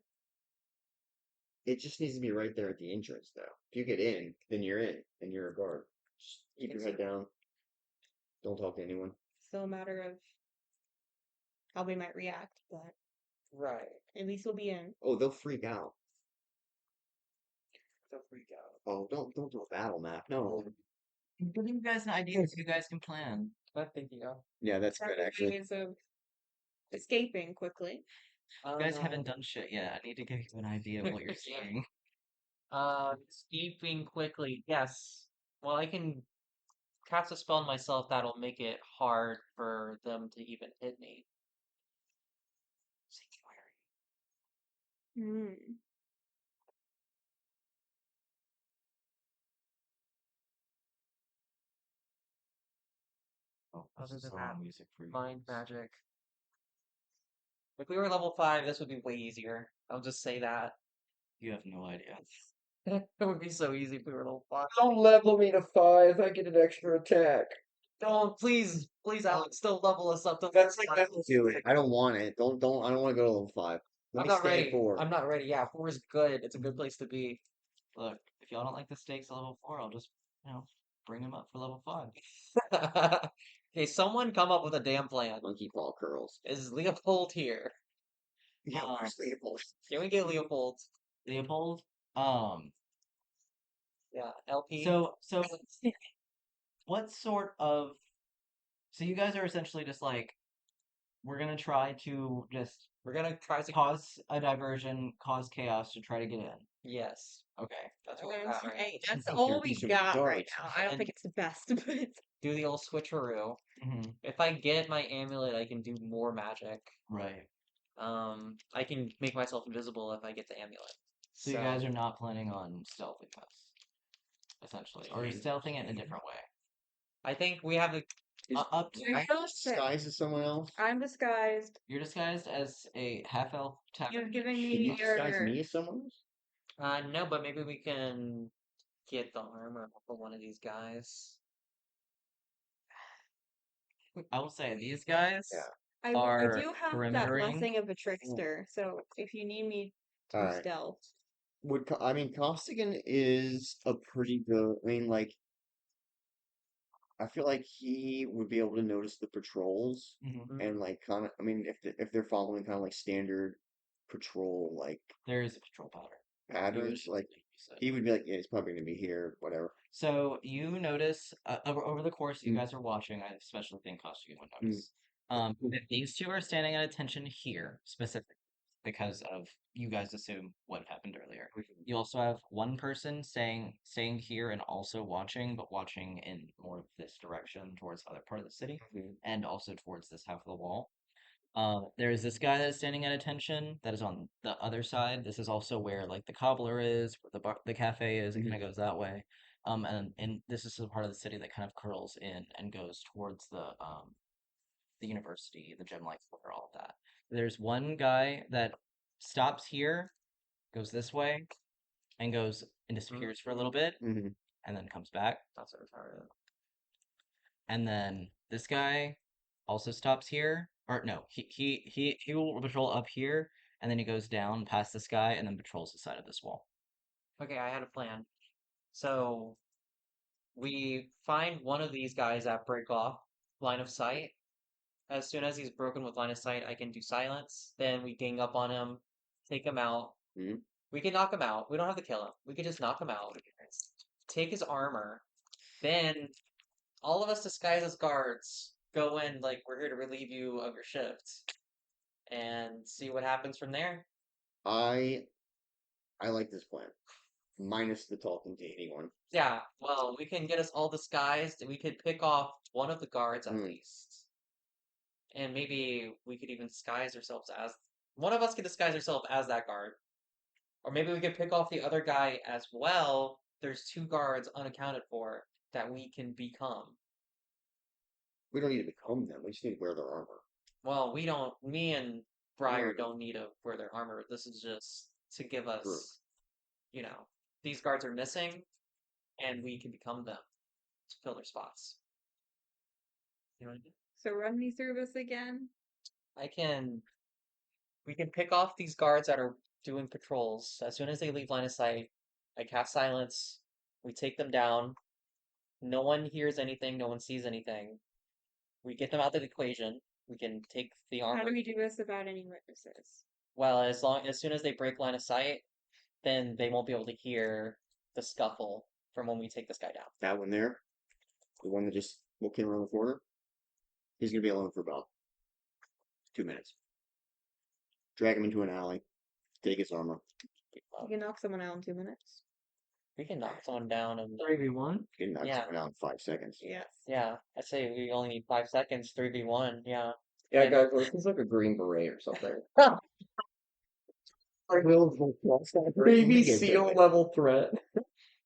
It just needs to be right there at the entrance, though. If you get in, then you're in, and you're a guard. Just keep your head down. Don't talk to anyone. Still a matter of how we might react, but Right. at least we'll be in. Oh, they'll freak out. They'll freak out. Oh, don't do a battle map. No. I'm giving you guys an idea so you guys can plan. I'm thinking of. Yeah, that's good Several actually. ways of escaping quickly. You guys haven't done shit yet. I need to give you an idea of what you're Yeah. seeing. Escaping quickly. Yes. Well, I can cast a spell on myself that'll make it hard for them to even hit me. Sanctuary. Hmm. Oh, Other this is than all that, music for you. Mind magic. If we were level 5, this would be way easier. I'll just say that. You have no idea. It would be so easy if we were level 5. Don't level me to 5. I get an extra attack. Don't, please, Alex, still level us up to That's level like five. level do it. I don't want it. Don't. I don't want to go to level 5. Let I'm me not stay at ready. 4. I'm not ready. Yeah, 4 is good. It's a good place to be. Look, if y'all don't like the stakes at level 4, I'll just, bring them up for level 5. Okay, someone come up with a damn plan. Monkey paw curls. Is Leopold here? Yeah, where's Leopold? Can we get Leopold? Leopold, Yeah, LP. so what sort of, so you guys are essentially just like, we're gonna try to just We're gonna try to. cause a diversion, cause chaos to try to get in. Yes, Okay. that's what we're at right Hey, that's Think all there'd be we some got right guards. now. I don't And- think it's the best, but Do the old switcheroo. Hmm. If I get my amulet, I can do more magic. Right. I can make myself invisible if I get the amulet. So you guys are not planning on stealthing this, essentially, or stealthing it in a different way. I think we have a. Up to I disguised as someone else. I'm disguised. You're disguised as a half-elf You've tavern. given Can me you disguise your. me as someone else? No, but maybe we can get the armor for one of these guys. I will say these guys Yeah. I are do have that perimetering. blessing of a trickster, so if you need me to Alright. stealth, Costigan is a pretty good. I feel like he would be able to notice the patrols Mhm. and like kind of. If they're following kind of like standard patrol like There is a patrol pattern. patterns, like You said. he would be like, yeah, he's probably gonna be here, whatever. So you notice over the course you Mm. guys are watching, I especially think Costume would notice. That these two are standing at attention here specifically because of you guys assume what happened earlier. You also have one person staying here and also watching, but watching in more of this direction towards the other part of the city, Mhm. and also towards this half of the wall. There is this guy that is standing at attention that is on the other side. This is also where like the cobbler is, where the cafe is. It kind of goes that way. And this is the part of the city that kind of curls in and goes towards the university, the gem life floor, all of that. There's one guy that stops here, goes this way, and goes and disappears for a little bit Mhm. and then comes back. That's so retarded. And then this guy also stops here. Or no, he will patrol up here and then he goes down past this guy and then patrols the side of this wall. Okay, I had a plan. So we find one of these guys that break off line of sight. As soon as he's broken with line of sight, I can do silence. Then we gang up on him, take him out. Mhm. We can knock him out. We don't have to kill him. We can just knock him out. Take his armor. Then all of us disguise as guards. Go in like we're here to relieve you of your shift, and see what happens from there. I like this plan, minus the talking to anyone. Yeah, well, we can get us all disguised, and we could pick off one of the guards at Mm. least. And maybe we could even disguise ourselves as one of us could disguise ourselves as that guard. Or maybe we could pick off the other guy as well. There's two guards unaccounted for that we can become. We don't need to become them. We just need to wear their armor. Well, we don't, me and Briar Mm. don't need to wear their armor. This is just to give True. us, these guards are missing and we can become them to fill their spots. You know what I mean? So run me through this again. We can pick off these guards that are doing patrols. As soon as they leave line of sight, I cast silence. We take them down. No one hears anything. No one sees anything. We get them out of the equation. We can take the How armor. do we do this without any witnesses? Well, as soon as they break line of sight, then they won't be able to hear the scuffle from when we take this guy down. That one there, the one that just walked in around the corner, he's gonna be alone for about 2 minutes. Drag him into an alley, take his armor. You can knock someone out in 2 minutes. We can knock someone down and 3v1? You can knock Yeah. someone out in 5 seconds. Yes. yeah, I'd say we only need 5 seconds, 3v1, yeah. Yeah, And- guys, this is like a green beret or something. Navy SEAL level threat.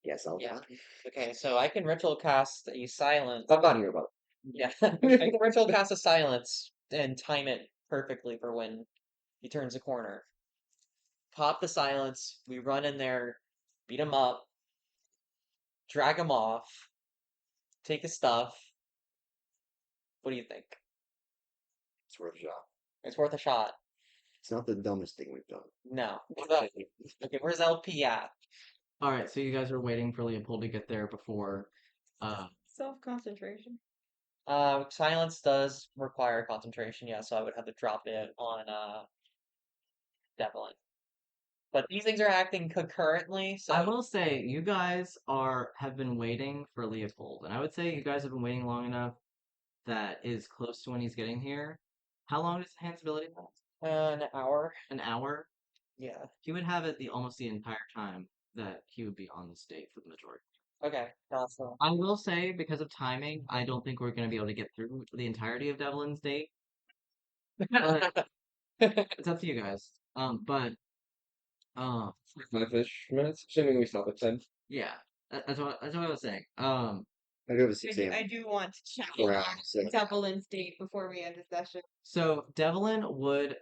Yes, I'll Yeah. Okay, so I can ritual cast a silence. I'm not here about Yeah, I can ritual cast a silence and time it perfectly for when he turns a corner. Pop the silence. We run in there, beat him up, drag him off, take his stuff. What do you think? It's worth a shot. It's worth a shot. It's not the dumbest thing we've done. No. Okay, where's LP at? All right, so you guys are waiting for Leopold to get there before. Self-concentration. Silence does require concentration, yeah, so I would have to drop it on Devlin. But these things are acting concurrently, so I will say you guys have been waiting for Leopold, and I would say you guys have been waiting long enough that is close to when he's getting here. How long does enhanced ability last? an hour. An hour? Yeah. He would have it almost the entire time that he would be on the state for the majority. Okay, awesome. I will say, because of timing, I don't think we're going to be able to get through the entirety of Devlin's date. But it's up to you guys. But fish minutes, assuming we stop at 10. yeah, that's what I was saying. I do have a 6 a.m. I do want to check 4 in hours. on So Devlin's date before we end the session. So Devlin would,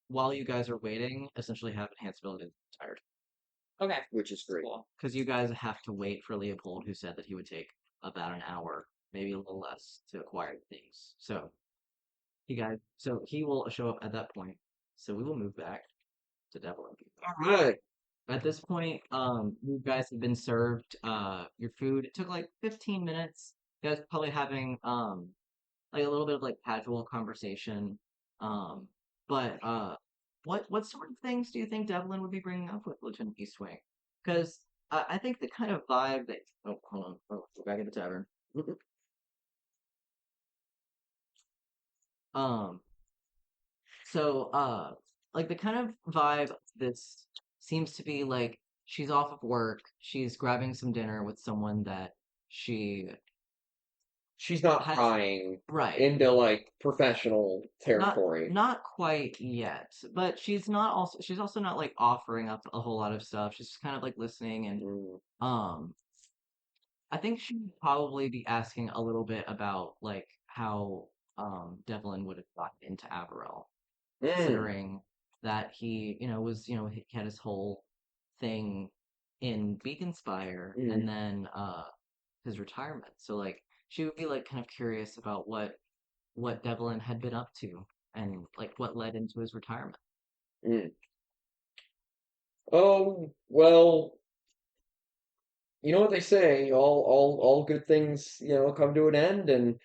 while you guys are waiting, essentially have enhanced ability the entire time. Okay, which is great. cool. Because you guys have to wait for Leopold, who said that he would take about an hour, maybe a little less, to acquire things. So he will show up at that point. So we will move back to Devlin. Alright. At this point, you guys have been served your food. It took like 15 minutes. You guys probably having like a little bit of like casual conversation. But what sort of things do you think Devlin would be bringing up with Lieutenant Eastwing? Because I think the kind of vibe that hold on, go back at the tavern. Um, so like the kind of vibe this seems to be like she's off of work, she's grabbing some dinner with someone that she She's not has prying right. into like professional territory. Not quite yet, but she's also not like offering up a whole lot of stuff. She's just kind of like listening and Mm. I think she'd probably be asking a little bit about like how Devlin would have gotten into Avarel, considering that he, he had his whole thing in Beacon Spire Mm. and then his retirement. So like she would be like kind of curious about what Devlin had been up to and like what led into his retirement. Mm. Oh, well, you know what they say, all good things, come to an end, and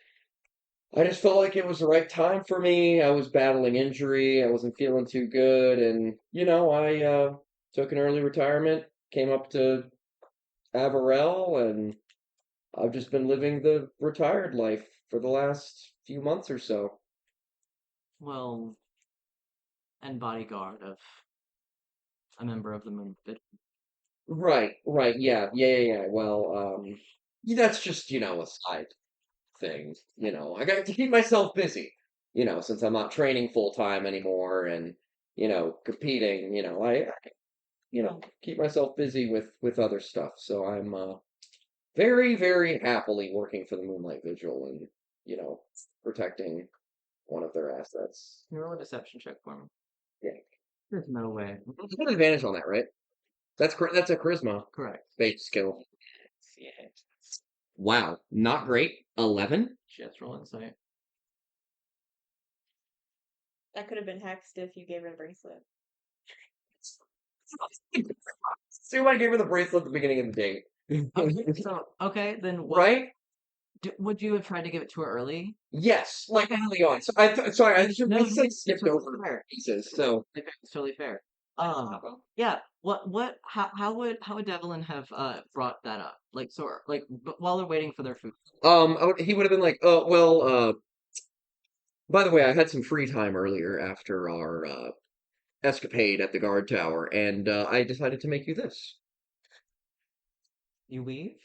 I just felt like it was the right time for me. I was battling injury, I wasn't feeling too good, and I took an early retirement, came up to Avarel, and I've just been living the retired life for the last few months or so. Well, and bodyguard of a member of the Moon Fit. Right, right, yeah, yeah, yeah, yeah. Well, yeah, that's just, a side thing. I got to keep myself busy, since I'm not training full time anymore and, competing, keep myself busy with other stuff. So I'm very, very happily working for the Moonlight Vigil and, protecting one of their assets. Can you roll a deception check for me? Yeah. There's no way. You got an advantage on that, right? That's a charisma Correct. based skill. Yeah. Wow, not great. 11. She has to roll insight. That could have been hexed if you gave her a bracelet. See why I gave her the bracelet at the beginning of the date. Okay, then what Right? would you have tried to give it to her early? Yes, like early on. So sorry, I should No, have it's skipped totally over fair. pieces. So It's totally fair. Yeah. How would Devlin have brought that up? Like, so, like, while they're waiting for their food. he would have been like, oh well, by the way, I had some free time earlier after our escapade at the guard tower, and I decided to make you this. You weave?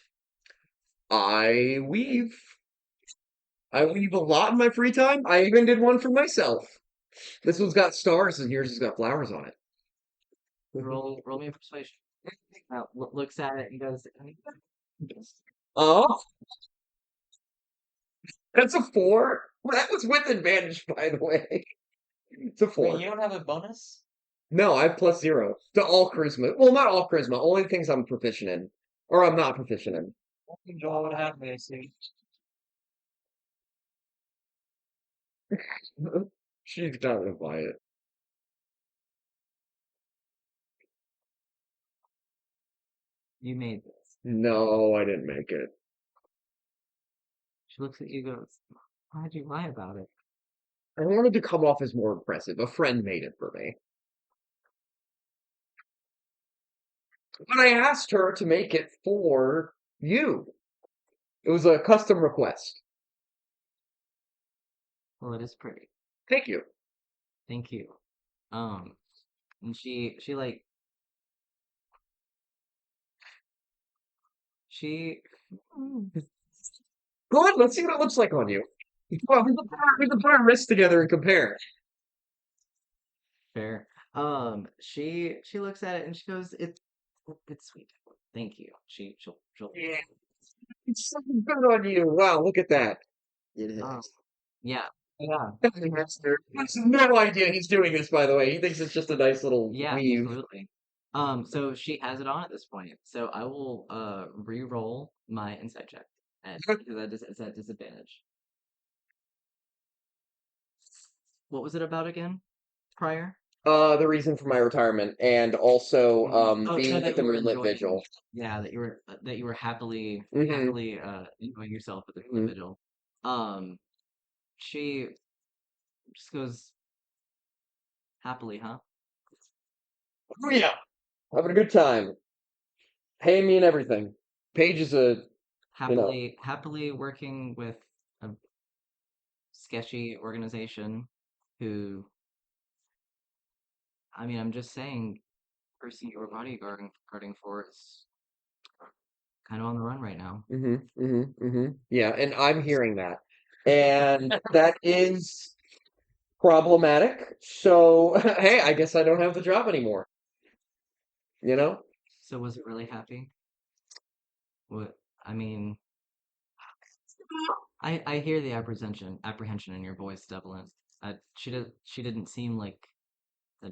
I weave. I weave a lot in my free time. I even did one for myself. This one's got stars, and yours has got flowers on it. Roll me a persuasion. Looks at it and goes, Oh, that's a 4. Well, that was with advantage, by the way. It's a Wait, 4. you don't have a bonus? No, I have +0 to all charisma. Well, not all charisma, only things I'm proficient in. Or I'm not proficient in. I think Joel would have me, see. She's not gonna buy it. you made this. No, I didn't make it. She looks at you and goes, why'd you lie about it? I wanted to come off as more impressive. A friend made it for me. But I asked her to make it for you. It was a custom request. Well, it is pretty. Thank you. Thank you. And she like, she, Good, let's see what it looks like on you. Well, we can put our wrists together and compare. fair. She looks at it and she goes, it's sweet. Thank you. She'll Yeah. It's so good on you. Wow, look at that. It um is. yeah. Yeah. He has no idea he's doing this, by the way. He thinks it's just a nice little Yeah, weave. absolutely. So she has it on at this point. So I will re-roll my insight check. And because it's at disadvantage. What was it about again? Prior? The reason for my retirement, and also Oh, being that at the you were Moonlit enjoying. Vigil. Yeah, that you were happily Hmm. enjoying yourself at the Hmm. vigil. Um, she just goes happily, huh? Oh yeah, having a good time, paying me and everything. Paige is a, you know, Happily working with a sketchy organization who, I mean, I'm just saying, person you were bodyguarding for is kind of on the run right now. Yeah, and I'm hearing that, and that is problematic. So hey, I guess I don't have the job anymore. You know? So was it really happy? What I mean, I hear the apprehension in your voice, Devlin. She didn't seem like a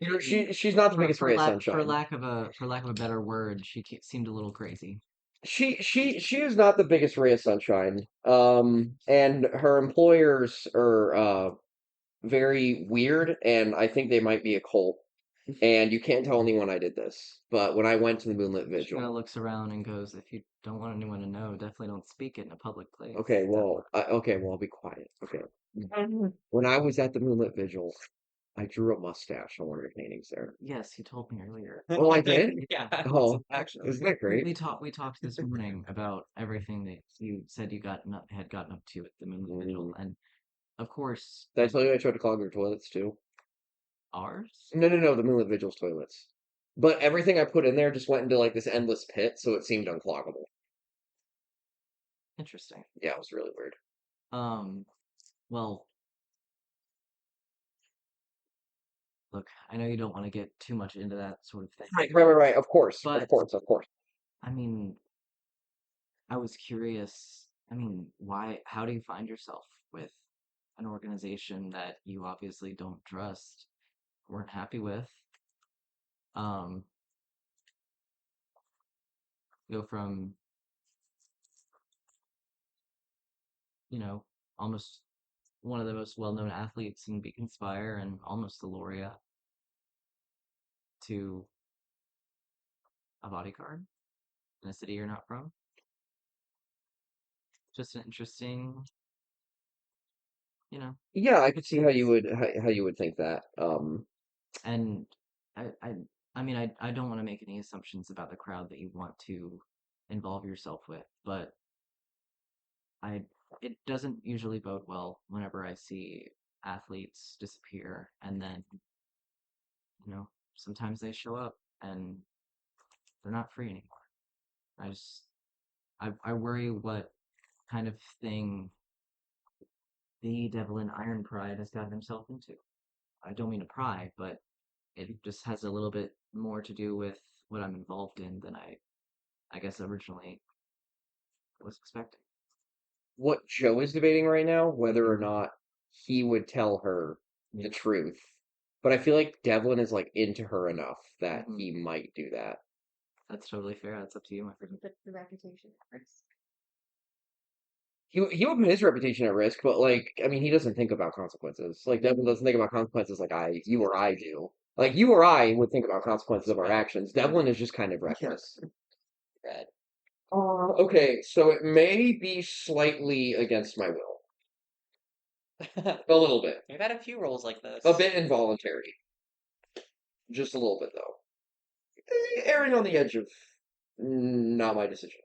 You know, she's not the biggest ray of sunshine. For lack of a better word, seemed a little crazy. She is not the biggest ray of sunshine. And her employers are very weird, and I think they might be a cult. And you can't tell anyone I did this, but when I went to the Moonlit She kind of Vigil, looks around and goes, "If you don't want anyone to know, definitely don't speak it in a public place." okay, well, I'll be quiet. Okay, Mhm. when I was at the Moonlit Vigil, I drew a mustache on one of your paintings there. Yes, you told me earlier. Oh, I did? Yeah, Oh, actually. isn't that great? We talked this morning about everything that you said had gotten up to at the Moonlit Vigil, Mm. and of course, Did I tell you I tried to clog your toilets too? ours. No, the Moonlit Vigil's toilets. But everything I put in there just went into like this endless pit, so it seemed uncloggable. Interesting. Yeah, it was really weird. Um, well, look, I know you don't want to get too much into that sort of thing, Right. but Of course. I mean, I was curious. I mean, how do you find yourself with an organization that you obviously don't trust, weren't happy with? Um, go from, you know, almost one of the most well-known athletes in Beacon Spire and almost the laureate to a bodyguard in a city you're not from. Just an interesting, you know, Yeah, I could see how how you would think that. and I, I, I mean, I don't want to make any assumptions about the crowd that you want to involve yourself with, but I, it doesn't usually bode well whenever I see athletes disappear and then, sometimes they show up and they're not free anymore. I just, I worry what kind of thing the Devil in Iron Pride has gotten himself into. I don't mean to pry, but it just has a little bit more to do with what I'm involved in than I guess originally was expecting. What Joe is debating right now, whether or not he would tell her the Yeah. truth. But I feel like Devlin is like into her enough that Mhm. he might do that. That's totally fair. That's up to you, my friend. Put the reputation at risk. He would put his reputation at risk, but like I mean he doesn't think about consequences. Like Devlin doesn't think about consequences like you or I do. Like you or I would think about consequences of our Right. actions. Devlin is just kind of reckless. Red. Okay, so it may be slightly against my will. A little bit. We've had a few roles like this. A bit involuntary. Just a little bit, though. Erring on the edge of not my decision.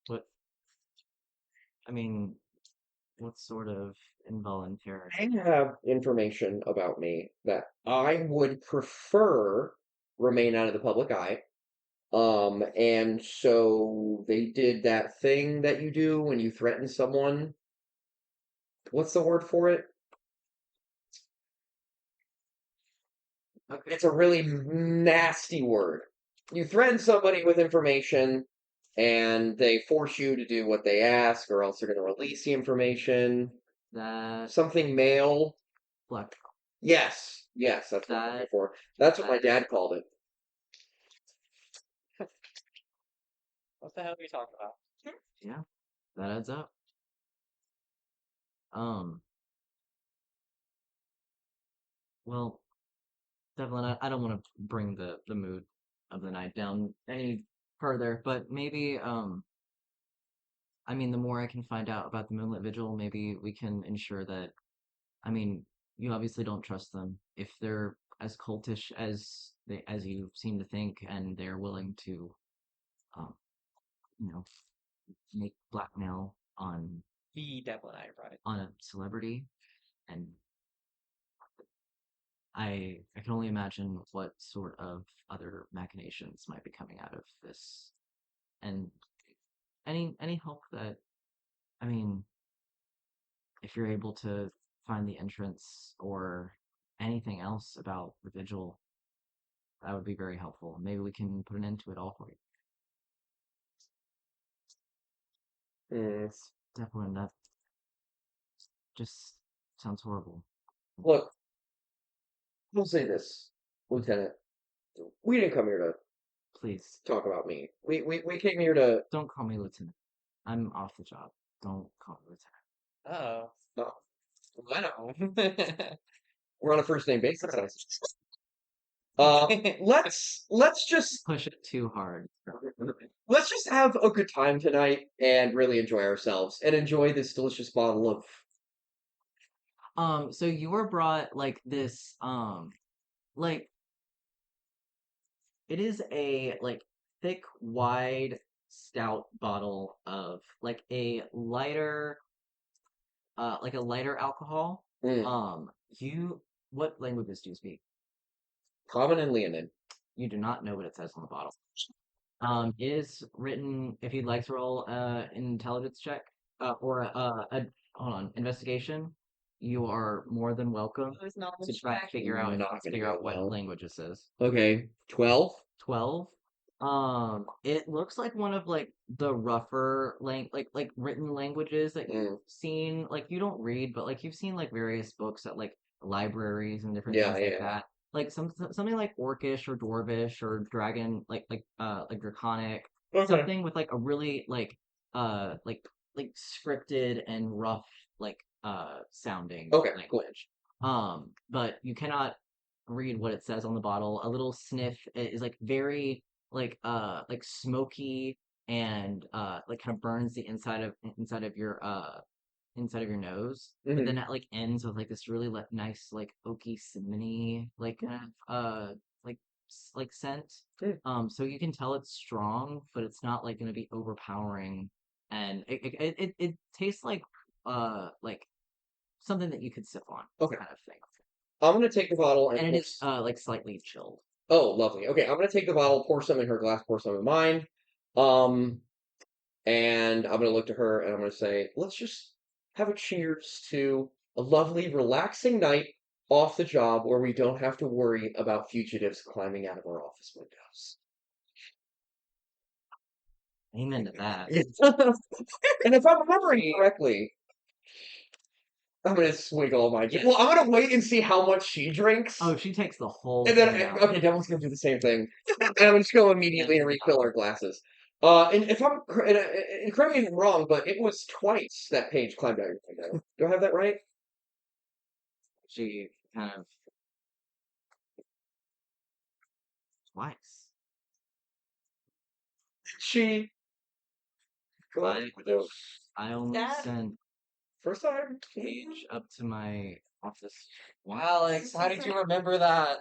What I mean, what sort of involuntary? I have information about me that I would prefer remain out of the public eye. And so they did that thing that you do when you threaten someone. What's the word for it? It's a really nasty word. You threaten somebody with information, and they force you to do what they ask, or else they're going to release the information. That Something male. black Yes, that's what I'm looking that for. That's what my that dad called it. What the hell are you talking about? yeah, that adds up. Um, well, Devlin, I don't want to bring the mood of the night down any further, but maybe I mean, the more I can find out about the Moonlit Vigil, maybe we can ensure that. I mean, you obviously don't trust them. If they're as cultish as you seem to think, and they're willing to, um, you know, make blackmail The Devil and I Pride. on a celebrity, and I can only imagine what sort of other machinations might be coming out of this, and any help that I mean, if you're able to find the entrance or anything else about the vigil, that would be very helpful. Maybe we can put an end to it all for you. Hmm. Definitely, that just sounds horrible. Look, I'll say this, Lieutenant. We didn't come here to Please, talk about me. We came here to. don't call me lieutenant. I'm off the job. Don't call me lieutenant. Oh, No, wow. we're on a first name basis. Uh, let's just Push it too hard. let's just have a good time tonight and really enjoy ourselves and enjoy this delicious bottle of. So you were brought like this, like it is a like thick, wide, stout bottle of like a lighter alcohol. Mm, You what languages do you speak? Common and Leonid. You do not know what it says on the bottle. It is written if you'd like to roll an intelligence check or a hold on investigation. You are more than welcome It was to knowledge try to check. Not gonna go what well. language this is. Okay, 12. 12. It looks like one of like the rougher like written languages that you've Mm, seen. Like you don't read, but like you've seen like various books at like libraries and different yeah, things like yeah. that. Like something like Orcish or Dwarvish or Dragon like Draconic. Okay. Something with like a really uh like like scripted and rough sounding Okay, cool. language. But you cannot read what it says on the bottle. A little sniff is like very like smoky and like kind of burns the inside of your nose. But Hmm. then it like ends with like this really nice like oaky cinnamony like kind of like like scent. Mm. So you can tell it's strong, but it's not like gonna be overpowering. And it tastes like something that you could sip on Okay. kind of thing. I'm gonna take the bottle and And it pour. is like slightly chilled. Oh, lovely. Okay, I'm gonna take the bottle, pour some in her glass, pour some in mine. Um, and I'm gonna look to her and I'm gonna say, let's just have a cheers to a lovely, relaxing night off the job where we don't have to worry about fugitives climbing out of our office windows. Amen to that. And if I'm remembering correctly, I'm gonna swig all my drink. Yes. Well, I'm gonna wait and see how much she drinks. Oh, she takes the whole And then, thing down. okay, Devil's gonna do the same thing. And I'm just go immediately and refill our glasses. And if I'm, and correct me if I'm wrong, but it was twice that Paige climbed out your window. Do I have that right? She kind of twice. She. Go I on, window. I only Dad? sent First time. Paige up to my office. Alex, how did you remember that?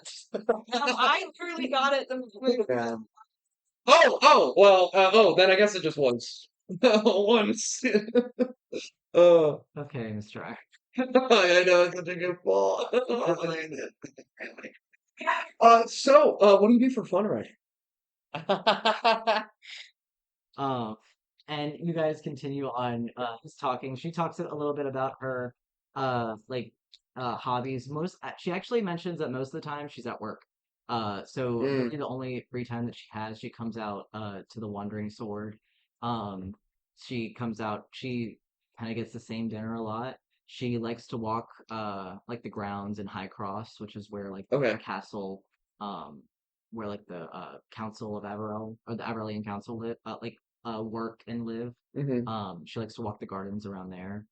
I truly got it the movie. Yeah. Oh, then I guess it just once. Once. Okay, Mr. I. I know it's such a good ball. What do you do for fun right Um, and you guys continue on just talking. She talks a little bit about her hobbies. She actually mentions that most of the time she's at work. So Mm, really the only free time that she has, she comes out to the Wandering Sword. Um, she comes out. She kind of gets the same dinner a lot. She likes to walk like the grounds in High Cross, which is where like the okay. castle where like the council of Avarel or the Avarelian council work and live. Hmm. She likes to walk the gardens around there.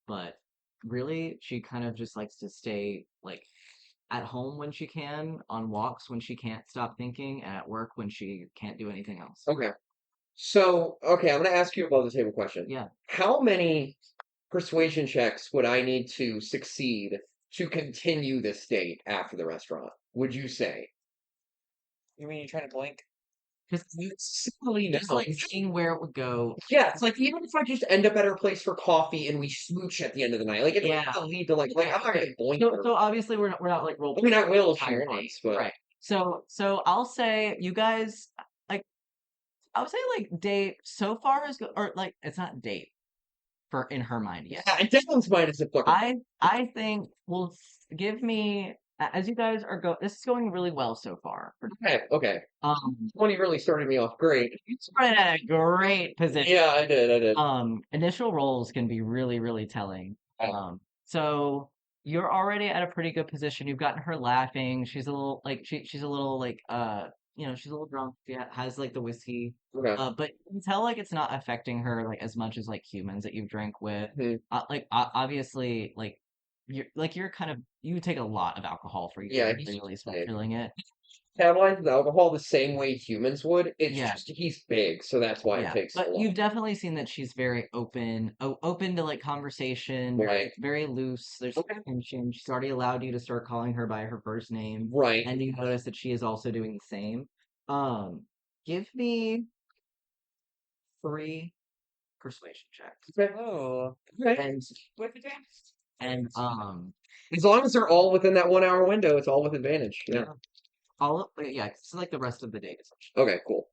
But really, she kind of just likes to stay like at home when she can, on walks when she can't stop thinking, and at work when she can't do anything else. Okay. Okay, I'm gonna ask you above the table question. Yeah. How many persuasion checks would I need to succeed to continue this date after the restaurant? Would you say? You mean you're trying to blink? Because Simply just no. like seeing where it would go. Yeah, it's like even if I just end up at her place for coffee and we smooch at the end of the night, like it doesn't Yeah. have to lead to like I'm not gonna boink So, her. so obviously we're not like role I mean, I will if she entire wants, date. but Right. So I'll say you guys like I would say like date so far is or like it's not date for in her mind yet. yeah, Declan's mind is a fucking I think give me as you guys are this is going really well so far. okay. Okay, Um, 20 really started me off great. you started at a great position. Yeah, I did. Initial rolls can be really, really telling. Okay. So you're already at a pretty good position. You've gotten her laughing. She's a little like she's a little like she's a little drunk. She has like the whiskey. Okay. But you can tell like it's not affecting her like as much as like humans that you've drank with. Mhm. Obviously you're kind of you take a lot of alcohol for you Yeah, to he's really start big. feeling it. Metabolize the alcohol the same way humans would. It's Yeah. just he's big, so that's why it Yeah, takes so but long. you've definitely seen that she's very open to like conversation, Right. very loose. There's Okay. tension. She's already allowed you to start calling her by her first name, Right. and you notice that she is also doing the same. Give me 3 persuasion checks, Okay. Oh, Okay. and with the dance. and As long as they're all within that 1 hour window, it's all with advantage. Yeah. yeah, it's like the rest of the day. Okay, cool.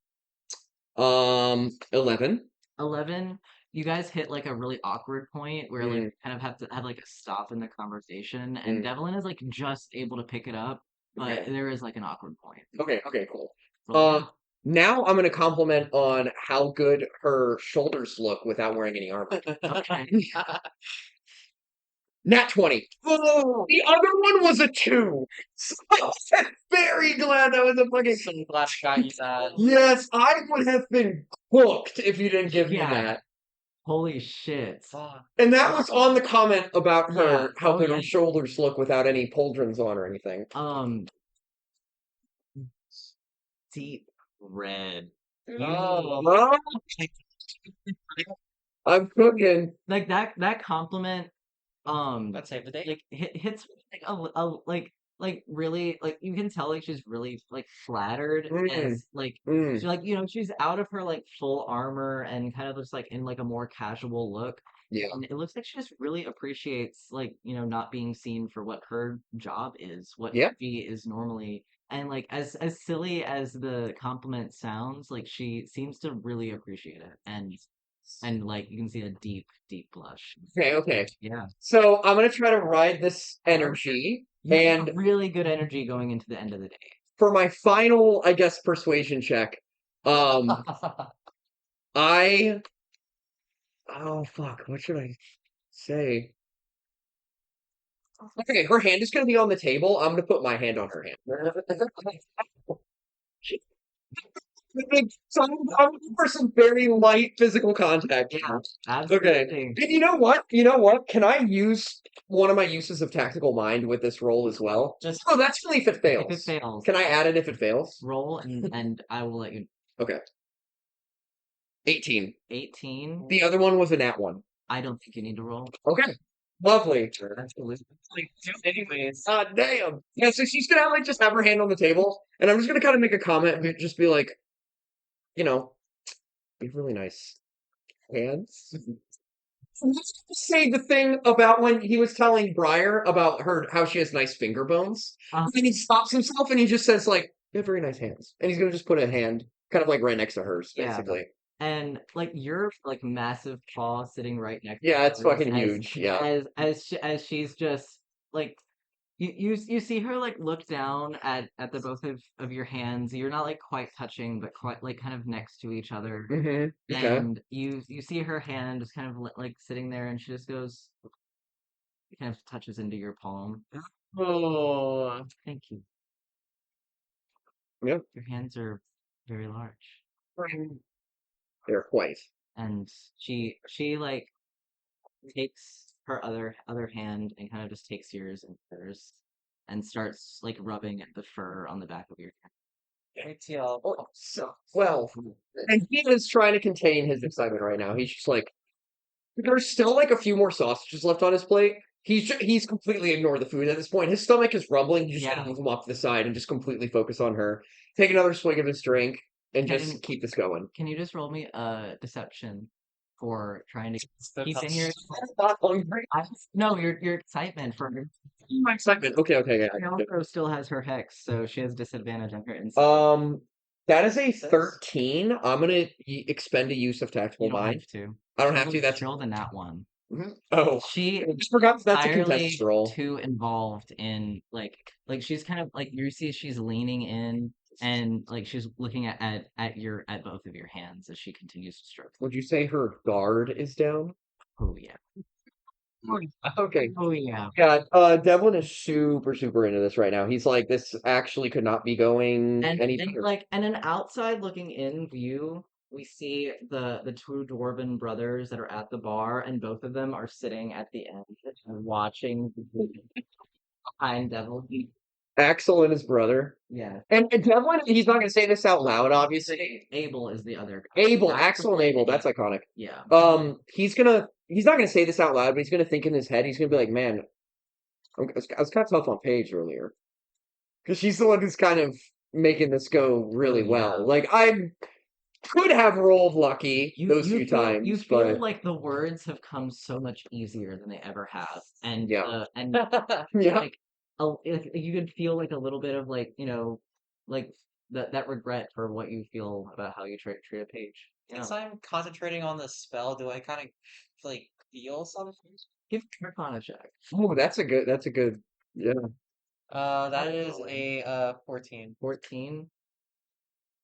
11. 11, you guys hit like a really awkward point where like Mm, you kind of have to have like a stop in the conversation, and mm. Devlin is like just able to pick it up, but Okay. there is like an awkward point. Okay, cool. Roll Now I'm gonna compliment on how good her shoulders look without wearing any armor. Okay. Nat 20. Oh, The other one was a 2. So I'm very glad that was a fucking. so glad I got you that. Yes, I would have been hooked if you didn't give me Yeah. that. Holy shit. Fuck. And that was on the comment about her, Yeah. how Oh, good yeah. her shoulders look without any pauldrons on or anything. Deep red. Oh, Oh, I'm cooking. Like that compliment that saved the day. like hits like like really like you can tell like she's really like flattered Mm, as like mm, she's like she's out of her like full armor and kind of looks like in like a more casual look, yeah. and it looks like she just really appreciates like not being seen for what her job is, what Yeah. she is normally. And like as silly as the compliment sounds, like she seems to really appreciate it, and like you can see a deep blush. Okay. Yeah. So I'm gonna try to ride this energy, You have and really good energy going into the end of the day. for my final, I guess, persuasion check, um, I. Oh fuck! What should I say? Okay, her hand is gonna be on the table. I'm gonna put my hand on her hand. So I'm looking for some very light physical contact. Yeah, Okay. absolutely. And you know what? You know what? Can I use one of my uses of tactical mind with this roll as well? Just Oh, that's only if it If fails. it fails, Can I add it if it fails? roll and I will let you. Okay. 18. 18. The other one was a nat 1. I don't think you need to roll. Okay. Lovely. Absolutely. like do anyways. Ah, damn. Yeah, so she's gonna like just have her hand on the table, and I'm just gonna kind of make a comment and just be like, you know, be really nice. Hands. Let's just say the thing about when he was telling Briar about her how she has nice finger bones. And then he stops himself and he just says like, "You have very nice hands," and he's gonna just put a hand kind of like right next to hers, Yeah. basically. And like your like massive paw sitting right next Yeah, to it's hers fucking huge. Yeah. as she's just like you see her like look down at the both of your hands. You're not like quite touching, but quite like kind of next to each other. Mm-hmm. Okay. And you see her hand just kind of like sitting there, and she just goes, kind of touches into your palm. Oh, Thank you. Yep. Your hands are very large. They're quite. And she like takes her other hand and kind of just takes yours and hers and starts like rubbing at the fur on the back of your neck. ATL. Oh, so well. And he is trying to contain his excitement right now. He's just like, there's still like a few more sausages left on his plate. He's completely ignored the food at this point. His stomach is rumbling. He's just Yeah. gonna move him off to the side and just completely focus on her. Take another swig of his drink and Can- just keep this going. Can you just roll me a deception for trying to keep in That's your Not hungry. no your excitement for My excitement. Okay, she yeah. also still has her hex, so she has disadvantage on her insight. That is a Six. 13. I'm gonna expend a use of tactical You don't mind. have to. I don't have to. That's She rolled a nat one. oh. She I just forgot that's a entirely contested roll. too involved in like she's kind of like you see she's leaning in and like she's looking at both of your hands as she continues to stroke. Would you say her guard is down? Oh yeah. Okay. Oh yeah. Yeah, Devlin is super, super into this right now. He's like, this actually could not be going any And better. like and an outside looking in view, we see the two dwarven brothers that are at the bar, and both of them are sitting at the end and watching behind Devil. Axel and his brother. Yeah. And Devlin, he's not going to say this out loud, obviously. Abel is the other guy. Abel, That's Axel and Abel, that's iconic. Yeah. He's not going to say this out loud, but he's going to think in his head, he's going to be like, man, I was kind of tough on Paige earlier. Because she's the one who's kind of making this go really Oh, well. yeah. Like, I could have rolled lucky those few you times, feel but like the words have come so much easier than they ever have, and yeah. and Yeah. like you could feel like a little bit of like like that regret for what you feel about how you treat a page. Yeah. Since I'm concentrating on the spell, do I kind of like feel something? Give Arcana check. Oh, that's a good, yeah. That is a 14. 14.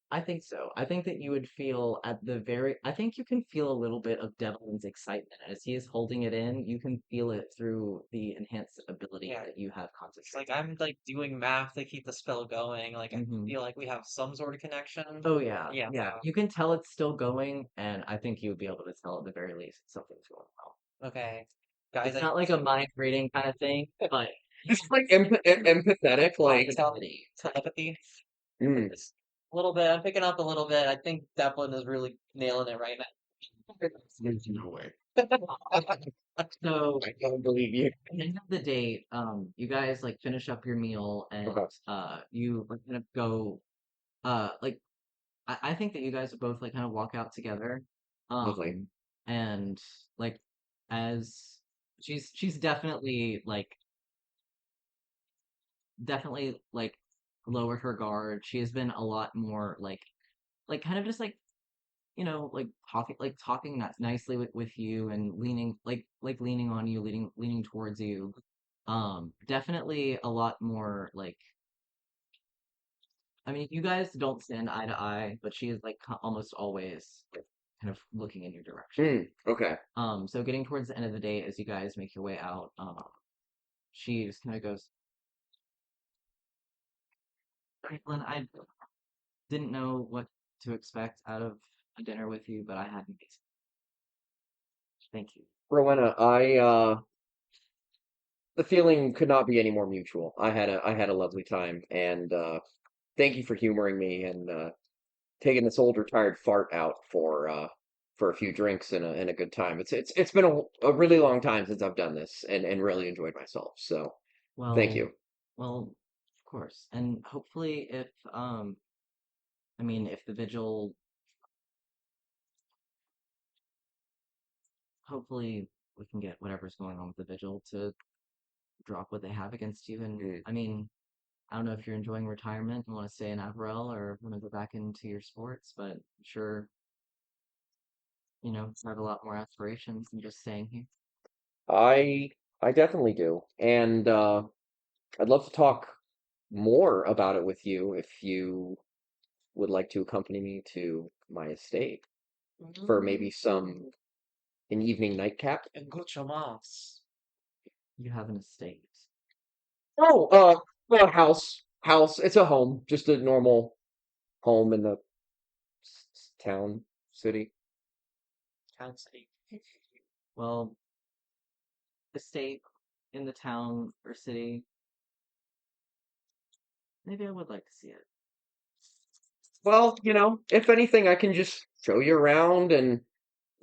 I think so. I think that you would feel at the very. I think you can feel a little bit of Devlin's excitement as he is holding it in. You can feel it through the enhanced ability Yeah. that you have It's like concentration. I'm like doing math to keep the spell going. Like I Mhm. feel like we have some sort of connection. Oh yeah, Yeah. yeah. You can tell it's still going, and I think you would be able to tell at the very least something's going well. Okay. Guys, It's not like a mind reading kind of thing, but It's like empathetic, like, possibility. telepathy. mm. It's a little bit. I'm picking up a little bit. I think Devlin is really nailing it right now. There's no way. So I don't believe you. at the end of the date, you guys like finish up your meal and Okay. you like kind of go like I think that you guys would both like kind of walk out together. Lovely. And like as she's definitely like lowered her guard. She has been a lot more like kind of just like talking nicely with you and leaning leaning on you, leaning towards you. Definitely a lot more like I mean, you guys don't stand eye to eye, but she is like almost always like, kind of looking in your direction. Okay. So getting towards the end of the day, as you guys make your way out, she just kind of goes, Franklin, I didn't know what to expect out of a dinner with you, but I had an amazing. Thank you. Rowena, the feeling could not be any more mutual. I had a lovely time, and thank you for humoring me and taking this old retired fart out for a few drinks and a good time. It's been a really long time since I've done this and really enjoyed myself. So thank Well, you. well, of course, and hopefully, if I mean, if the vigil, hopefully, we can get whatever's going on with the vigil to drop what they have against you. And Mm. I mean, I don't know if you're enjoying retirement and want to stay in Avarel or want to go back into your sports, but I'm sure, I have a lot more aspirations than just staying here. I I definitely do, and I'd love to talk more about it with you if you would like to accompany me to my estate for maybe an evening nightcap. And mucho más. You have an estate. Oh, a house. It's a home, just a normal home in the town, city. Town city. Well, estate in the town or city. Maybe I would like to see it. Well, if anything, I can just show you around and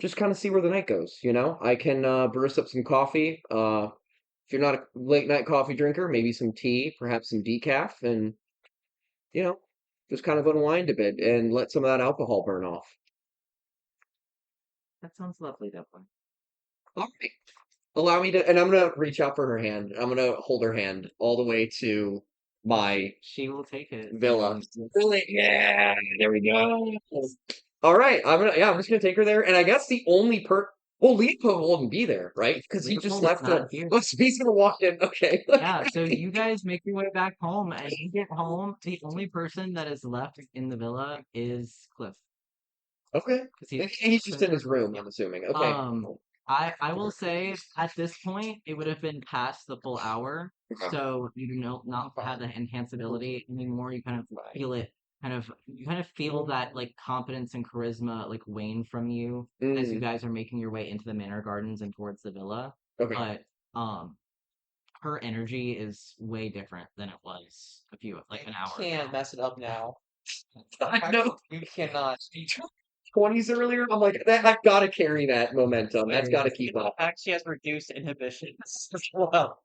just kind of see where the night goes. I can brew us up some coffee. If you're not a late night coffee drinker, maybe some tea, perhaps some decaf, and you know, just kind of unwind a bit and let some of that alcohol burn off. That sounds lovely, Devlin. All right. Allow me to, and I'm gonna reach out for her hand. I'm gonna hold her hand all the way to my She will take it. villa. And Really? Yeah, there we go. All right, I'm just gonna take her there, and I guess the only well, Leopold won't be there, right? Because he just Leopold is left not here. Oh, so he's gonna walk in. Okay. Yeah, so you guys make your way back home, and you get home. The only person that is left in the villa is Cliff, Okay. because He's just in his room, I'm assuming. Okay. I will say at this point it would have been past the full hour, Okay. so you do not have the enhanceability anymore. You kind of feel it, you kind of feel that like competence and charisma like wane from you as you Mm, guys are making your way into the manor gardens and towards the villa. okay. But her energy is way different than it was like an hour Can't ago. mess it up now. I know. You cannot. 20s earlier. I'm like, I've got to carry that momentum. That's got to keep up. Actually has reduced inhibitions as well.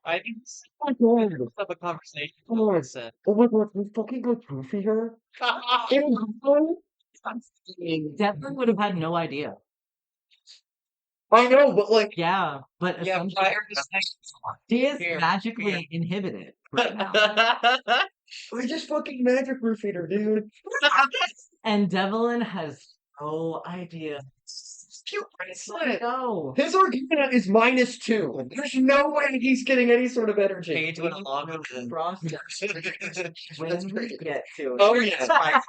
I think this Oh my god. is up a conversation. Oh my Listen. oh my god, we fucking got Goofy here. Devlin would have had no idea. I know, but like, Yeah, but Yeah, essentially fire just she is here. magically inhibited right now. we just fucking magic roofied her, dude. And Devlin has no idea. Cute bracelet. No. His Arcana is -2. There's no way he's getting any sort of energy. Page went along with it. When we get to it. Oh yeah.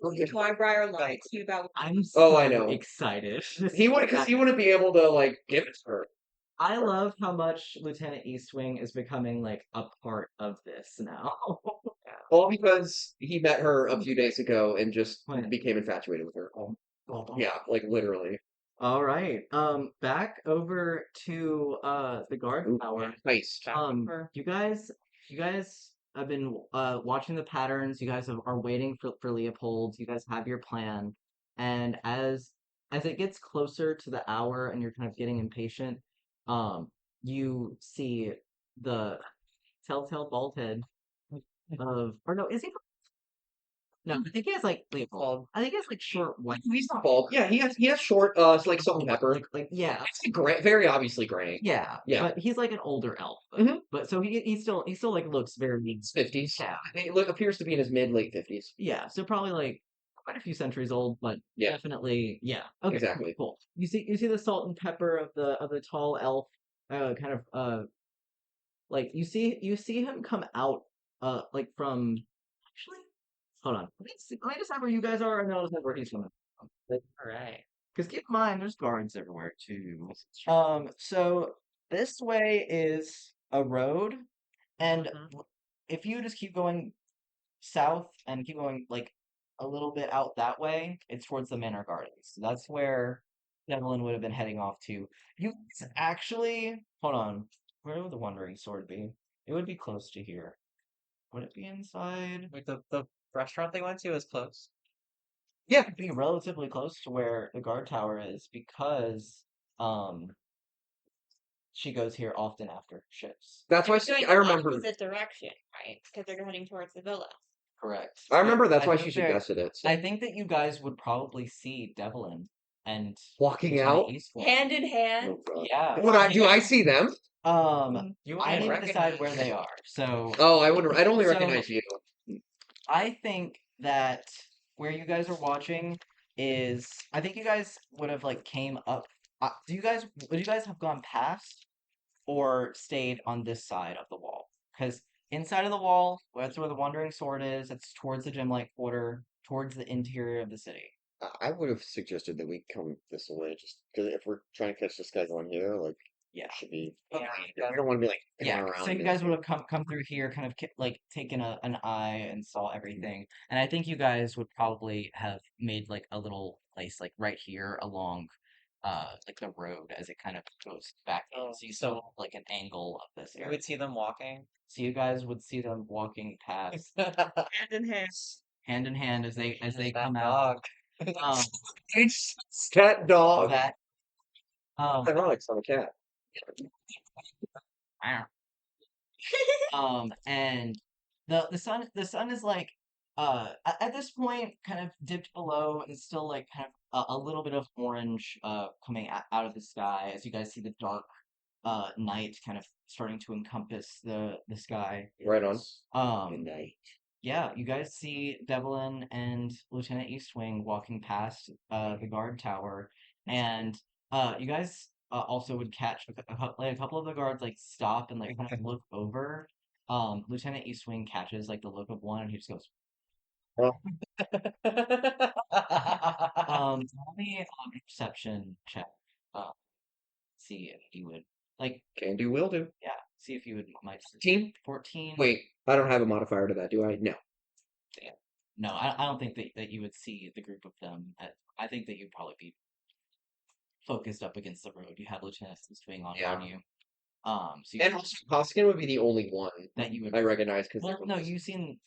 Wirebriar lied to you about. I'm Oh, so I know. excited. He would, because he wouldn't be able to like give it to her. I love how much Lieutenant Eastwing is becoming like a part of this now. All because he met her a few days ago and just What? became infatuated with her. Yeah, like literally. All right. Back over to the guard tower. Nice. You guys have been watching the patterns. You guys are waiting for Leopold. You guys have your plan, and as it gets closer to the hour, and you're kind of getting impatient, you see the telltale bald head of, or no, is he? No, I think he has like Leopold. I think he has like short white. He's not bald. Yeah, he has short, like salt and pepper. Like yeah, It's gray, very obviously gray. yeah, Yeah. but he's like an older elf. Mhm. But so he still like looks very It's 50s. yeah, He appears to be in his late 50s. yeah. So probably like quite a few centuries old, but Yeah. definitely yeah. Okay, Exactly. cool. You see the salt and pepper of the tall elf, kind of like you see him come out like from actually hold on. Let me decide where you guys are and then I'll decide where he's coming from. Alright. Because keep in mind, there's guards everywhere too. So this way is a road, and if you just keep going south and keep going like a little bit out that way, it's towards the Manor Gardens. That's where Devlin would have been heading off to. You guys actually, hold on, where would the Wandering Sword be? It would be close to here. Would it be inside? Wait, the restaurant they went to is closed. Yeah, it'd be relatively close to where the guard tower is because um she goes here often after shifts. That's why They're going I the remember. opposite direction, right? Because they're heading towards the villa. Correct. I remember that's I why think she they're- suggested it. So. I think that you guys would probably see Devlin and Walking Lieutenant out. Eastwood. Hand in hand. Oh, God. Yeah. Do I see them? You I wouldn't need to decide recognize where they are. So Oh, I'd only So- recognize you. I think that where you guys are watching is I think you guys would have like came up. Would you guys have gone past or stayed on this side of the wall? Because inside of the wall, that's where the Wandering Sword is. It's towards the Gemlight Quarter, towards the interior of the city. I would have suggested that we come this way, just because if we're trying to catch this guy going here, like, Yeah. it should be. Yeah. We don't want to be like going Yeah, around. so you it. guys would have come through here, kind of like taken an eye and saw everything, and I think you guys would probably have made like a little place like right here along, like the road as it kind of goes back in. Oh, So you so- saw like an angle of this You area. would see them walking. So you guys would see them walking past, Hand in hand. hand in hand as they That come out. dog. Um, It's cat dog. that Ironic, I'm a cat. And the sun is like at this point kind of dipped below and still like kind of a little bit of orange coming out of the sky as you guys see the dark night kind of starting to encompass the sky. Right on. Midnight. Yeah, you guys see Devlin and Lieutenant Eastwing walking past the guard tower, and you guys also would catch like a couple of the guards like stop and like kind of look over. Lieutenant Eastwing catches like the look of one, and he just goes, "Tell me a perception check." see if you would like. Can do, will do. Yeah, see if you would might 14? 14. Wait, I don't have a modifier to that, do I? No. No, I don't think that you would see the group of them. I think that you'd probably be focused up against the road. You have Lieutenant swing on Yeah. you. So And also, Hoskins would be the only one that you would. I recognize because Well, no, you've seen.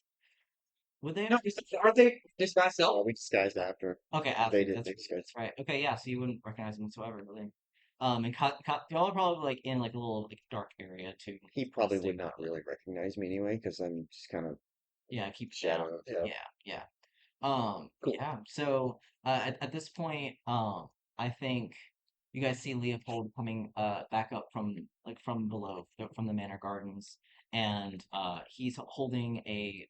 Would they? No, aren't they disguised Oh, out? we disguised after. Okay, They after did. that's They disguised. right. Okay, yeah. So you wouldn't recognize him whatsoever, really. And y'all are probably like in like a little like dark area too. He probably would not really recognize me anyway, because I'm just kind of Yeah, keep it down. shadow. Yeah. Yeah. Cool. Yeah. So at this point, I think you guys see Leopold coming back up from below from the Manor Gardens, and he's holding a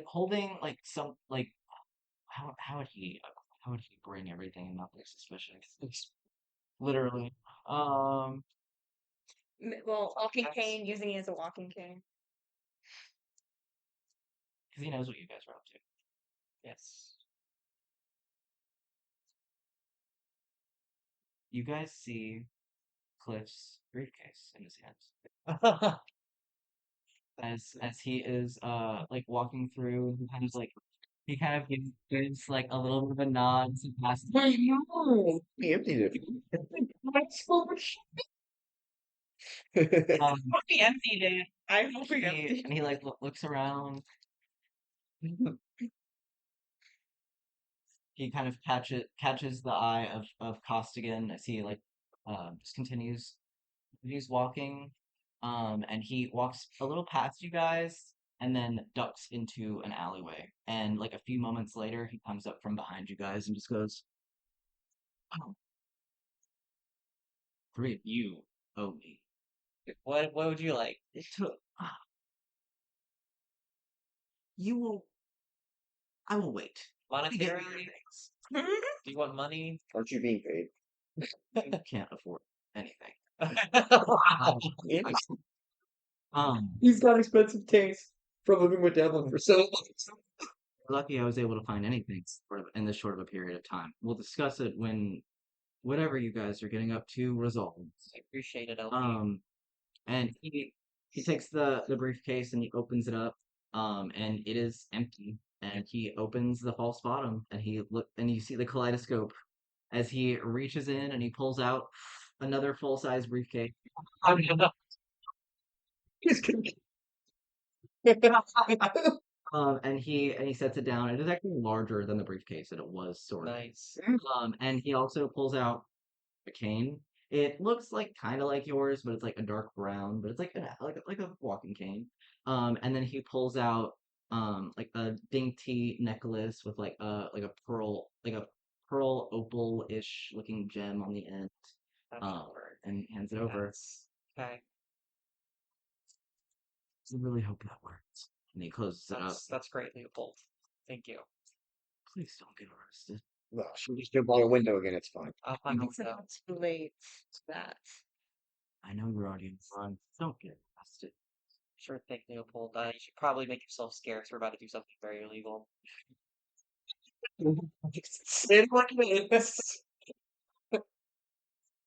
holding like some like how would he bring everything and not look suspicious? Literally. Um, Well, walking That's- cane, using it as a walking cane. because he knows what you guys are up to. Yes. You guys see Cliff's briefcase in his hands. As he is like walking through, he kind of gives like a little bit of a nod to pass. He emptied it. He emptied it. I hope he He, emptied and he like looks around. He kind of catches the eye of Costigan as he like just continues walking. And he walks a little past you guys and then ducks into an alleyway. And like a few moments later, he comes up from behind you guys and just goes, "Oh, three of you owe me. What would you like? It took. You will. I will wait. Let me get me your Monetary? things. Do you want money? Aren't you being paid? You can't afford anything. Yeah. He's got expensive taste from living with Devlin for so long. lucky I was able to find anything in this short of a period of time. We'll discuss it when whatever you guys are getting up to resolves. I appreciate it, LP. And he takes the briefcase and he opens it up, and it is empty. And he opens the false bottom, and you see the kaleidoscope as he reaches in and he pulls out another full size briefcase. And he sets it down. It is actually larger than the briefcase that it was, sort of. Nice. And he also pulls out a cane. It looks like kind of like yours, but it's like a dark brown, but it's like a walking cane. And then he pulls out like a dainty necklace with like a pearl opal-ish looking gem on the end. That's awkward. And hands it over. Okay. I really hope that works. And he closes it up. That's great, Leopold. Thank you. Please don't get arrested. Well, she'll just jump out a window again. It's fine. I'll find It's out. not too late for that. I know you're already in front. Don't get arrested. Sure thing, Leopold. You should probably make yourself scarce. We're about to do something very illegal. Sin like this.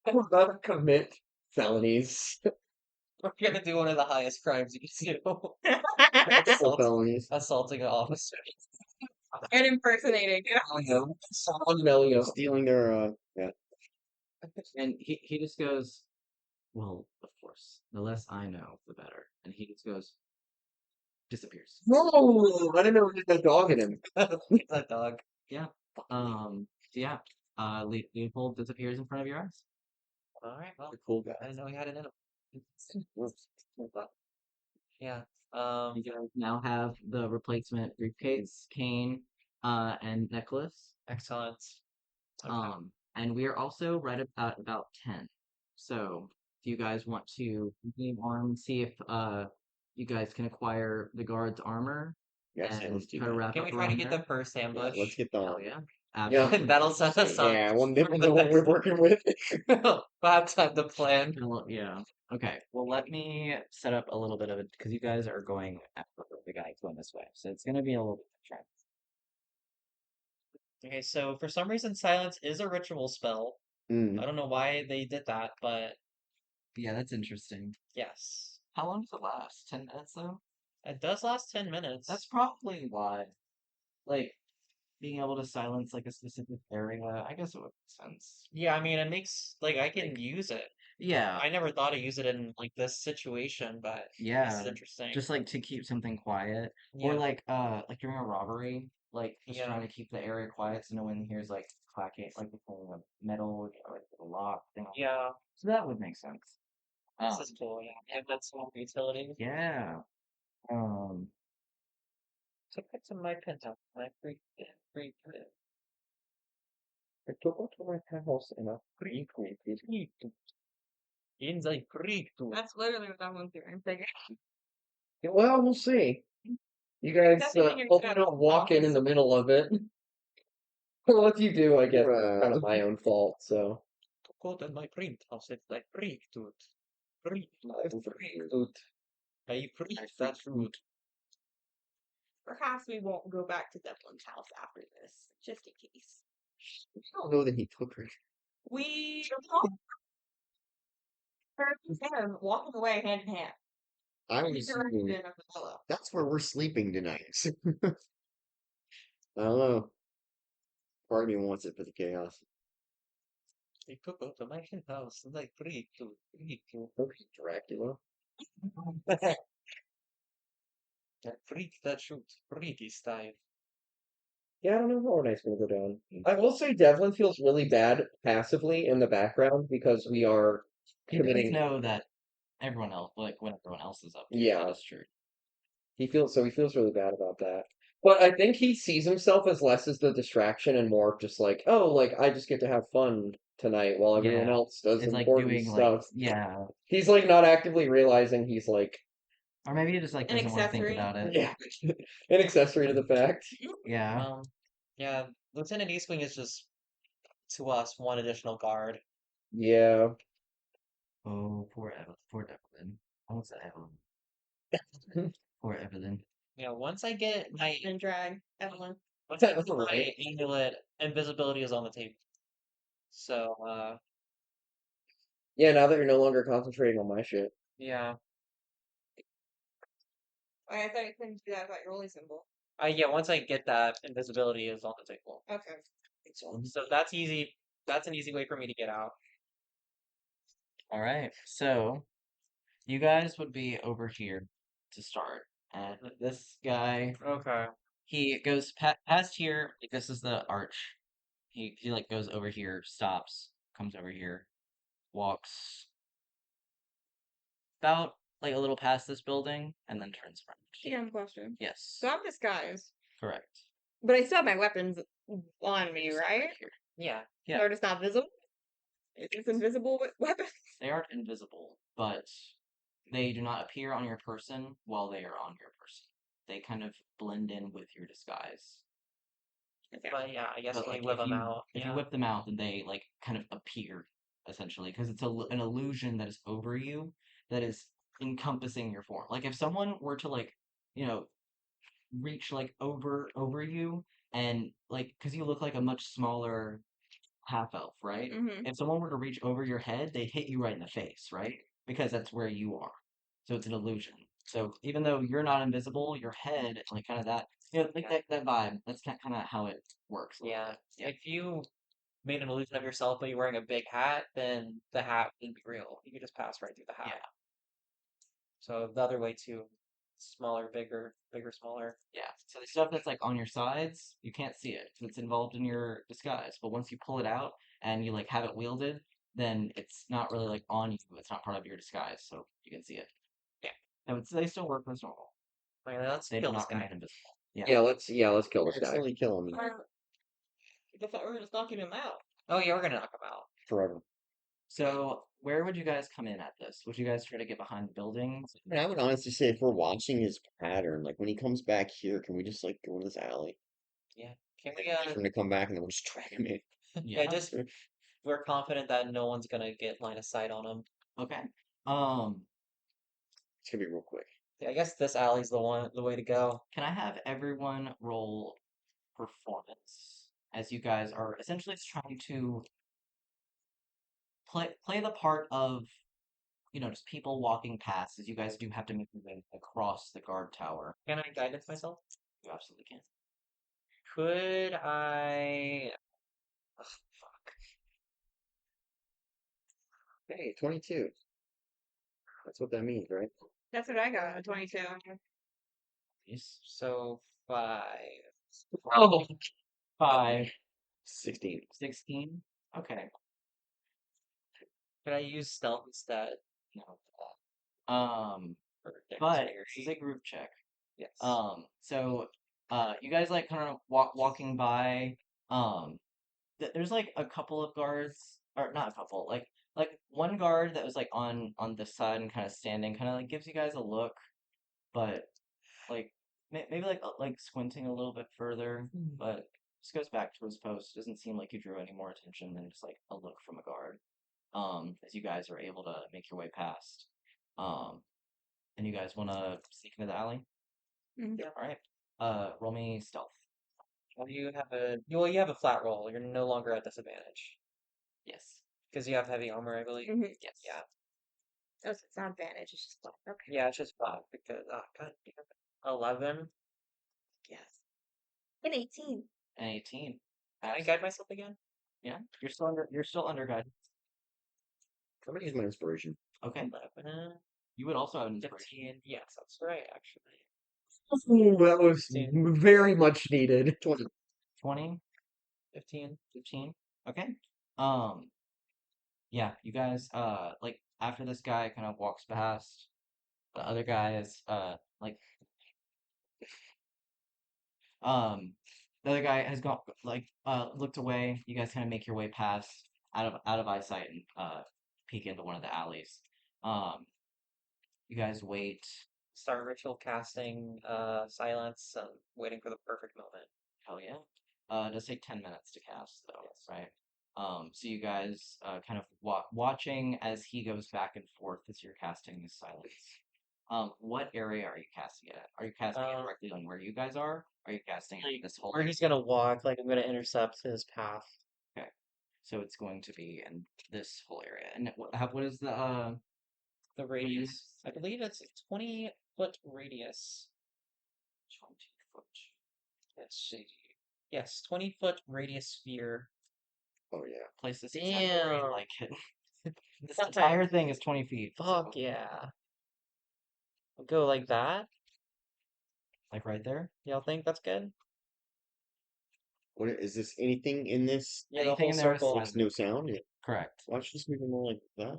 I'm about to commit felonies. We're gonna do one of the highest crimes you can do. Full felonies. Assaulting an officer. And impersonating. Someone Melio. Stealing their yeah. And he just goes, well, of course. The less I know, the better. And he just goes, disappears. No, I didn't know he had a dog in him. That dog. Yeah. So yeah. Leopold disappears in front of your eyes. Alright, well, The cool guy. I didn't know he had it in him. Yeah. You guys now have the replacement briefcase, cane, and necklace. Excellent. Okay. And we are also right about 10. So do you guys want to continue on, see if you guys can acquire the guard's armor Yes, and let's do try to that. wrap Can up we try to around get there? the first Yeah, ambush? let's get the Hell yeah. Yeah. Absolutely. That'll set us up. Yeah, we'll for know what we're working with. We'll have time to plan. Well, yeah. Okay. Well, let me set up a little bit of it because you guys are going after the guy going this way, so it's going to be a little bit different. Okay, so for some reason, silence is a ritual spell. Mm. I don't know why they did that, but Yeah, that's interesting. yes. How long does it last? 10 minutes though? It does last 10 minutes. That's probably why. Like, being able to silence like a specific area, I guess it would make sense. Yeah, I mean, it makes like I can use it. Yeah, I never thought to use it in like this situation, but this is yeah. interesting. Just like to keep something quiet. Or Yeah, like during a robbery, like just yeah, trying to keep the area quiet so no one hears like clacking like the pulling of metal, like a lock thing. yeah. So that would make sense. This Um, is cool. Yeah, and that's some utility. yeah. Um, So get to my penthouse, my free. I took to my house in a creek. In the creek, too. That's literally what I went through. I'm thinking. Well, we'll see. You guys Definitely hear hope you that. don't walk in the middle of it. Well, if you do, I guess it's kind Uh, of my own fault. So. To go to my print house, it's like freak, dude. Freak, Dude. I freak that food. Perhaps we won't go back to Devlin's house after this, just in case. I don't know that he took her. We heard him walking away hand in hand. I He was directed assuming him at the pillow. that's where we're sleeping tonight. I don't know. Part of me wants it for the chaos. I could go to my house, like freak, dude. Freak, dude. Okay, Dracula. That freak that shoot. Freaky style. Yeah, I don't know how night's gonna go down. I will say Devlin feels really bad passively in the background because we are he does committing. know that everyone else, like when everyone else is up, Yeah. that is true. He feels really bad about that. But I think he sees himself as less as the distraction and more just like, oh, like I just get to have fun tonight while everyone Yeah, else does it's like important doing like stuff. yeah, He's like not actively realizing he's like, or maybe he just like An doesn't want to think accessory. about it. yeah, an accessory to the fact. Yeah. Yeah, Lieutenant Eastwing is just to us one additional guard. Yeah. Oh, poor Evelyn. I won't say Evelyn. Poor Evelyn. Yeah, once I get my And drag Evelyn. once I get my Right. amulet, invisibility is on the table. So Yeah, now that you're no longer concentrating on my shit. yeah. I thought you couldn't do that without your holy symbol. Yeah, once I get that, invisibility is on the table. Okay. So that's easy. That's an easy way for me to get out. All right. So you guys would be over here to start, and this guy Okay. he goes past here. Like, this is the arch. He like goes over here, stops, comes over here, walks about like a little past this building, and then turns around. Yeah, question. Yes, So I'm disguised, correct. but I still have my weapons on me, Just right? here. Yeah. Yeah. They're just not visible. It's invisible weapons. They aren't invisible, but they do not appear on your person while they are on your person. They kind of blend in with your disguise. But yeah, I guess But when like you whip if them you out, if you yeah. whip them out, then they like kind of appear essentially because it's an illusion that is over you that is encompassing your form. Like if someone were to like you know reach like over you and like because you look like a much smaller half elf, right? Mm-hmm. If someone were to reach over your head, they'd hit you right in the face, right? Because that's where you are. So it's an illusion. So even though you're not invisible, your head, like kind of that, like that vibe. That's kind of how it works. A little Yeah. bit. Yeah. If you made an illusion of yourself but you're wearing a big hat, then the hat wouldn't be real. You could just pass right through the hat. Yeah. So the other way too, smaller, bigger, bigger, smaller. Yeah. So the stuff that's like on your sides, you can't see it because it's involved in your disguise. But once you pull it out and you like have it wielded, then it's not really like on you. It's not part of your disguise, so you can see it. Yeah. And they still work as normal. Okay, let's They do kill this not remain guy. invisible. Yeah. Let's kill this guy Instantly killing me. I thought we were just knocking him out. Oh yeah, we're gonna knock him out. forever. So where would you guys come in at this? Would you guys try to get behind the buildings? I mean, I would honestly say if we're watching his pattern, like when he comes back here, can we just like go in this alley? Yeah. Can we Wait for him to come back and then we'll just drag him in. yeah, just we're confident that no one's gonna get line of sight on him. Okay. Um, It's gonna be real quick. Yeah, I guess this alley's the way to go. can I have everyone roll performance as you guys are essentially trying to play the part of just people walking past, as you guys do have to make your way across the guard tower. Can I guidance myself? You absolutely can. Could I? Ugh, fuck. Hey, 22. That's what that means, right? That's what I got, a 22. Yes. So 5. Oh, 5, 16. 16. Okay. Could I use stealth instead? No. Or But this is dexterity? a group check. Yes. So you guys like kind of walking by. Um, there's like a couple of guards, or not a couple, like one guard that was like on this side and kind of standing, kind of like gives you guys a look, but like maybe like squinting a little bit further, but just goes back to his post. Doesn't seem like you drew any more attention than just like a look from a guard. As you guys are able to make your way past. And you guys want to sneak into the alley? Mhm. Yeah. All right. Roll me stealth. Well, you have a flat roll. You're no longer at disadvantage Yes. because you have heavy armor, I believe. Mhm. Yes. Yeah. Oh, so it's not advantage, it's just like, okay. Yeah, it's just 5 because god damn it. 11. Yes. An 18. An 18. Can I guide myself again? Yeah. You're still under guidance. I'm gonna use my inspiration. Okay. 11, You would also have an inspiration. 15. Yes, that's right, actually. That was 15. very much needed. 20. 20, 15. 15. Okay. Um, yeah, you guys like after this guy kind of walks past, the other guys like um the other guy has got like looked away. You guys kind of make your way past out of eyesight and peek into one of the alleys. Um, you guys wait. Start ritual casting silence, waiting for the perfect moment. Hell yeah. It does take 10 minutes to cast though, Yes. right? So you guys kind of watching as he goes back and forth as you're casting this silence. What area are you casting it at? Are you casting it directly on where you guys are? Are you casting it Like, this whole? where he's gonna walk, like I'm gonna intercept his path. Okay, so it's going to be in this whole area. And what is the The radius. I believe it's a 20-foot radius. 20 foot? Let's see. Yes, 20-foot radius sphere. Oh, yeah. Place this exactly where you Damn. like it. This entire thing is 20 feet. Fuck yeah. I'll go like that. Like right there. Y'all think that's good? What is this? Anything in this? Yeah, the Anything whole in there is circle. Makes no sound? Yeah. Correct. Why don't you just make it more like that?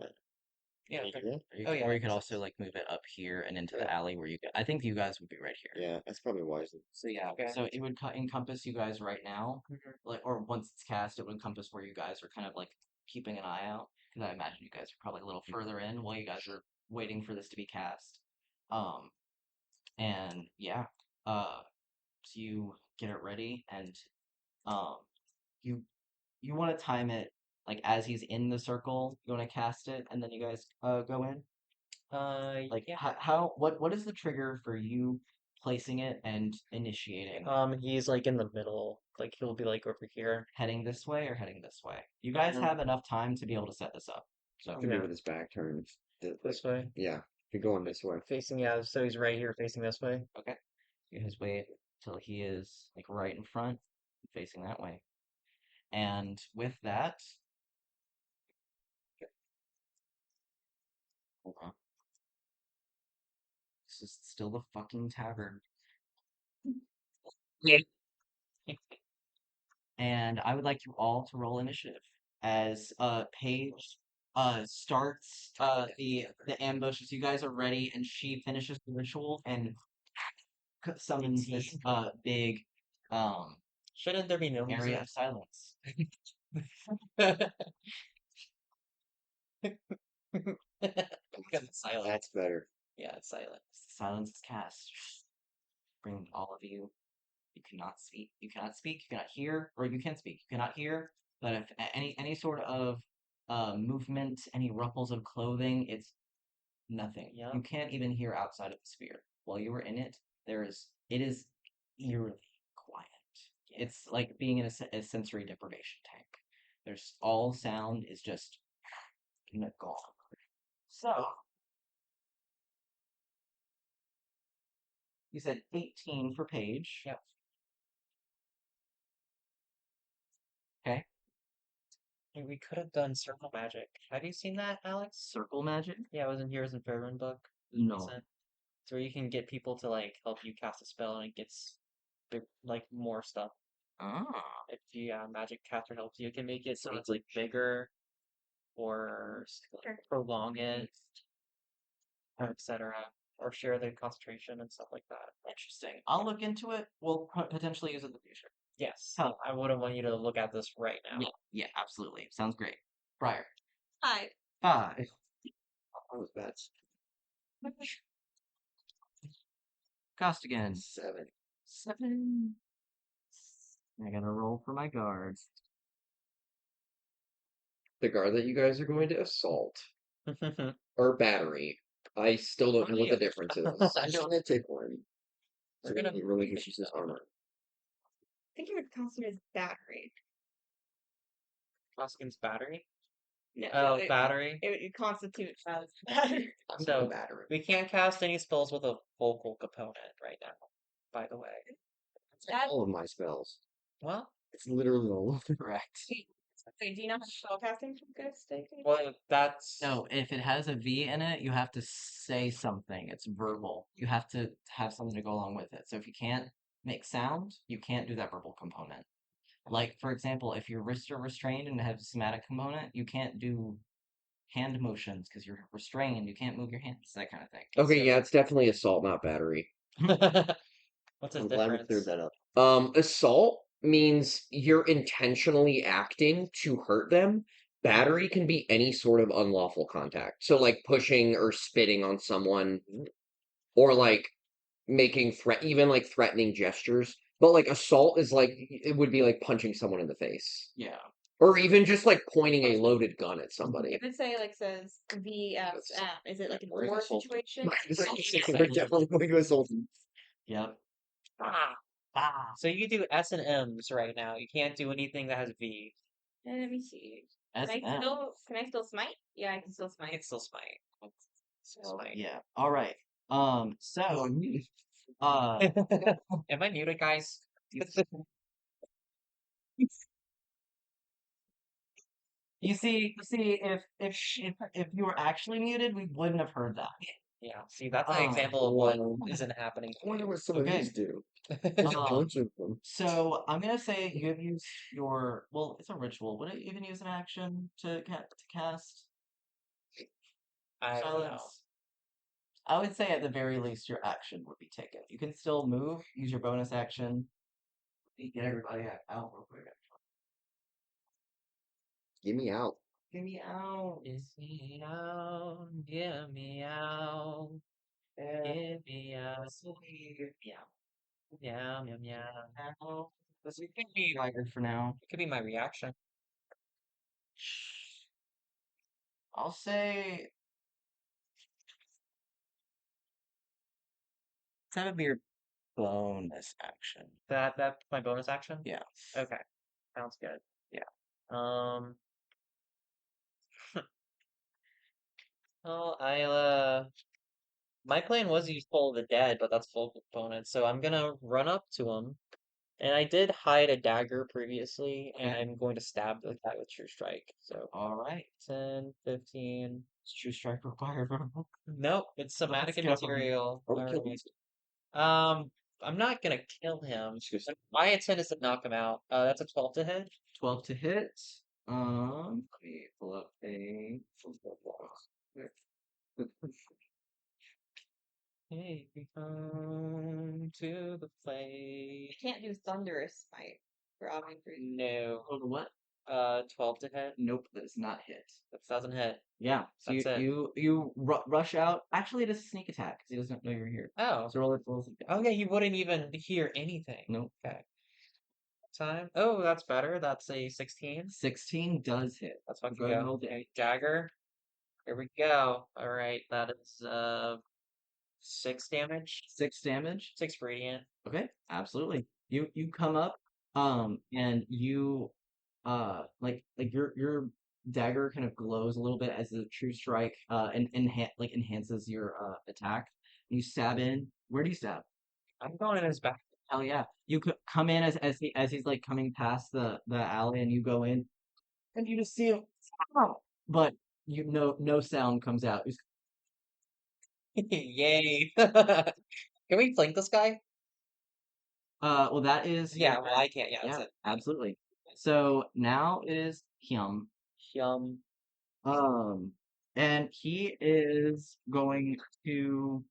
Yeah. Can you do that? Or you Oh, could, yeah, or that you could makes also sense. like move it up here and into Yeah. the alley where you I think you guys would be right here. Yeah, that's probably wise. So yeah, Okay. so it would encompass you guys right now, Mhm. like or once it's cast, it would encompass where you guys are kind of like keeping an eye out. Because I imagine you guys are probably a little further in while you guys are waiting for this to be cast. Um, and yeah, so you get it ready, and um, you you want to time it like as he's in the circle, you want to cast it, and then you guys go in. Like Yeah. what is the trigger for you placing it and initiating? He's like in the middle. Like he'll be like over here. Heading this way or heading this way? You guys have enough time to be able to set this up. So Could be Yeah. with his back turned. This way. Yeah, you're going this way. Facing, yeah, so he's right here facing this way. okay, you guys wait till he is like right in front, facing that way. And with that, hold on. This is still the fucking tavern. Yeah. And I would like you all to roll initiative as Paige starts the ambush as you guys are ready and she finishes the ritual and summons this big Shouldn't there be no area music? of silence. Because it's silent. That's better. Yeah, it's silent. Silence is cast. Bring all of you. You cannot speak. You cannot speak. You cannot hear, or you can speak. You cannot hear. But if any sort of movement, any ruffles of clothing, it's nothing. Yeah. You can't even hear outside of the sphere. While you were in it, it is eerily quiet. It's like being in a sensory deprivation tank. There's all sound is just and it gone. So you said 18 for Paige. Yep. Okay. And we could have done circle magic. Have you seen that, Alex? Circle magic? Yeah, it was in Heroes and Fairwind book. No. So you can get people to like help you cast a spell and it gets like more stuff. Ah. If the magic caster helps you, it can make it so it's like bigger or prolong it, etc. Or share the concentration and stuff like that. Interesting. I'll look into it. We'll potentially use it in the future. Yes. Huh. I wouldn't want you to look at this right now. Yeah, absolutely. Sounds great. Briar. 5. 5. That was bad. Costigan. 7. 7. I gotta roll for my guards. The guard that you guys are going to assault or battery. I still don't know what the difference is. I'm just gonna take one. We're gonna relinquish his armor. I think it would constitute as battery. Hoskins battery. No, Oh, it, battery. it constitutes as battery. I'm So- going battery. We can't cast any spells with a vocal component right now. By the way. That, All of my spells. Well, It's literally all of them. Correct. wait, do you know how spellcasting goes, Stacy? well, that's No, if it has a V in it, you have to say something. It's verbal. You have to have something to go along with it. So if you can't make sound, you can't do that verbal component. Like, for example, if your wrists are restrained and have a somatic component, you can't do hand motions because you're restrained. You can't move your hands, that kind of thing. Okay, So- yeah, it's definitely assault, not battery. What's the I'm glad we difference? cleared that up. Assault means you're intentionally acting to hurt them. Battery can be any sort of unlawful contact. So like pushing or spitting on someone or like making even like threatening gestures. But like assault is like it would be like punching someone in the face. Yeah. Or even just like pointing a loaded gun at somebody. If it say like says VSM, is it like a Where's war assault? situation? We're definitely going to assault him. Yep. So you do S and M's right now. You can't do anything that has V. Let me see. As Can I still smite? Yeah, I can still I smite. can still smite. So, yeah. All right. So, uh, Am I muted, guys? you see, if you were actually muted, we wouldn't have heard that. Yeah. See, that's an Um, example of what isn't happening. I wonder what some of Okay. these do. There's a Um, bunch of them. So I'm gonna say you have used your it's a ritual. Would it even use an action to cast I don't know. silence? I would say at the very least your action would be taken. You can still move, use your bonus action. Get everybody out real quick. Get me out. Get me out. Get me out. Get me out. Get me out. Yeah. Meow, meow, meow. Now, this can be wired for now. It could be my reaction. I'll say that would be your bonus action. That's my bonus action? Yeah. Okay. Sounds good. Yeah. Well, my plan was to use Toll of the Dead, but that's full component, so I'm gonna run up to him. And I did hide a dagger previously, and Okay. I'm going to stab the guy with True Strike. So All right. 10, 15. Is True Strike required? Nope, it's somatic Let's go. material. Or we kill Alright. him. I'm not gonna kill him. Just- My intent is to knock him out. That's a 12 to hit. 12 to hit. Let me pull up a. Hey, we come to the I plate. can't do thunderous smite for obvious reasons. No. Hold on, what? 12 to hit. Nope, that is not hit. That doesn't hit. Yeah, so That's it. you rush out. Actually, it is a sneak attack because he doesn't know you're here. Oh. So roll it. Roll it. Oh yeah, you wouldn't even hear anything. Nope. Okay. Time. Oh, that's better. That's a 16. 16 does hit. That's fucking Go ahead and go. roll damage. Okay, dagger. Here we go. All right, that is 6 damage. 6 damage. 6 radiant. Okay, absolutely. You come up, and you, like your dagger kind of glows a little bit as the true strike and enhances your attack. You stab in. Where do you stab? I'm going in his back. Hell yeah! You could come in as he's like coming past the alley, and you go in, and you just see him. But you no sound comes out. Yay! Can we flank this guy? Well, that is Yeah, well, I can't. Yeah, that's yeah, it. absolutely. So now it is him. Yum. And he is going to.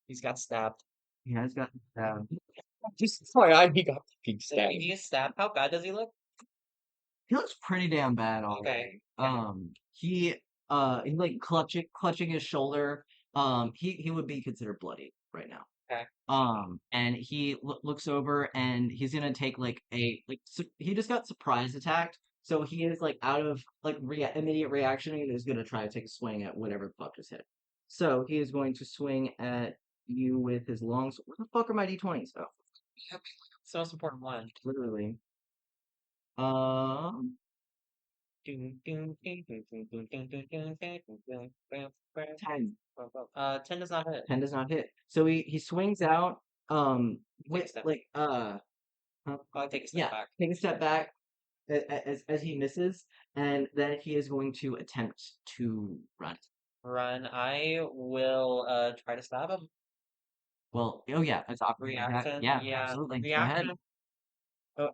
He's got stabbed. He has got. Just sorry, he got fucking So stabbed. he is stabbed. How bad does he look? He looks pretty damn bad Okay. already. He's like clutching his shoulder. He would be considered bloody right now. Okay. And he looks over and he's gonna take like he just got surprise attacked, so he is like out of like immediate reaction and is gonna try to take a swing at whatever the fuck just hit. So he is going to swing at you with his long. Where the fuck are my d20s? Oh, It's the most important one. literally. Um, 10. 10 does not hit. 10 does not hit. So he swings out Take a with step. like I'll take a step yeah, back. take a step back as he misses, and then he is going to attempt to run. Run. I will try to stab him. Well, oh yeah, it's operating attack. Reaction. Yeah, Yeah. absolutely. Go ahead. Reaction. Oh,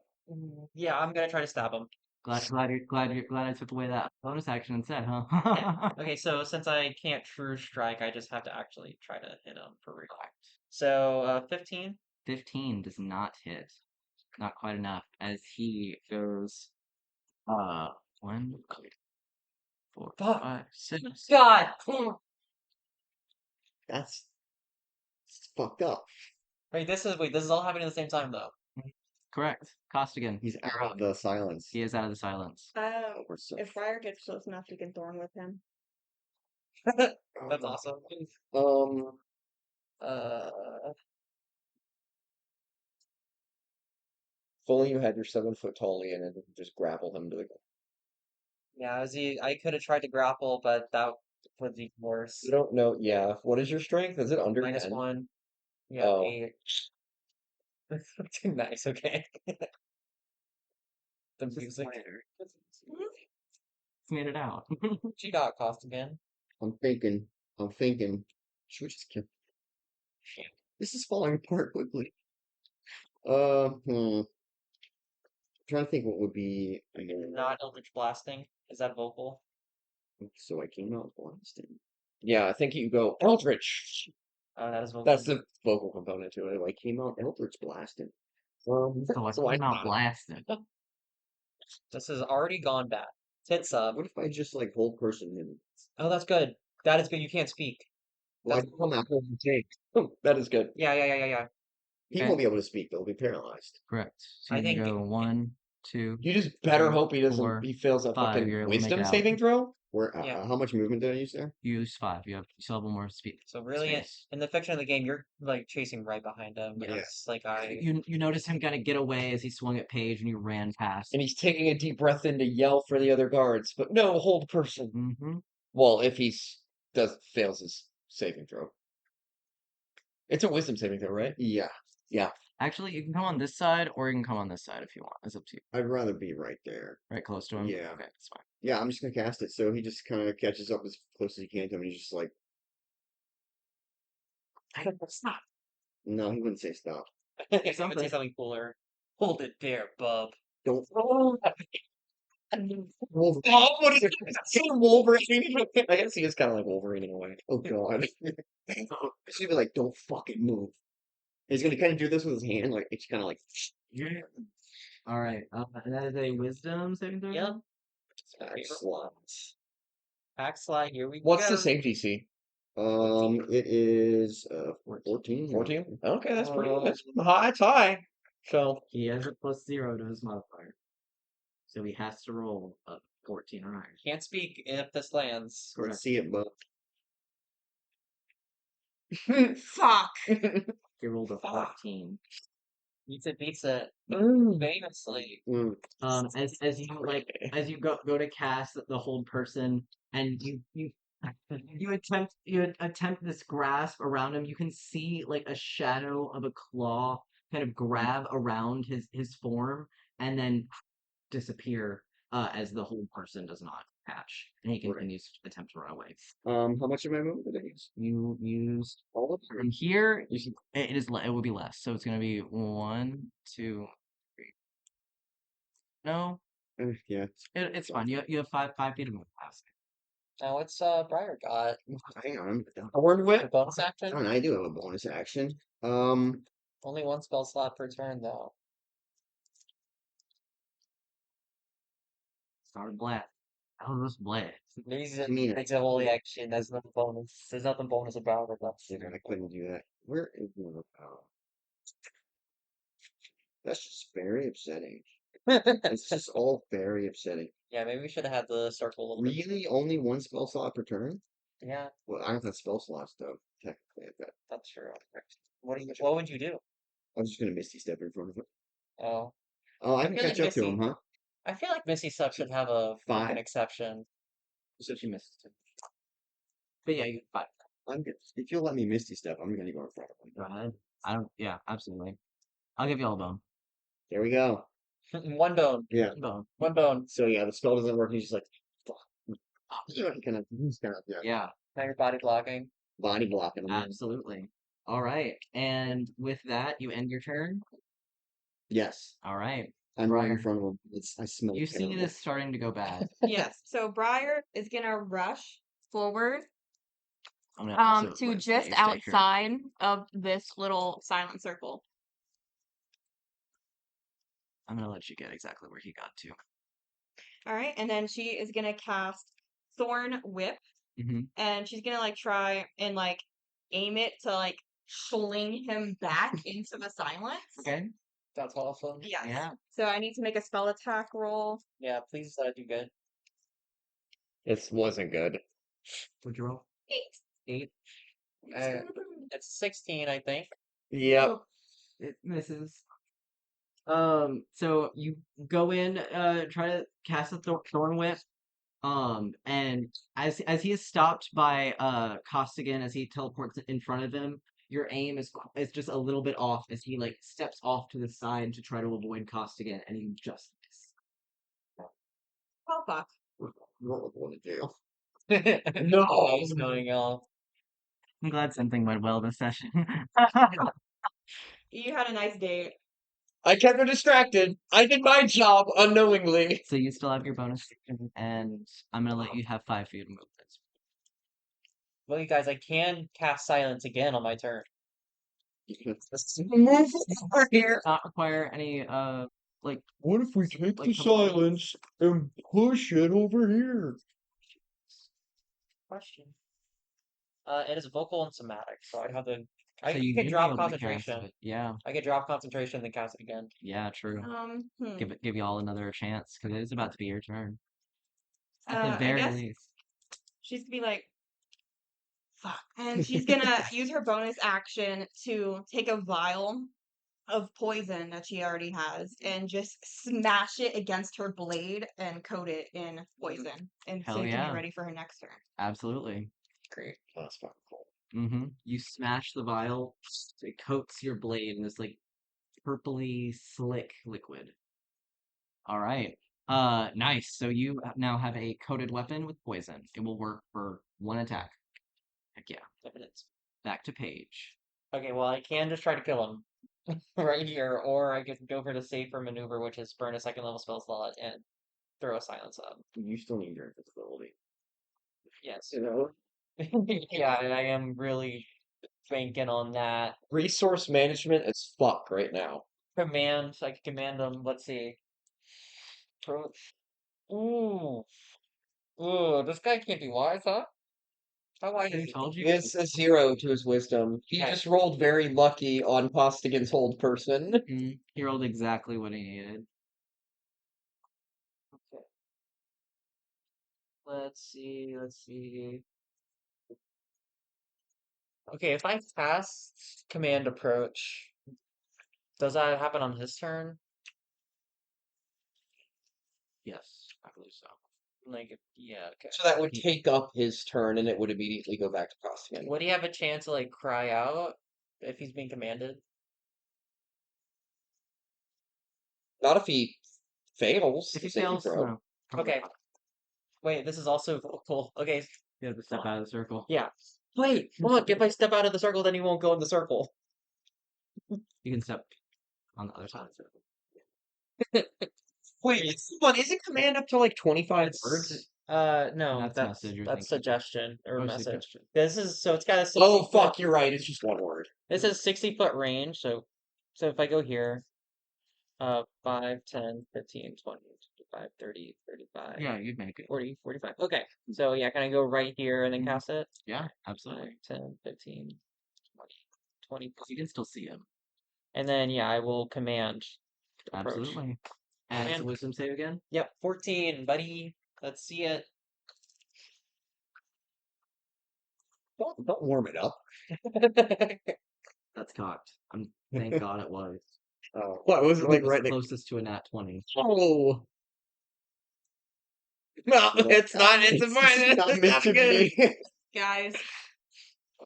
yeah, I'm gonna try to stab him. Glad I took away that bonus action instead, huh? Okay, so since I can't true strike, I just have to actually try to hit him for real. Correct. So 15. 15 does not hit. Not quite enough. As he goes 1, 4, Fuck. 5, 6. God. That's fucked up. Wait, this is all happening at the same time though. Correct. Costigan. He's out of the silence. He is out of the silence. We're so If Briar gets close enough, you can thorn with him. That's awesome. Uh, if only you had your 7 foot tall Ian and just grapple him to the ground. Yeah, I could have tried to grapple, but that would be worse. You don't know. Yeah. What is your strength? Is it under Minus 10? 1. Yeah, Oh. 8. Nice, okay. The music. It's made it out. She got cost again. I'm thinking. Should we just kill? This is falling apart quickly. I'm trying to think what would be. Not Eldritch Blasting. Is that vocal? So I came out blasting. Yeah, I think you go Eldritch. Oh, that is vocal. That's the vocal component to it. So I came out Eldritch blasting. So I I'm not blasted. This has already gone bad. Tits up. What if I just like hold person him? Oh, that's good. That is good. You can't speak. Well, I That's- come out and take. That is good. Yeah. He Okay. won't be able to speak. They'll be paralyzed. Correct. So I you think- go 1, 2. You just better Three, hope he doesn't. 4, He fails a 5, you're fucking able to make wisdom it out. saving throw. Where? Yeah. How much movement did I use there? You use 5. You still have 1 more speed. So really, Space. in the fiction of the game, you're like chasing right behind him. Yeah. It's like I. You notice him kind of get away as he swung at Paige and you ran past. And he's taking a deep breath in to yell for the other guards, but no, hold person. Mm-hmm. Well, if fails his saving throw, it's a wisdom saving throw, right? Yeah. Actually, you can come on this side or you can come on this side if you want. It's up to you. I'd rather be right there. Right close to him? Yeah. Okay, that's fine. Yeah, I'm just gonna cast it. So he just kind of catches up as close as he can to him, and he's just like, Stop. no, he wouldn't say stop. I would say something cooler. Hold it there, bub. Don't. Oh, what is it? Wolverine? I guess he is kind of like Wolverine in a way. Oh god. She'd be like, don't fucking move. He's gonna kind of do this with his hand, like it's kind of like. Yeah. All right. And that is a wisdom saving throw? Yep. Excellent. Backslide, here we What's go. the save DC? It is 14. 14? Okay, that's pretty. Uh, That's high. It's high. So He has a +0 to his modifier. So he has to roll a 14 or higher. Can't speak if this lands. Correct. Let's see it, but Fuck! He rolled a Fuck. 14. Pizza. Famously. As you go to cast the hold person, and you attempt this grasp around him, you can see like a shadow of a claw kind of grab around his form and then disappear as the hold person does not catch, and he Right. continues to attempt to run away. How much of my movement did I use? You used All of from here. It will be less, so it's gonna be 1, 2, 3. No, Yeah. it's fine. You have 5 feet of move past. Now what's Briar got? Hang on. Horn A whip. bonus action? I do have a bonus action. Only one spell slot per turn though. Start blast. I'll just blast. Maybe I mean, it's a whole action. There's no bonus. There's nothing bonus about it. I couldn't do that. Where is my power? That's just very upsetting. It's just all very upsetting. Yeah, maybe we should have had the circle a little bit. Really, only one spell slot per turn? Yeah, Well, I don't have spell slots though. Technically, I've got. that's true. What would you do? I'm just gonna Misty Step in front of it. Oh, Oh, I I can feel like catch up to Misty- him, huh? I feel like Missy Sub should have a Five. an exception. So she missed it. But yeah, you 5. If you'll let me Misty Step, I'm gonna go in front of him. Go ahead. I don't. Yeah, absolutely. I'll give you all a bone. There we go. One bone. Yeah. Bone. One bone. So yeah, the spell doesn't work. He's just like, fuck. He's kind of yeah. Yeah, Now you're body blocking. Body blocking him. absolutely. All right, and with that, you end your turn. Yes. All right. I'm right in Briar. front of him. I smell You see terrible. this starting to go bad. Yes. So Briar is gonna rush forward I'm gonna also to let just you stay here. outside of this little silent circle. I'm gonna let you get exactly where he got to. All right, and then she is gonna cast Thorn Whip, Mm-hmm. and she's gonna like try and like aim it to like fling him back into the silence. Okay. That's awesome. Yes. Yeah. So I need to make a spell attack roll. Yeah, please do good. This wasn't good. What'd you roll? 8. 8. It's 16, I think. Yep. It misses. So you go in, try to cast a thorn whip. And as he is stopped by Costigan as he teleports in front of him, your aim is just a little bit off as he like steps off to the side to try to avoid Costigan, and you just miss. Oh fuck. What would do? No, it's going off. I'm glad something went well this session. You had a nice date. I kept her distracted. I did my job unknowingly. So you still have your bonus action, and I'm gonna let you have 5 feet of movement. Well, you guys, I can cast silence again on my turn. Move over here. Does not require any like What if we take Like the components. silence and push it over here? Question. It is vocal and somatic, so I'd have to. I so you could may be drop able to cast concentration. it. Yeah, I could drop concentration and then cast it again. yeah, true. Hmm. Give y'all another chance because it is about to be your turn. At the I very guess least. she's gonna be like, fuck. And she's gonna use her bonus action to take a vial of poison that she already has and just smash it against her blade and coat it in poison. And Hell so it can yeah. be ready for her next turn. Absolutely. Great. Oh, that's fucking cool. Mm-hmm. You smash the vial, it coats your blade in this like purpley slick liquid. All right. Nice. So you now have a coated weapon with poison. It will work for 1 attack. Heck yeah. Evidence. Back to Paige. Okay, well, I can just try to kill him right here, or I could go for the safer maneuver, which is burn a second level spell slot and throw a silence up. You still need your invisibility. Yes. You know? Yeah, I am really banking on that. Resource management is fuck right now. Command, I can command them. Let's see. Approach. Ooh. Ooh, this guy can't be wise, huh? How wise is Who he? told you? It's a 0 to his wisdom. He Yeah. just rolled very lucky on Costigan's hold person. He rolled exactly what he needed. Okay. Let's see, let's see. Okay, if I cast command approach, Does that happen on his turn? Yes, I believe so. Like, yeah, okay. So that would take up his turn, and it would immediately go back to cost again. Would he have a chance to like cry out if he's being commanded? Not if he fails. If the he saving fails, throw. no. Probably Okay. not. Wait, this is also cool. Okay, You have to step out of the circle. yeah. Wait, look, if I step out of the circle, then he won't go in the circle. You can step on the other side of the circle. Wait, hold on. Isn't command up to like 25 words? No, That's that's message, you're that's thinking. suggestion or Oh, message. suggestion. This is so it's got a 60 Oh, foot, fuck, you're right. It's just one word. this is 60-foot range, so if I go here, 5, 10, 15, 20, 25, 30, 35, Yeah, you'd make it. 40, 45. Okay. So yeah, can I go right here and then Mhm. cast it? Yeah, 5, absolutely. 10, 15, 20, 20. You can still see him. And then yeah, I will command approach. Absolutely. And it's a Man. wisdom save again? Yep, 14, buddy. Let's see it. Don't warm it up. That's cocked. Thank God it was. What was it like It was right next? closest to a nat 20. Oh. No, it's not. It's not meant to good. be. Guys,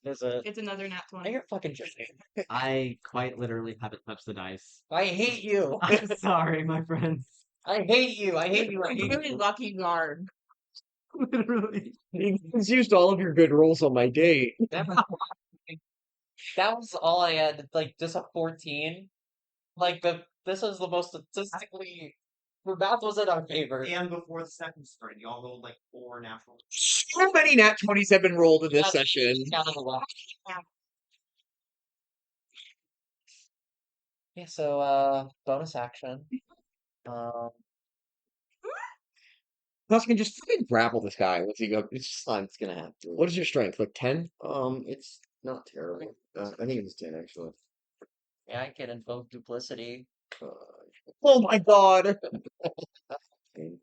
Is it? it's another nat Oh, 20. you're fucking joking. I quite literally haven't touched the dice. I hate you. I'm sorry, my friends. I hate you. I hate you. I It's hate really you. lucky guard. Literally. You just used all of your good rolls on my date. That was all I had. Like just a 14. Like this was the most statistically. The math was in our favor. And before the second sprint, y'all rolled like 4 natural. So many nat 20s have been rolled in this session. Count on the left. Yeah. So bonus action. Plus, can just fucking grapple this guy once he go. It's just I'm just gonna have to. what is your strength? Like 10? It's not terrible. I think it was 10 actually. Yeah, I can invoke duplicity. Uh, Oh my god! Again.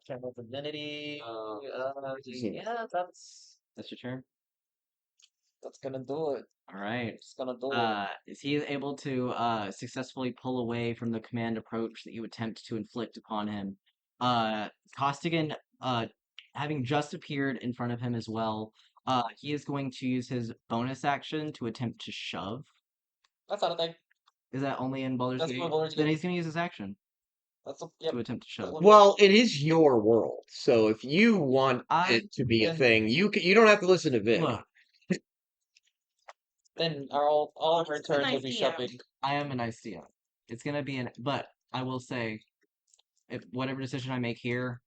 Channel divinity. Yeah, That's your turn. that's gonna do it. All right. It's gonna do it. Is he able to successfully pull away from the command approach that you attempt to inflict upon him? Costigan, having just appeared in front of him as well, he is going to use his bonus action to attempt to shove. That's not a thing. Is that only in Baldur's That's Gate? what Baldur's Then Gate. he's going to use his action That's a yep. to attempt to shove. Well, it is your world, so if you want I it to be a then- thing, you don't have to listen to Vic. look. Then all of our It's a turns nice will be DM. shoving. I am a nice DM. It's gonna be but I will say, if whatever decision I make here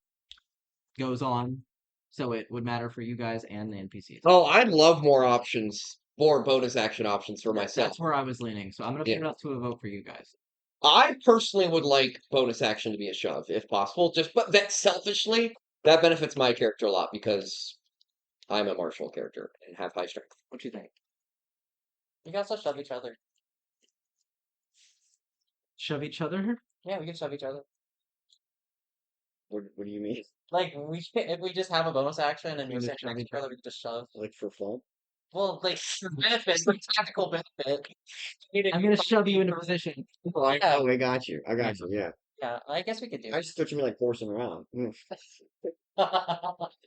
goes on, so it would matter for you guys and the NPCs. Oh, I'd love more options, more bonus action options for myself. That's where I was leaning, so I'm gonna put it up to a vote for you guys. I personally would like bonus action to be a shove, if possible. But that selfishly, that benefits my character a lot because I'm a martial character and have high strength. What do you think? We can also shove each other. Shove each other? Yeah, we can shove each other. what do you mean? Like if we just have a bonus action and We we're just sitting shove next to each each other, we can just shove. Like for fun? Well, like for benefit, like tactical benefit. I'm gonna shove you into position. Oh, Yeah. I got you. I got you. Yeah. Yeah, I guess we could do I just thought you meant like forcing around.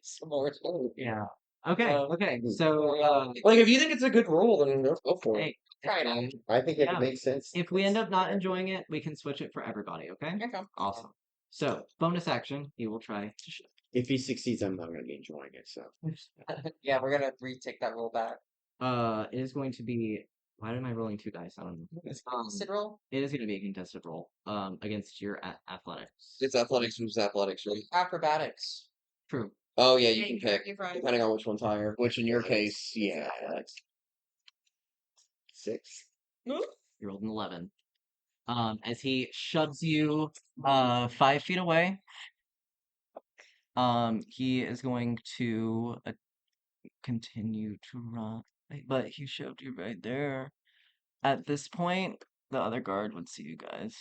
some more. Yeah. Okay. Uh, Okay. So, Like, if you think it's a good rule, then go for it. hey, Try it out. I think it Yeah. makes sense. if we end up not enjoying it, we can switch it for everybody. Okay. Okay. Awesome. So, bonus action, he will try to shove. If he succeeds, I'm not gonna be enjoying it. So Yeah, we're gonna retake that rule back. It is going to be. Why am I rolling 2 dice? I don't know. Sit roll. It is going to be a contested roll. Against your athletics. It's athletics versus athletics, right? Acrobatics. True. Oh, yeah, Yeah, you can pick, you're right. depending on which one's higher. Which, in your case, yeah. 6. You rolled an 11. As he shoves you 5 feet away, he is going to continue to run. But he shoved you right there. At this point, the other guard would see you guys.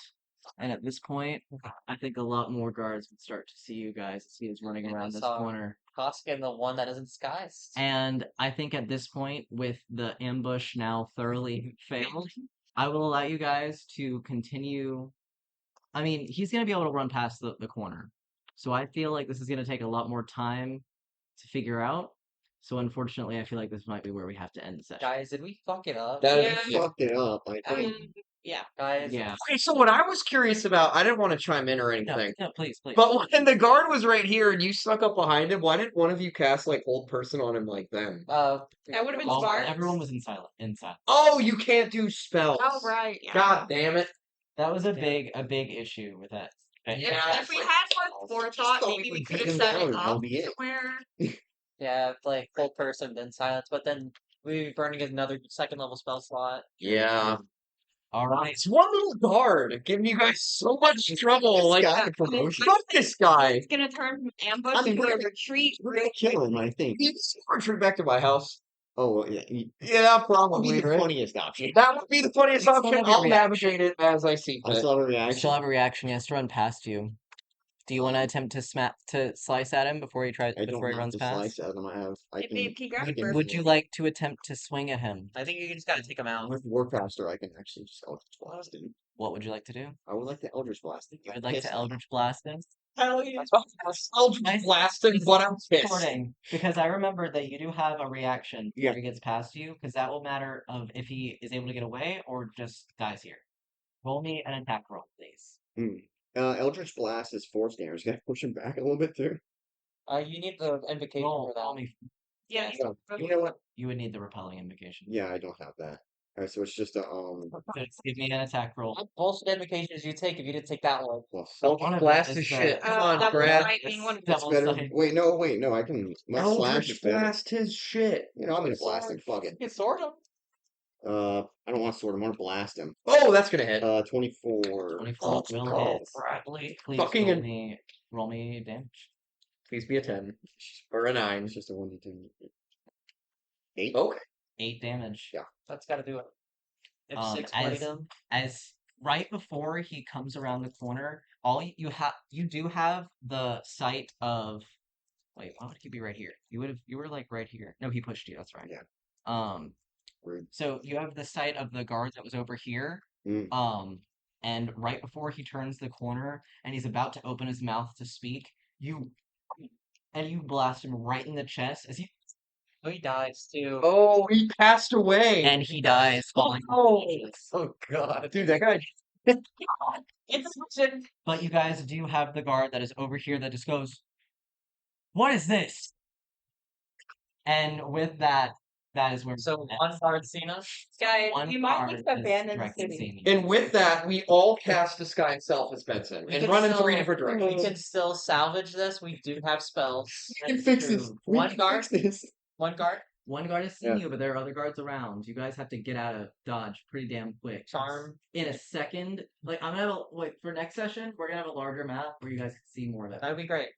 And at this point, I think a lot more guards would start to see you guys as he is running And I around this saw corner. Koska, the one that isn't disguised. And I think at this point, with the ambush now thoroughly failed, I will allow you guys to continue. I mean, he's going to be able to run past the corner. So I feel like this is going to take a lot more time to figure out. So unfortunately, I feel like this might be where we have to end the session. Guys, did we fuck it up? That Yeah. is Fucked it up. I think. Yeah. Guys, Yeah. Okay, so what I was curious about, I didn't want to chime in or anything, No, please, please. but when the guard was right here and you snuck up behind him, why didn't one of you cast like hold person on him like then? That would have been Oh, smart. everyone was inside. Oh, you can't do spells. Oh right. Yeah. God damn it. That was a big issue with that. If we had more forethought, maybe we could have set it up to where. yeah, like full person, then silence, but then we'd be burning another second level spell slot. Yeah. All right. It's one little guard giving you guys so much trouble. Like, Got a promotion. fuck this guy. It's gonna turn from ambush I mean, into a we're- retreat. We're gonna kill him, I think. He's retreat back to my house. Oh well, yeah. Yeah, That would probably. be the Right? funniest option. That would be the funniest Still option. have your I'll navigate it as I see I fit. still have a I reaction. still have a reaction. He has to run past you. Do you want to attempt to slice at him before he I don't have runs to past? slice at him. I Hey, babe, can you grab I me can- first? Would you like to attempt to swing at him? I think you just gotta take him out. With Warcaster, I can actually just Eldritch Blast him. What would you like to do? I would like to Eldritch Blast him. You would like Pissed to off. Eldritch Blast him? Hell yeah. Eldritch Nice. blasted, but I'm pissed. Recording, because I remember that you do have a reaction Yeah. if he gets past you, because that will matter of if he is able to get away or just dies here. Roll me an attack roll, please. Eldritch Blast is force damage. Can I push him back a little bit too? You need the invocation Roll for that. me. Yeah. You know what? You would need the repelling invocation. Yeah, I don't have that. Alright, so it's just a Just give me an attack roll. What bullshit invocations you take if you didn't take that one? well, One Eldritch of blast it is is shit. the- Come on, double Brad. lightning one. it's Double better. side. Wait, no, I can. My slash Eldritch is better. blast his shit. You know, I'm gonna blast him. Fuck it. You can sword him. I don't want to sword him. I want to blast him. Oh, that's gonna hit. 24. 24 will oh, hit. Bradley, please Fucking roll me damage. Please be a 10 or a 9. It's just a 1d10. 8. Okay. 8 damage. Yeah. That's gotta do it. If six as- played him. As right before he comes around the corner, you do have the sight of. Wait, why would he be right here? You were like right here. No, he pushed you. That's right. Yeah. Rude. So you have the sight of the guard that was over here. Mm. And right before he turns the corner and he's about to open his mouth to speak, you blast him right in the chest as he Oh, he dies too. Oh, he passed away. and he dies falling. Oh god, dude, that guy. It's legit. But you guys do have the guard that is over here that just goes, "What is this?" And with that, that is where. So one guard seen us. Guys, One we might guard need to is abandon the directed city. seeing you. And with that, we all cast Disguise Self as Benson We and can run in still- 3 different We directions. can still salvage this. We do have spells. We can fix this. true. We One can guard? fix this. One guard. One guard is seeing Yeah. you, but there are other guards around. You guys have to get out of dodge pretty damn quick. Charm. In a second, like I'm gonna for next session, we're gonna have a larger map where you guys can see more of it. That would be great.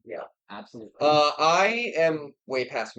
Absolutely. I am way past my